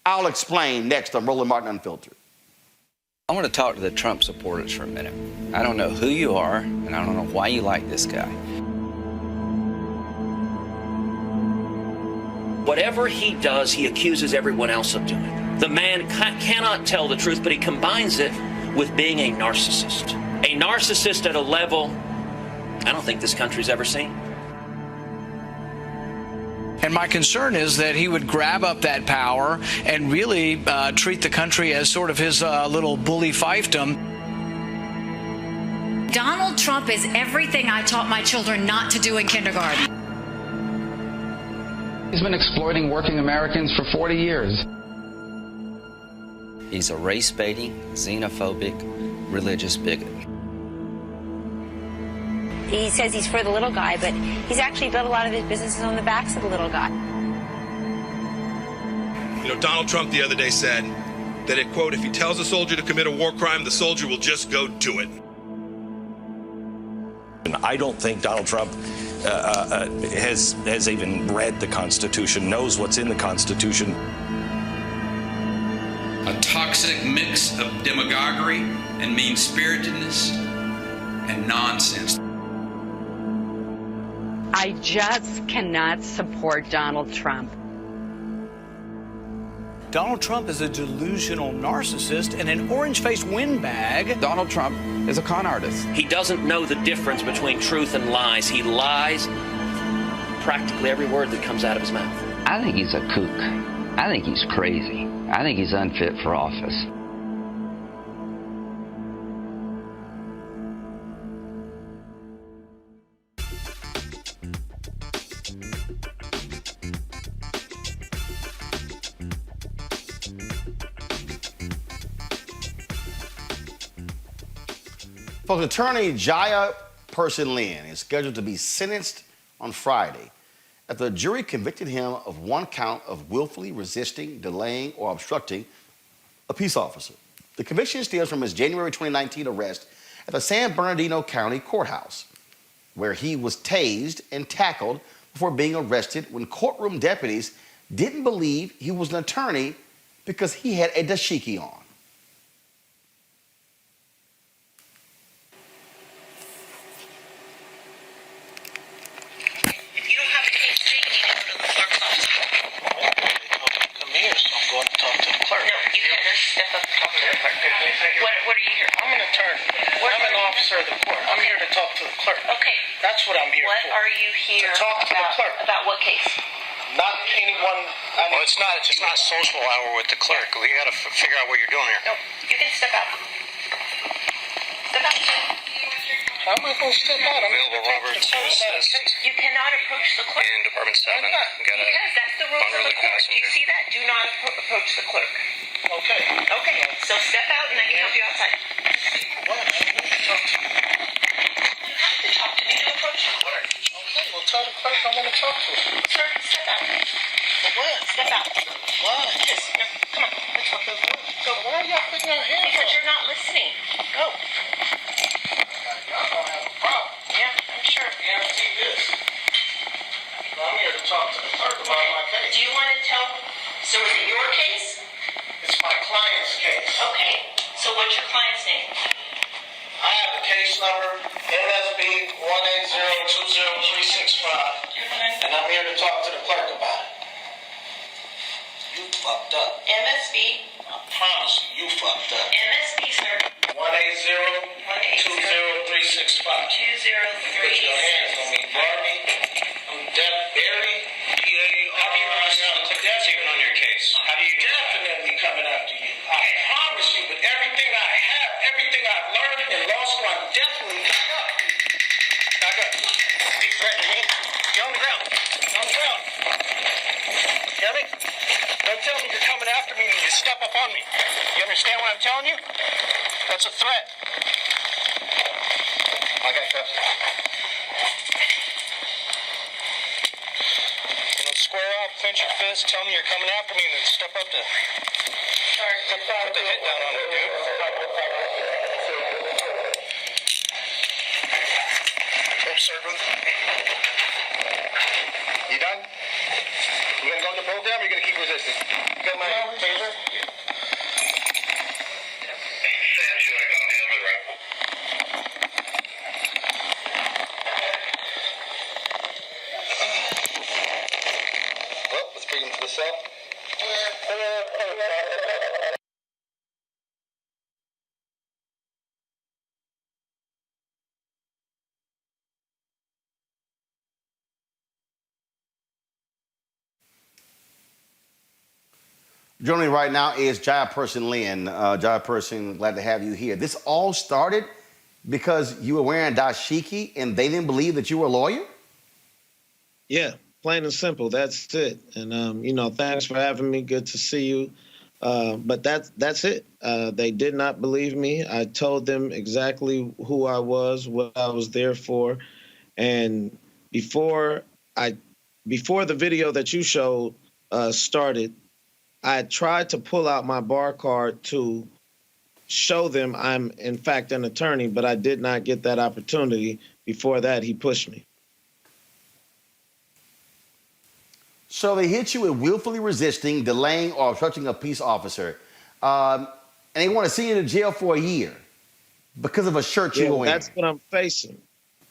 Speaker 1: I'll explain next on Roland Martin Unfiltered.
Speaker 3: I want to talk to the Trump supporters for a minute. I don't know who you are, and I don't know why you like this guy.
Speaker 4: Whatever he does, he accuses everyone else of doing. The man cannot tell the truth, but he combines it with being a narcissist. A narcissist at a level I don't think this country's ever seen.
Speaker 23: And my concern is that he would grab up that power and really treat the country as sort of his little bully fiefdom.
Speaker 17: Donald Trump is everything I taught my children not to do in kindergarten.
Speaker 24: He's been exploiting working Americans for 40 years.
Speaker 3: He's a race-baiting, xenophobic, religious bigot.
Speaker 25: He says he's for the little guy, but he's actually built a lot of his businesses on the backs of the little guy.
Speaker 26: You know, Donald Trump the other day said that, quote, if he tells a soldier to commit a war crime, the soldier will just go do it.
Speaker 27: And I don't think Donald Trump has even read the Constitution, knows what's in the Constitution.
Speaker 28: A toxic mix of demagoguery and mean-spiritedness and nonsense.
Speaker 29: I just cannot support Donald Trump.
Speaker 23: Donald Trump is a delusional narcissist and an orange-faced windbag.
Speaker 24: Donald Trump is a con artist.
Speaker 4: He doesn't know the difference between truth and lies. He lies practically every word that comes out of his mouth.
Speaker 3: I think he's a kook. I think he's crazy. I think he's unfit for office.
Speaker 1: Folks, attorney Jaya Person Lin is scheduled to be sentenced on Friday after the jury convicted him of 1 count of willfully resisting, delaying, or obstructing a peace officer. The conviction stems from his January 2019 arrest at the San Bernardino County Courthouse, where he was tased and tackled before being arrested when courtroom deputies didn't believe he was an attorney because he had a dashiki on.
Speaker 5: What are you here? I'm an attorney. I'm an officer of the court. I'm here to talk to the clerk.
Speaker 29: Okay.
Speaker 5: That's what I'm here for.
Speaker 29: What are you here
Speaker 5: To talk to the clerk.
Speaker 29: About what case?
Speaker 5: Not anyone.
Speaker 27: Well, it's not social hour with the clerk. We got to figure out what you're doing here.
Speaker 29: No, you can step out. Step out.
Speaker 5: How am I going to step out? I'm
Speaker 27: Available Roberts assist
Speaker 29: You cannot approach the clerk.
Speaker 27: in Department 7.
Speaker 5: Why not?
Speaker 27: Got a
Speaker 29: Because that's the rules of the
Speaker 27: unruly
Speaker 29: court.
Speaker 27: passenger.
Speaker 29: You see that? Do not approach the clerk.
Speaker 5: Okay.
Speaker 29: Okay, so step out and I can help you outside.
Speaker 5: What? I need to talk to you.
Speaker 29: You have to talk to me to approach the clerk.
Speaker 5: Okay, well, tell the clerk I want to talk to her.
Speaker 29: Sir, step out.
Speaker 5: For what?
Speaker 29: Step out.
Speaker 5: Why?
Speaker 29: Just, no, come on, let's go. Go.
Speaker 5: Why are y'all putting your hands
Speaker 29: Because
Speaker 5: on?
Speaker 29: you're not listening. Go.
Speaker 5: Y'all don't have a problem.
Speaker 29: Yeah, I'm sure.
Speaker 5: Guarantee this. I'm here to talk to the clerk about my case.
Speaker 29: Do you want to tell, so is it your case?
Speaker 5: It's my client's case.
Speaker 29: Okay, so what's your client's name?
Speaker 5: I have the case number MSB 180-20365, and I'm here to talk to the clerk about it. You fucked up.
Speaker 29: MSB.
Speaker 5: I promise you, you fucked up.
Speaker 29: MSB, sir.
Speaker 5: 180-20365.
Speaker 29: 203.
Speaker 5: Put your hands on me, Barbie. I'm Deaf Barry.
Speaker 27: How do you know this is the clerk that's even on your case? How do you know?
Speaker 5: Definitely coming after you. I promise you, with everything I have, everything I've learned in law school, I'm definitely coming up.
Speaker 27: Back up. Be threatening me. Get on the ground. Get on the ground. Hear me? Don't tell me you're coming after me and you step up on me. You understand what I'm telling you? That's a threat. I got cuffs. Square up, clench your fist, tell me you're coming after me, and then step up to put the hit down on me, dude. Oops, sir. You done? You gonna go with the program, or you gonna keep resisting? You got my taser? Well, let's bring him to the cell.
Speaker 1: Joining me right now is Jai Person Lynn. Jai Person, glad to have you here. This all started because you were wearing dashiki and they didn't believe that you were a lawyer?
Speaker 6: Yeah, plain and simple. That's it. And, thanks for having me. Good to see you. But that's it. They did not believe me. I told them exactly who I was, what I was there for. And before the video that you showed started, I tried to pull out my bar card to show them I'm, in fact, an attorney, but I did not get that opportunity. Before that, he pushed me.
Speaker 1: So they hit you with willfully resisting, delaying, or obstructing a peace officer. And they want to send you to jail for a year because of a shirt you were wearing.
Speaker 6: That's what I'm facing.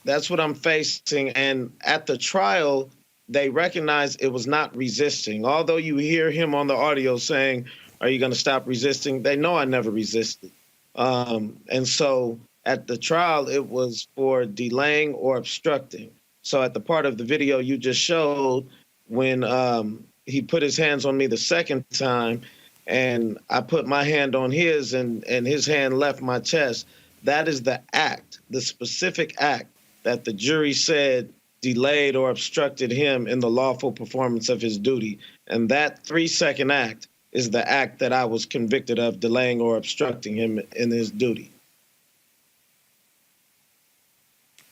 Speaker 6: That's what I'm facing. And at the trial, they recognized it was not resisting. Although you hear him on the audio saying, "Are you going to stop resisting?" They know I never resisted. And so at the trial, it was for delaying or obstructing. So at the part of the video you just showed, when he put his hands on me the second time and I put my hand on his and his hand left my chest, that is the act, the specific act that the jury said delayed or obstructed him in the lawful performance of his duty. And that 3-second act is the act that I was convicted of delaying or obstructing him in his duty.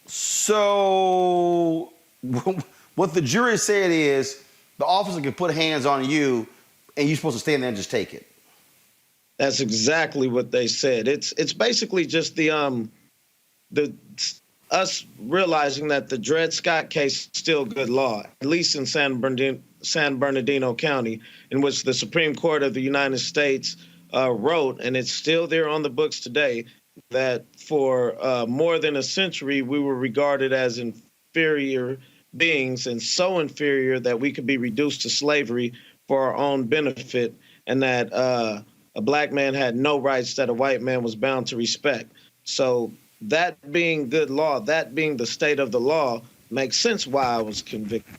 Speaker 1: So what the jury said is the officer can put hands on you and you're supposed to stand there and just take it.
Speaker 6: That's exactly what they said. It's basically just us realizing that the Dred Scott case is still good law, at least in San Bernardino County, in which the Supreme Court of the United States wrote, and it's still there on the books today, that for more than a century we were regarded as inferior beings, and so inferior that we could be reduced to slavery for our own benefit, and that a black man had no rights that a white man was bound to respect. So that being good law, that being the state of the law, makes sense why I was convicted.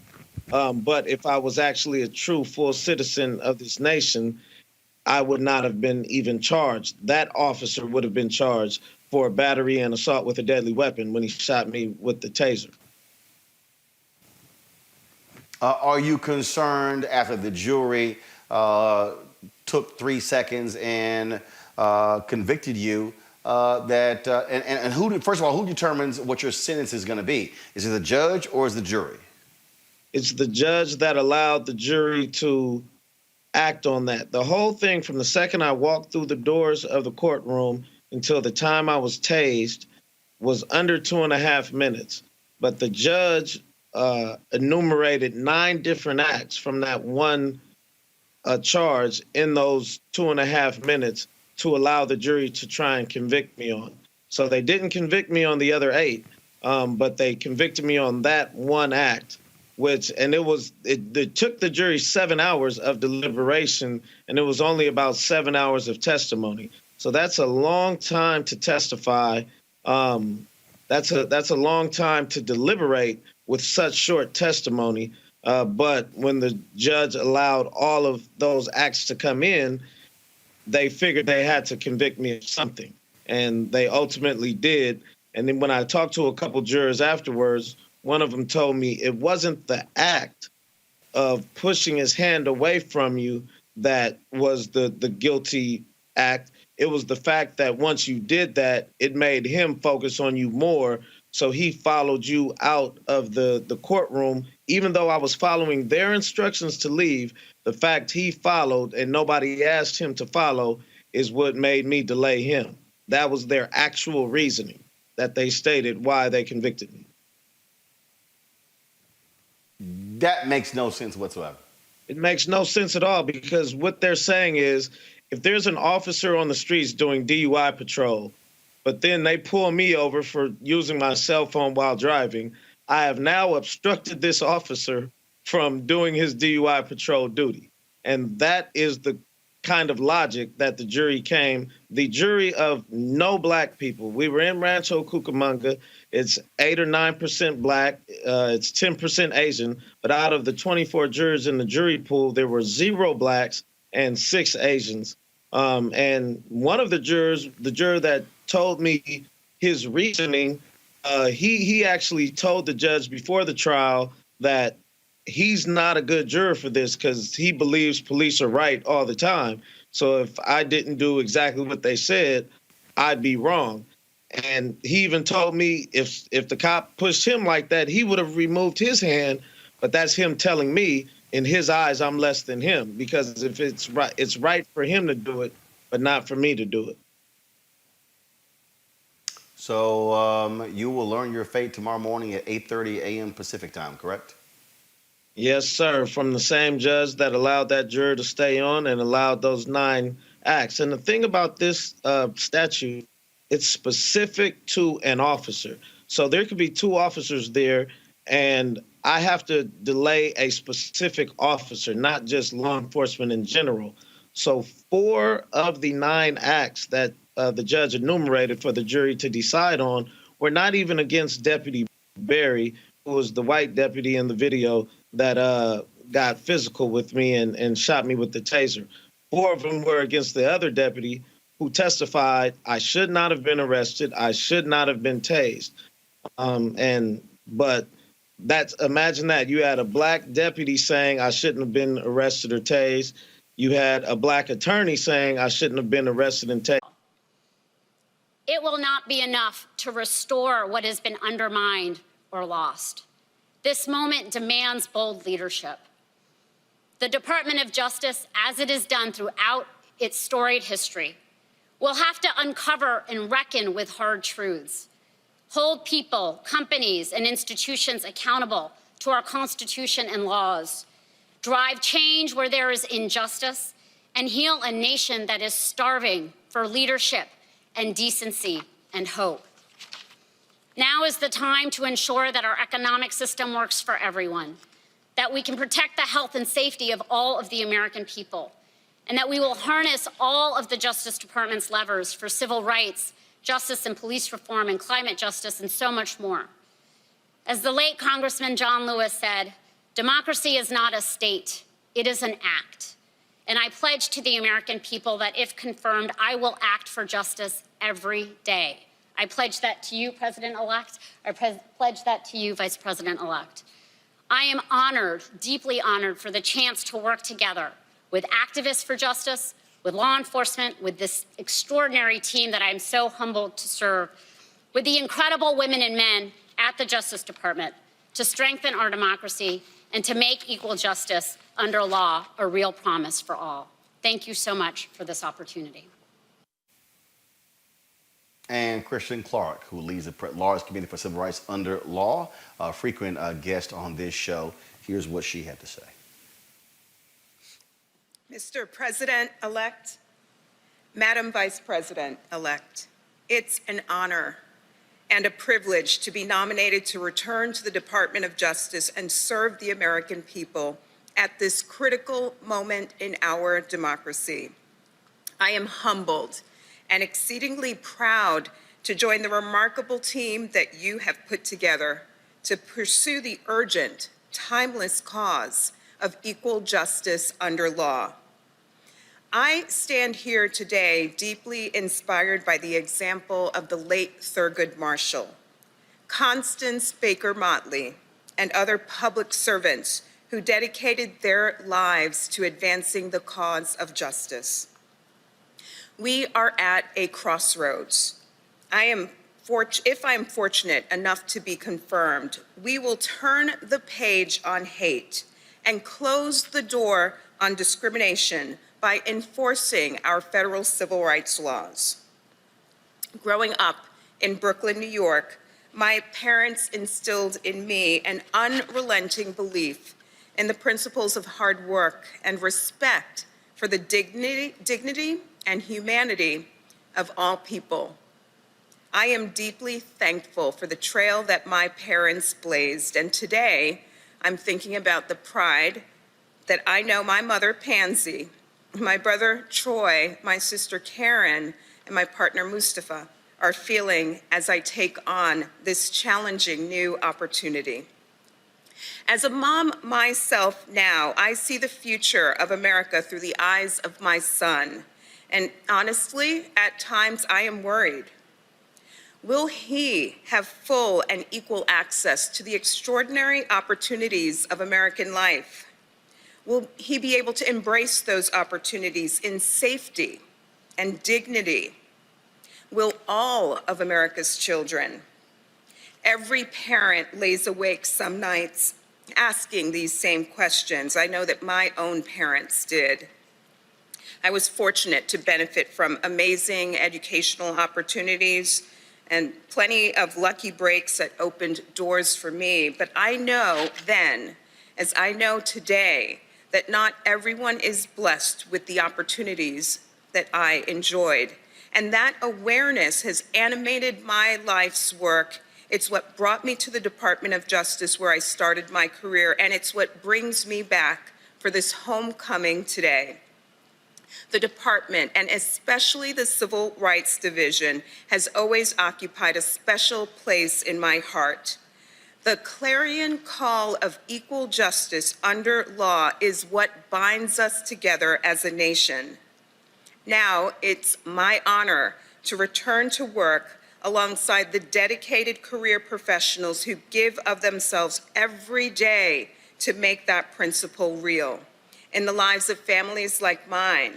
Speaker 6: But if I was actually a true full citizen of this nation, I would not have been even charged. That officer would have been charged for battery and assault with a deadly weapon when he shot me with the taser.
Speaker 1: Are you concerned after the jury took 3 seconds and convicted you and who, first of all, who determines what your sentence is going to be? Is it the judge or is it the jury?
Speaker 6: It's the judge that allowed the jury to act on that. The whole thing, from the second I walked through the doors of the courtroom until the time I was tased, was under 2.5 minutes. But the judge enumerated 9 different acts from that one charge in those 2.5 minutes to allow the jury to try and convict me on. So they didn't convict me on the other 8, but they convicted me on that one act, it took the jury 7 hours of deliberation, and it was only about 7 hours of testimony. So that's a long time to testify. That's a long time to deliberate with such short testimony. But when the judge allowed all of those acts to come in, they figured they had to convict me of something, and they ultimately did. And then when I talked to a couple jurors afterwards, one of them told me it wasn't the act of pushing his hand away from you that was the guilty act. It was the fact that once you did that, it made him focus on you more. So he followed you out of the courtroom. Even though I was following their instructions to leave, the fact he followed and nobody asked him to follow is what made me delay him. That was their actual reasoning that they stated why they convicted me.
Speaker 1: That makes no sense whatsoever.
Speaker 6: It makes no sense at all, because what they're saying is, if there's an officer on the streets doing DUI patrol, but then they pull me over for using my cell phone while driving, I have now obstructed this officer from doing his DUI patrol duty. And that is the kind of logic that the jury came, the jury of no black people. We were in Rancho Cucamonga. It's 8 or 9% black. It's 10% Asian. But out of the 24 jurors in the jury pool, there were 0 blacks and 6 Asians. And one of the jurors, the juror that told me his reasoning, he actually told the judge before the trial that he's not a good juror for this because he believes police are right all the time. So if I didn't do exactly what they said, I'd be wrong. And he even told me if the cop pushed him like that, he would have removed his hand. But that's him telling me, in his eyes, I'm less than him, because if it's right for him to do it, but not for me to do it.
Speaker 1: So you will learn your fate tomorrow morning at 8:30 a.m. Pacific time, correct?
Speaker 6: Yes, sir, from the same judge that allowed that juror to stay on and allowed those 9 acts. And the thing about this statute, it's specific to an officer. So there could be 2 officers there, and I have to delay a specific officer, not just law enforcement in general. So 4 of the 9 acts that the judge enumerated for the jury to decide on were not even against Deputy Berry, who was the white deputy in the video that got physical with me and shot me with the taser. 4 of them were against the other deputy who testified, I should not have been arrested, I should not have been tased. But imagine that. You had a black deputy saying I shouldn't have been arrested or tased. You had a black attorney saying I shouldn't have been arrested and tased.
Speaker 7: It will not be enough to restore what has been undermined or lost. This moment demands bold leadership. The Department of Justice, as it has done throughout its storied history, will have to uncover and reckon with hard truths, hold people, companies, and institutions accountable to our Constitution and laws, drive change where there is injustice, and heal a nation that is starving for leadership and decency and hope. Now is the time to ensure that our economic system works for everyone, that we can protect the health and safety of all of the American people, and that we will harness all of the Justice Department's levers for civil rights, justice and police reform, and climate justice, and so much more. As the late Congressman John Lewis said, democracy is not a state, it is an act. And I pledge to the American people that if confirmed, I will act for justice every day. I pledge that to you, President-elect. I pledge that to you, Vice President-elect. I am honored, deeply honored, for the chance to work together with activists for justice, with law enforcement, with this extraordinary team that I'm so humbled to serve, with the incredible women and men at the Justice Department to strengthen our democracy and to make equal justice under law a real promise for all. Thank you so much for this opportunity.
Speaker 1: And Christian Clark, who leads the Large Committee for Civil Rights Under Law, a frequent guest on this show. Here's what she had to say.
Speaker 11: Mr. President-elect, Madam Vice President-elect, it's an honor and a privilege to be nominated to return to the Department of Justice and serve the American people at this critical moment in our democracy. I am humbled and exceedingly proud to join the remarkable team that you have put together to pursue the urgent, timeless cause of equal justice under law. I stand here today deeply inspired by the example of the late Thurgood Marshall, Constance Baker Motley, and other public servants who dedicated their lives to advancing the cause of justice. We are at a crossroads. If I am fortunate enough to be confirmed, we will turn the page on hate and close the door on discrimination by enforcing our federal civil rights laws. Growing up in Brooklyn, New York, my parents instilled in me an unrelenting belief in the principles of hard work and respect for the dignity and humanity of all people. I am deeply thankful for the trail that my parents blazed, and today I'm thinking about the pride that I know my mother, Pansy, my brother, Troy, my sister, Karen, and my partner, Mustafa, are feeling as I take on this challenging new opportunity. As a mom myself now, I see the future of America through the eyes of my son. And honestly, at times I am worried. Will he have full and equal access to the extraordinary opportunities of American life? Will he be able to embrace those opportunities in safety and dignity? Will all of America's children? Every parent lays awake some nights asking these same questions. I know that my own parents did. I was fortunate to benefit from amazing educational opportunities and plenty of lucky breaks that opened doors for me. But I know then, as I know today, that not everyone is blessed with the opportunities that I enjoyed. And that awareness has animated my life's work. It's what brought me to the Department of Justice, where I started my career, and it's what brings me back for this homecoming today. The department, and especially the Civil Rights Division, has always occupied a special place in my heart. The clarion call of equal justice under law is what binds us together as a nation. Now it's my honor to return to work alongside the dedicated career professionals who give of themselves every day to make that principle real in the lives of families like mine,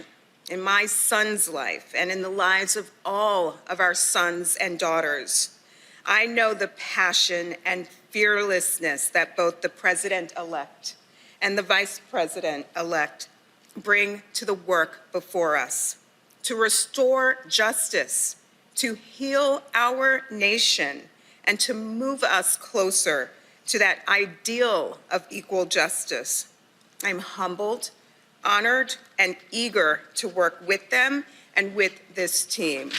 Speaker 11: in my son's life, and in the lives of all of our sons and daughters. I know the passion and fearlessness that both the President-elect and the Vice President-elect bring to the work before us, to restore justice, to heal our nation, and to move us closer to that ideal of equal justice. I'm humbled, honored, and eager to work with them and with this team.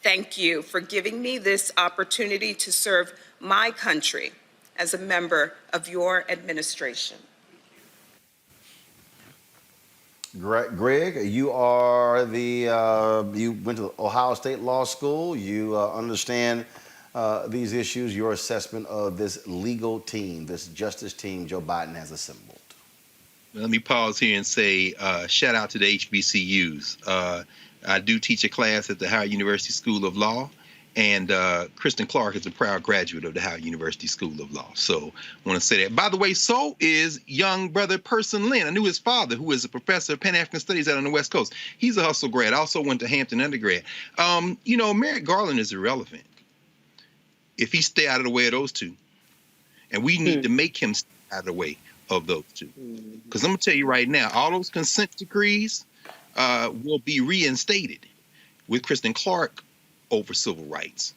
Speaker 11: Thank you for giving me this opportunity to serve my country as a member of your administration.
Speaker 1: Greg, you went to Ohio State Law School. You understand these issues. Your assessment of this legal team, this justice team Joe Biden has assembled.
Speaker 10: Let me pause here and say shout out to the HBCUs. I do teach a class at the Howard University School of Law, and Kristen Clark is a proud graduate of the Howard University School of Law. So I want to say that. By the way, so is young brother Person Lynn. I knew his father, who is a professor of Pan-African Studies out on the West Coast. He's a Hustle grad. Also went to Hampton undergrad. Merrick Garland is irrelevant if he stay out of the way of those two. And we need to make him stay out of the way of those two. Because I'm going to tell you right now, all those consent decrees will be reinstated with Kristen Clark over civil rights.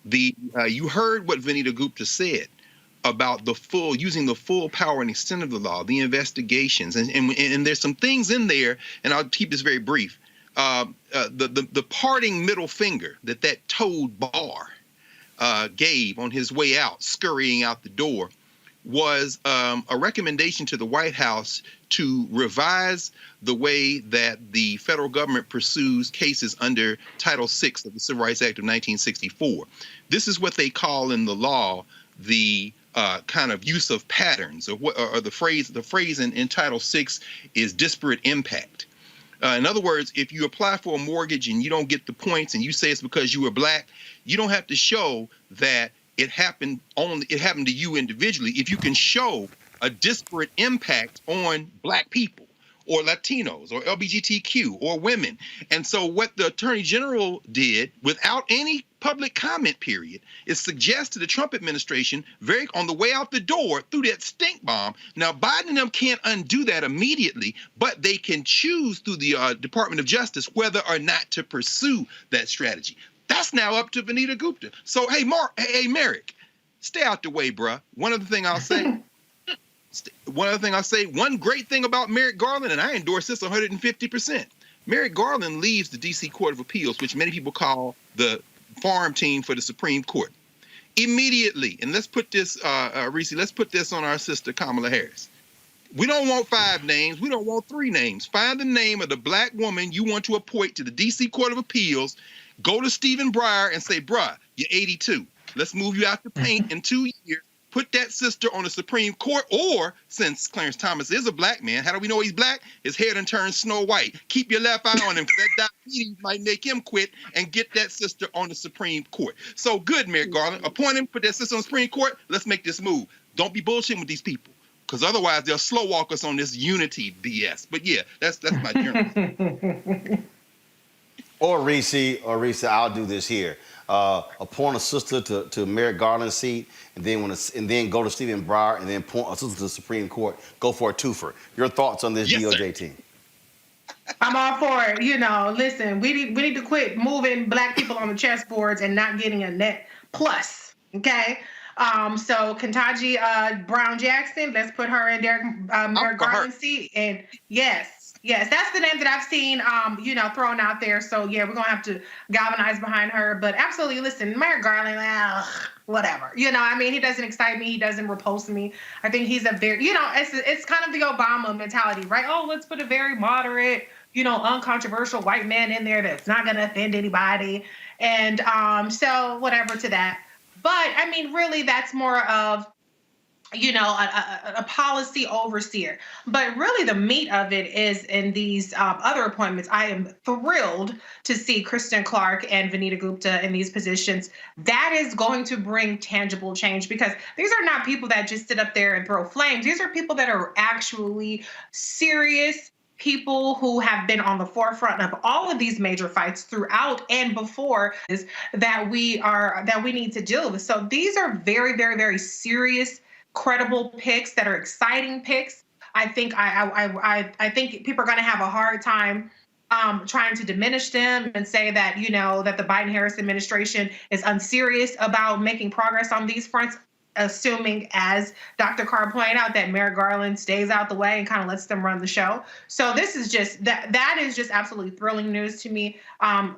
Speaker 10: You heard what Vanita Gupta said about using the full power and extent of the law, the investigations, and there's some things in there, and I'll keep this very brief. The parting middle finger that toad Barr gave on his way out, scurrying out the door, was a recommendation to the White House to revise the way that the federal government pursues cases under Title VI of the Civil Rights Act of 1964. This is what they call in the law the kind of use of patterns, or the phrase in Title VI is disparate impact. In other words, if you apply for a mortgage and you don't get the points and you say it's because you were black, you don't have to show that it happened to you individually. If you can show a disparate impact on black people or Latinos or LGBTQ or women. And so what the Attorney General did without any public comment period is suggest to the Trump administration on the way out the door through that stink bomb. Now, Biden and them can't undo that immediately, but they can choose through the Department of Justice whether or not to pursue that strategy. That's now up to Vanita Gupta. So, hey, Merrick, stay out the way, bruh. One other thing I'll say, one great thing about Merrick Garland, and I endorse this 150%. Merrick Garland leaves the D.C. Court of Appeals, which many people call the farm team for the Supreme Court, immediately. And let's put this, Reese, let's put this on our sister Kamala Harris. We don't want 5 names. We don't want 3 names. Find the name of the black woman you want to appoint to the D.C. Court of Appeals. Go to Stephen Breyer and say, bruh, you're 82. Let's move you out the paint in 2 years. Put that sister on the Supreme Court, or since Clarence Thomas is a black man, how do we know he's black? His hair done turned Snow White. Keep your left eye on him, because that diabetes might make him quit, and get that sister on the Supreme Court. So good, Merrick Garland. Appoint him, put that sister on the Supreme Court. Let's make this move. Don't be bullshitting with these people, because otherwise they'll slow walk us on this unity BS. But yeah, that's my journey.
Speaker 1: Or Reese, I'll do this here. Appoint a sister to Merrick Garland's seat, and then go to Stephen Breyer, and then appoint a sister to the Supreme Court. Go for a twofer. Your thoughts on this DOJ team?
Speaker 9: I'm all for it. Listen, we need to quit moving black people on the chessboards and not getting a net plus. Okay. So Ketanji Brown Jackson, let's put her in Merrick Garland's seat. And yes, that's the name that I've seen, thrown out there. So yeah, we're gonna have to galvanize behind her. But absolutely, listen, Merrick Garland, whatever. He doesn't excite me. He doesn't repulse me. I think he's a very, it's kind of the Obama mentality, right? Oh, let's put a very moderate, uncontroversial white man in there that's not gonna offend anybody. And so whatever to that. But really, that's more of, a policy overseer. But really, the meat of it is in these other appointments. I am thrilled to see Kristen Clark and Vanita Gupta in these positions. That is going to bring tangible change, because these are not people that just sit up there and throw flames. These are people that are actually serious people who have been on the forefront of all of these major fights throughout and before this that we need to deal with. So these are very, very, very serious, credible picks that are exciting picks. I think I think people are going to have a hard time trying to diminish them and say that that the Biden-Harris administration is unserious about making progress on these fronts, assuming, as Dr. Carr pointed out, that Merrick Garland stays out the way and kind of lets them run the show. So this is just that is just absolutely thrilling news to me.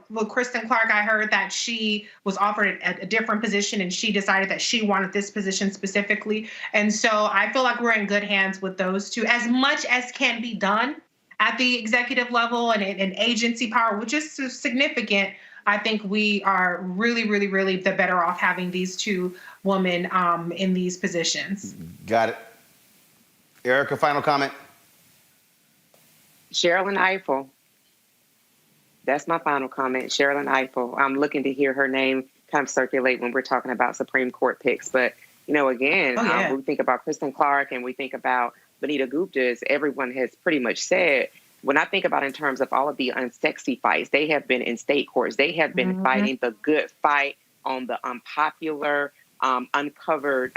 Speaker 9: With Kristen Clark, I heard that she was offered a different position and she decided that she wanted this position specifically. And so I feel like we're in good hands with those two. As much as can be done at the executive level and agency power, which is significant, I think we are really, really, really the better off having these two women in these positions.
Speaker 1: Got it. Erica, final comment.
Speaker 8: Sherilyn Ifill. That's my final comment. Sherilyn Ifill. I'm looking to hear her name kind of circulate when we're talking about Supreme Court picks. But, again, when we think about Kristen Clark and we think about Vanita Gupta, as everyone has pretty much said, when I think about in terms of all of the unsexy fights, they have been in state courts. They have been fighting the good fight on the unpopular, uncovered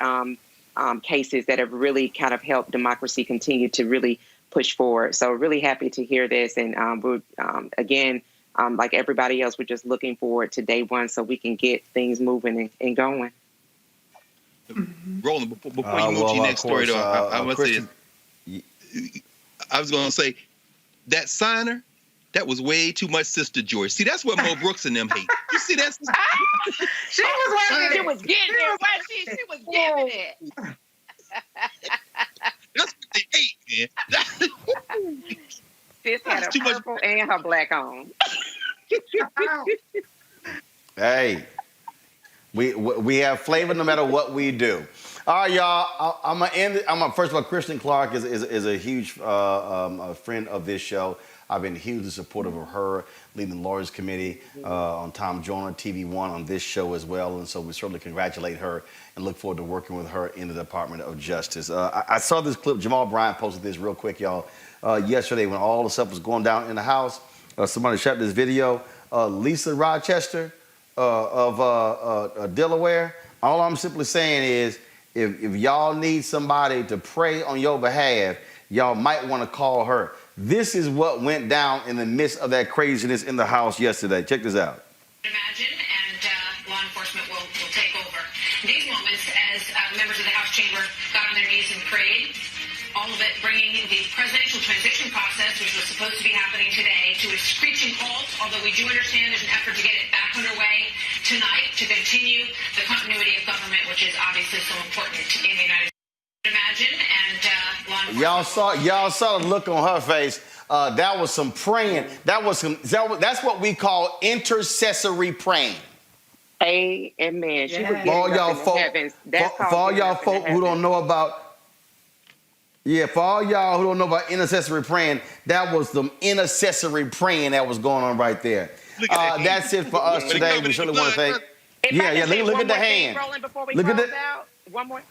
Speaker 8: cases that have really kind of helped democracy continue to really push forward. So really happy to hear this. And we're, again, like everybody else, we're just looking forward to day one so we can get things moving and going.
Speaker 10: Roland, before you move to your next story, though, I must say, I was going to say, that signer, that was way too much Sister George. See, that's what Mo Brooks and them hate. You see that?
Speaker 8: She was getting it, wasn't she? She was giving it.
Speaker 10: That's what they hate, man.
Speaker 8: Sis had her purple and her black on.
Speaker 1: Hey, we have flavor no matter what we do. All right, y'all. I'm gonna end it. First of all, Kristen Clark is a huge friend of this show. I've been hugely supportive of her, leading the Lawyers Committee on Tom Joyner, TV1 on this show as well. And so we certainly congratulate her and look forward to working with her in the Department of Justice. I saw this clip. Jamal Bryant posted this real quick, y'all. Yesterday when all the stuff was going down in the House, somebody shot this video. Lisa Rochester of Delaware. All I'm simply saying is, if y'all need somebody to pray on your behalf, y'all might want to call her. This is what went down in the midst of that craziness in the House yesterday. Check this out.
Speaker 17: Imagine, and law enforcement will take over. These moments, as members of the House chamber got on their knees and prayed, all of it bringing the presidential transition process, which was supposed to be happening today, to a screeching halt, although we do understand there's an effort to get it back underway tonight to continue the continuity of government, which is obviously so important in the United States. Imagine, and
Speaker 1: y'all saw the look on her face. That was some praying. That's what we call intercessory praying.
Speaker 8: Amen. She was
Speaker 1: for all y'all folk who don't know about. Yeah, for all y'all who don't know about intercessory praying, that was the intercessory praying that was going on right there. That's it for us today. We certainly want to thank. Look at the hand.
Speaker 8: Roland, before we
Speaker 1: look
Speaker 8: close
Speaker 1: at the,
Speaker 8: out, one more.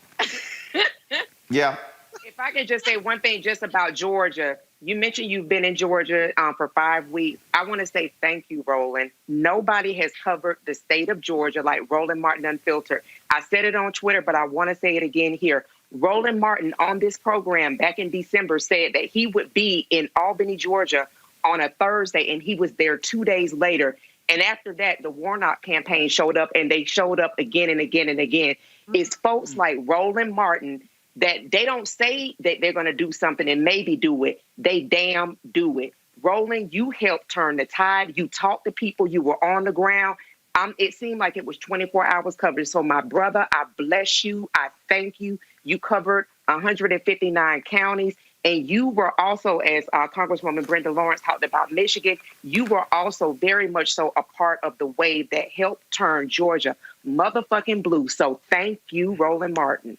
Speaker 1: Yeah.
Speaker 8: If I could just say one thing just about Georgia. You mentioned you've been in Georgia for 5 weeks. I want to say thank you, Roland. Nobody has covered the state of Georgia like Roland Martin Unfiltered. I said it on Twitter, but I want to say it again here. Roland Martin on this program back in December said that he would be in Albany, Georgia on a Thursday, and he was there 2 days later. And after that, the Warnock campaign showed up, and they showed up again and again and again. It's folks like Roland Martin that they don't say that they're going to do something and maybe do it. They damn do it. Roland, you helped turn the tide. You talked to people. You were on the ground. It seemed like it was 24 hours covered. So my brother, I bless you. I thank you. You covered 159 counties. And you were also, as Congresswoman Brenda Lawrence talked about Michigan, you were also very much so a part of the wave that helped turn Georgia motherfucking blue. So thank you, Roland Martin.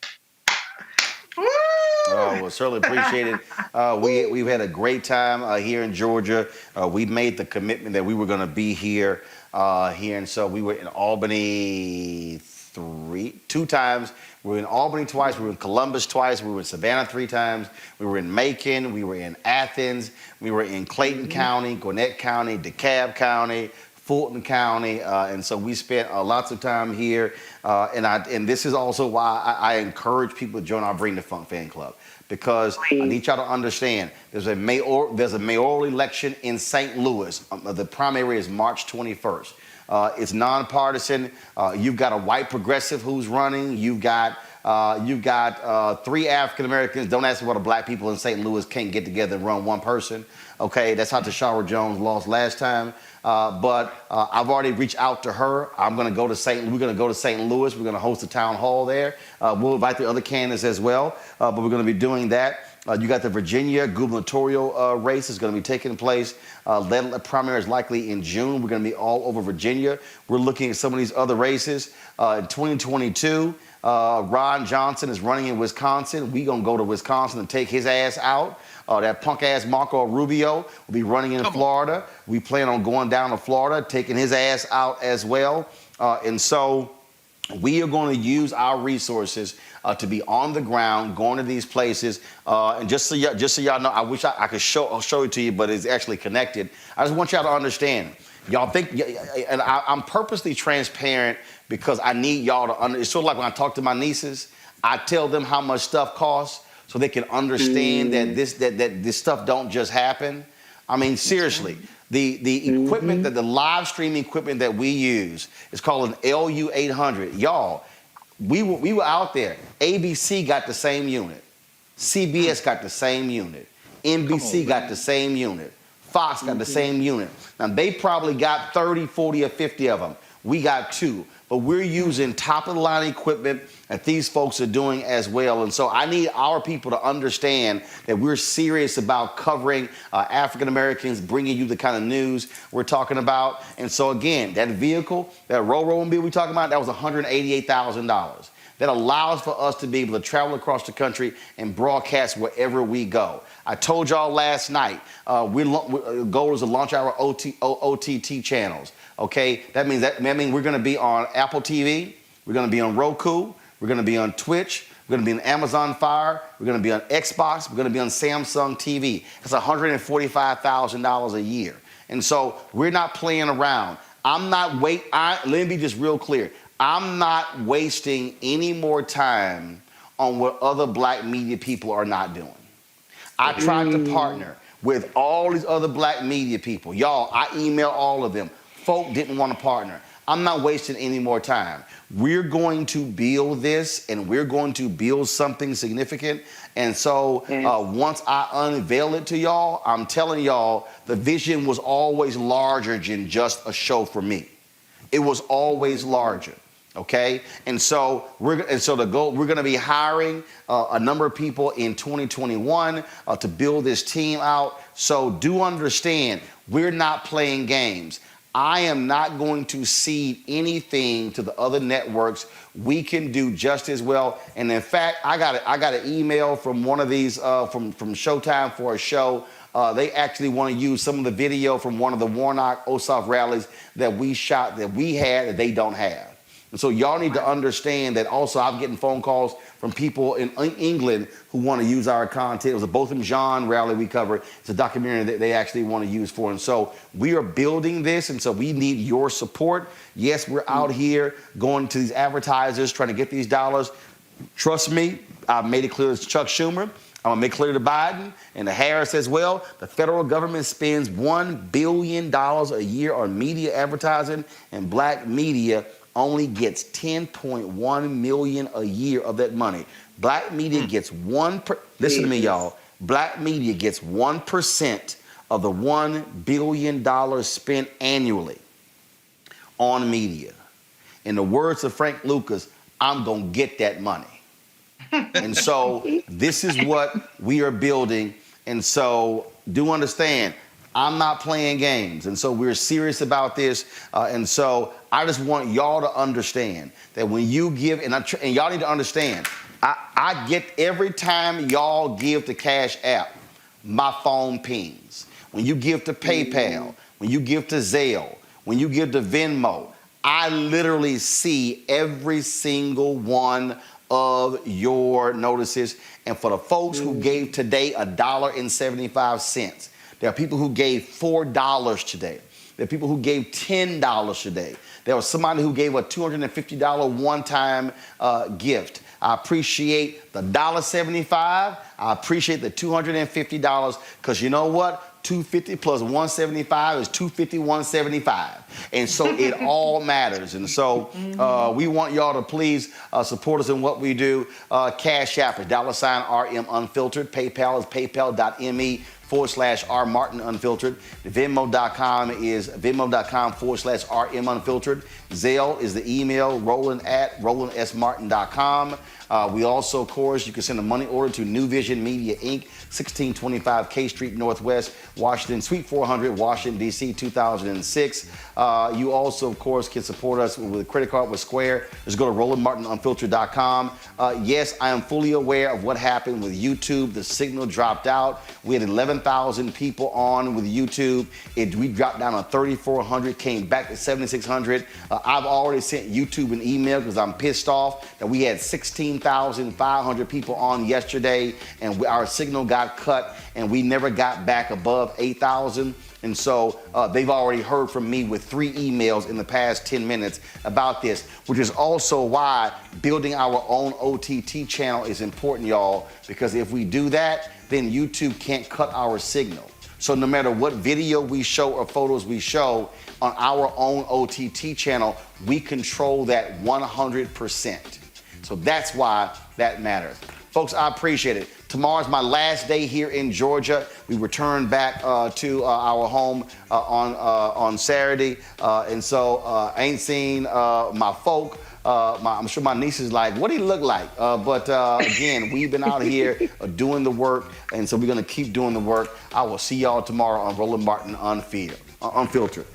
Speaker 1: Well, certainly appreciate it. We've had a great time here in Georgia. We made the commitment that we were going to be here, and so we were in Albany two times. We were in Albany twice. We were in Columbus twice. We were in Savannah 3 times. We were in Macon. We were in Athens. We were in Clayton County, Gwinnett County, DeKalb County, Fulton County, and so we spent lots of time here. And this is also why I encourage people to join our Bring the Funk fan club, because I need y'all to understand there's a mayoral election in St. Louis. The primary is March 21st. It's nonpartisan. You've got a white progressive who's running. You've got 3 African Americans. Don't ask me what the black people in St. Louis can't get together and run one person. Okay, that's how Tashara Jones lost last time. But I've already reached out to her. We're going to go to St. Louis. We're going to host a town hall there. We'll invite the other candidates as well. But we're going to be doing that. You got the Virginia gubernatorial race is going to be taking place. The primary is likely in June. We're going to be all over Virginia. We're looking at some of these other races. In 2022, Ron Johnson is running in Wisconsin. We're going to go to Wisconsin and take his ass out. That punk-ass Marco Rubio will be running in Florida. We plan on going down to Florida, taking his ass out as well. And so we are going to use our resources to be on the ground, going to these places. And just so y'all know, I wish I could show it to you, but it's actually connected. I just want y'all to understand. Y'all think, and I'm purposely transparent because I need y'all to understand. It's sort of like when I talk to my nieces, I tell them how much stuff costs so they can understand that this stuff don't just happen. I mean, seriously, the equipment, the live streaming equipment that we use is called an LU800. Y'all, we were out there. ABC got the same unit. CBS got the same unit. NBC got the same unit. Fox got the same unit. Now, they probably got 30, 40, or 50 of them. We got 2. But we're using top-of-the-line equipment that these folks are doing as well. And so I need our people to understand that we're serious about covering African Americans, bringing you the kind of news we're talking about. And so, again, that vehicle, that roll bill we're talking about, that was $188,000. That allows for us to be able to travel across the country and broadcast wherever we go. I told y'all last night, our goal is to launch our OTT channels. Okay, that means we're going to be on Apple TV, we're going to be on Roku, we're going to be on Twitch, we're going to be on Amazon Fire, we're going to be on Xbox, we're going to be on Samsung TV. That's $145,000 a year. And so we're not playing around. Let me be just real clear. I'm not wasting any more time on what other black media people are not doing. I tried to partner with all these other black media people. Y'all, I email all of them. Folk didn't want to partner. I'm not wasting any more time. We're going to build this, and we're going to build something significant. And so once I unveil it to y'all, I'm telling y'all, the vision was always larger than just a show for me. It was always larger. Okay, and so we're going to be hiring a number of people in 2021 to build this team out. So do understand, we're not playing games. I am not going to cede anything to the other networks. We can do just as well. And in fact, I got an email from one of these from Showtime for a show. They actually want to use some of the video from one of the Warnock Ossoff rallies that we shot that we had that they don't have. And so y'all need to understand that also I'm getting phone calls from people in England who want to use our content. It was a Botham Jean rally we covered. It's a documentary that they actually want to use for. And so we are building this, and so we need your support. Yes, we're out here going to these advertisers trying to get these dollars. Trust me, I've made it clear to Chuck Schumer. I'm going to make clear to Biden and to Harris as well. The federal government spends $1 billion a year on media advertising, and black media only gets $10.1 million a year of that money. Black media gets listen to me, y'all. Black media gets 1% of the $1 billion spent annually on media. In the words of Frank Lucas, I'm going to get that money. And so this is what we are building. And so do understand, I'm not playing games. And so we're serious about this. And so I just want y'all to understand that when you give, and y'all need to understand, I get every time y'all give to Cash App, my phone pings. When you give to PayPal, when you give to Zelle, when you give to Venmo, I literally see every single one of your notices. And for the folks who gave today $1.75, there are people who gave $4 today. There are people who gave $10 today. There was somebody who gave a $250 one-time gift. I appreciate the $1.75. I appreciate the $250 because you know what? $250 plus $175 is $250, $175. And so it all matters. And so we want y'all to please support us in what we do. Cash App is $RM Unfiltered. PayPal is paypal.me Venmo.com/rmartinunfiltered. Venmo.com is Venmo.com/rmunfiltered. Zelle is the email, Roland@RolandSMartin.com. We also, of course, you can send a money order to New Vision Media, Inc., 1625 K Street Northwest, Washington, Suite 400, Washington, D.C., 2006. You also, of course, can support us with a credit card with Square. Just go to RolandMartinUnfiltered.com. Yes, I am fully aware of what happened with YouTube. The signal dropped out. We had 11,000 people on with YouTube. We dropped down to 3,400, came back to 7,600. I've already sent YouTube an email because I'm pissed off that we had 16,500 people on yesterday, and our signal got cut, and we never got back above 8,000. And so they've already heard from me with 3 emails in the past 10 minutes about this, which is also why building our own OTT channel is important, y'all, because if we do that, then YouTube can't cut our signal. So no matter what video we show or photos we show on our own OTT channel, we control that 100%. So that's why that matters. Folks, I appreciate it. Tomorrow's my last day here in Georgia. We return back to our home on Saturday. And so I ain't seen my folk. I'm sure my niece is like, what do he look like? But again, we've been out here doing the work. And so we're going to keep doing the work. I will see y'all tomorrow on Roland Martin Unfiltered.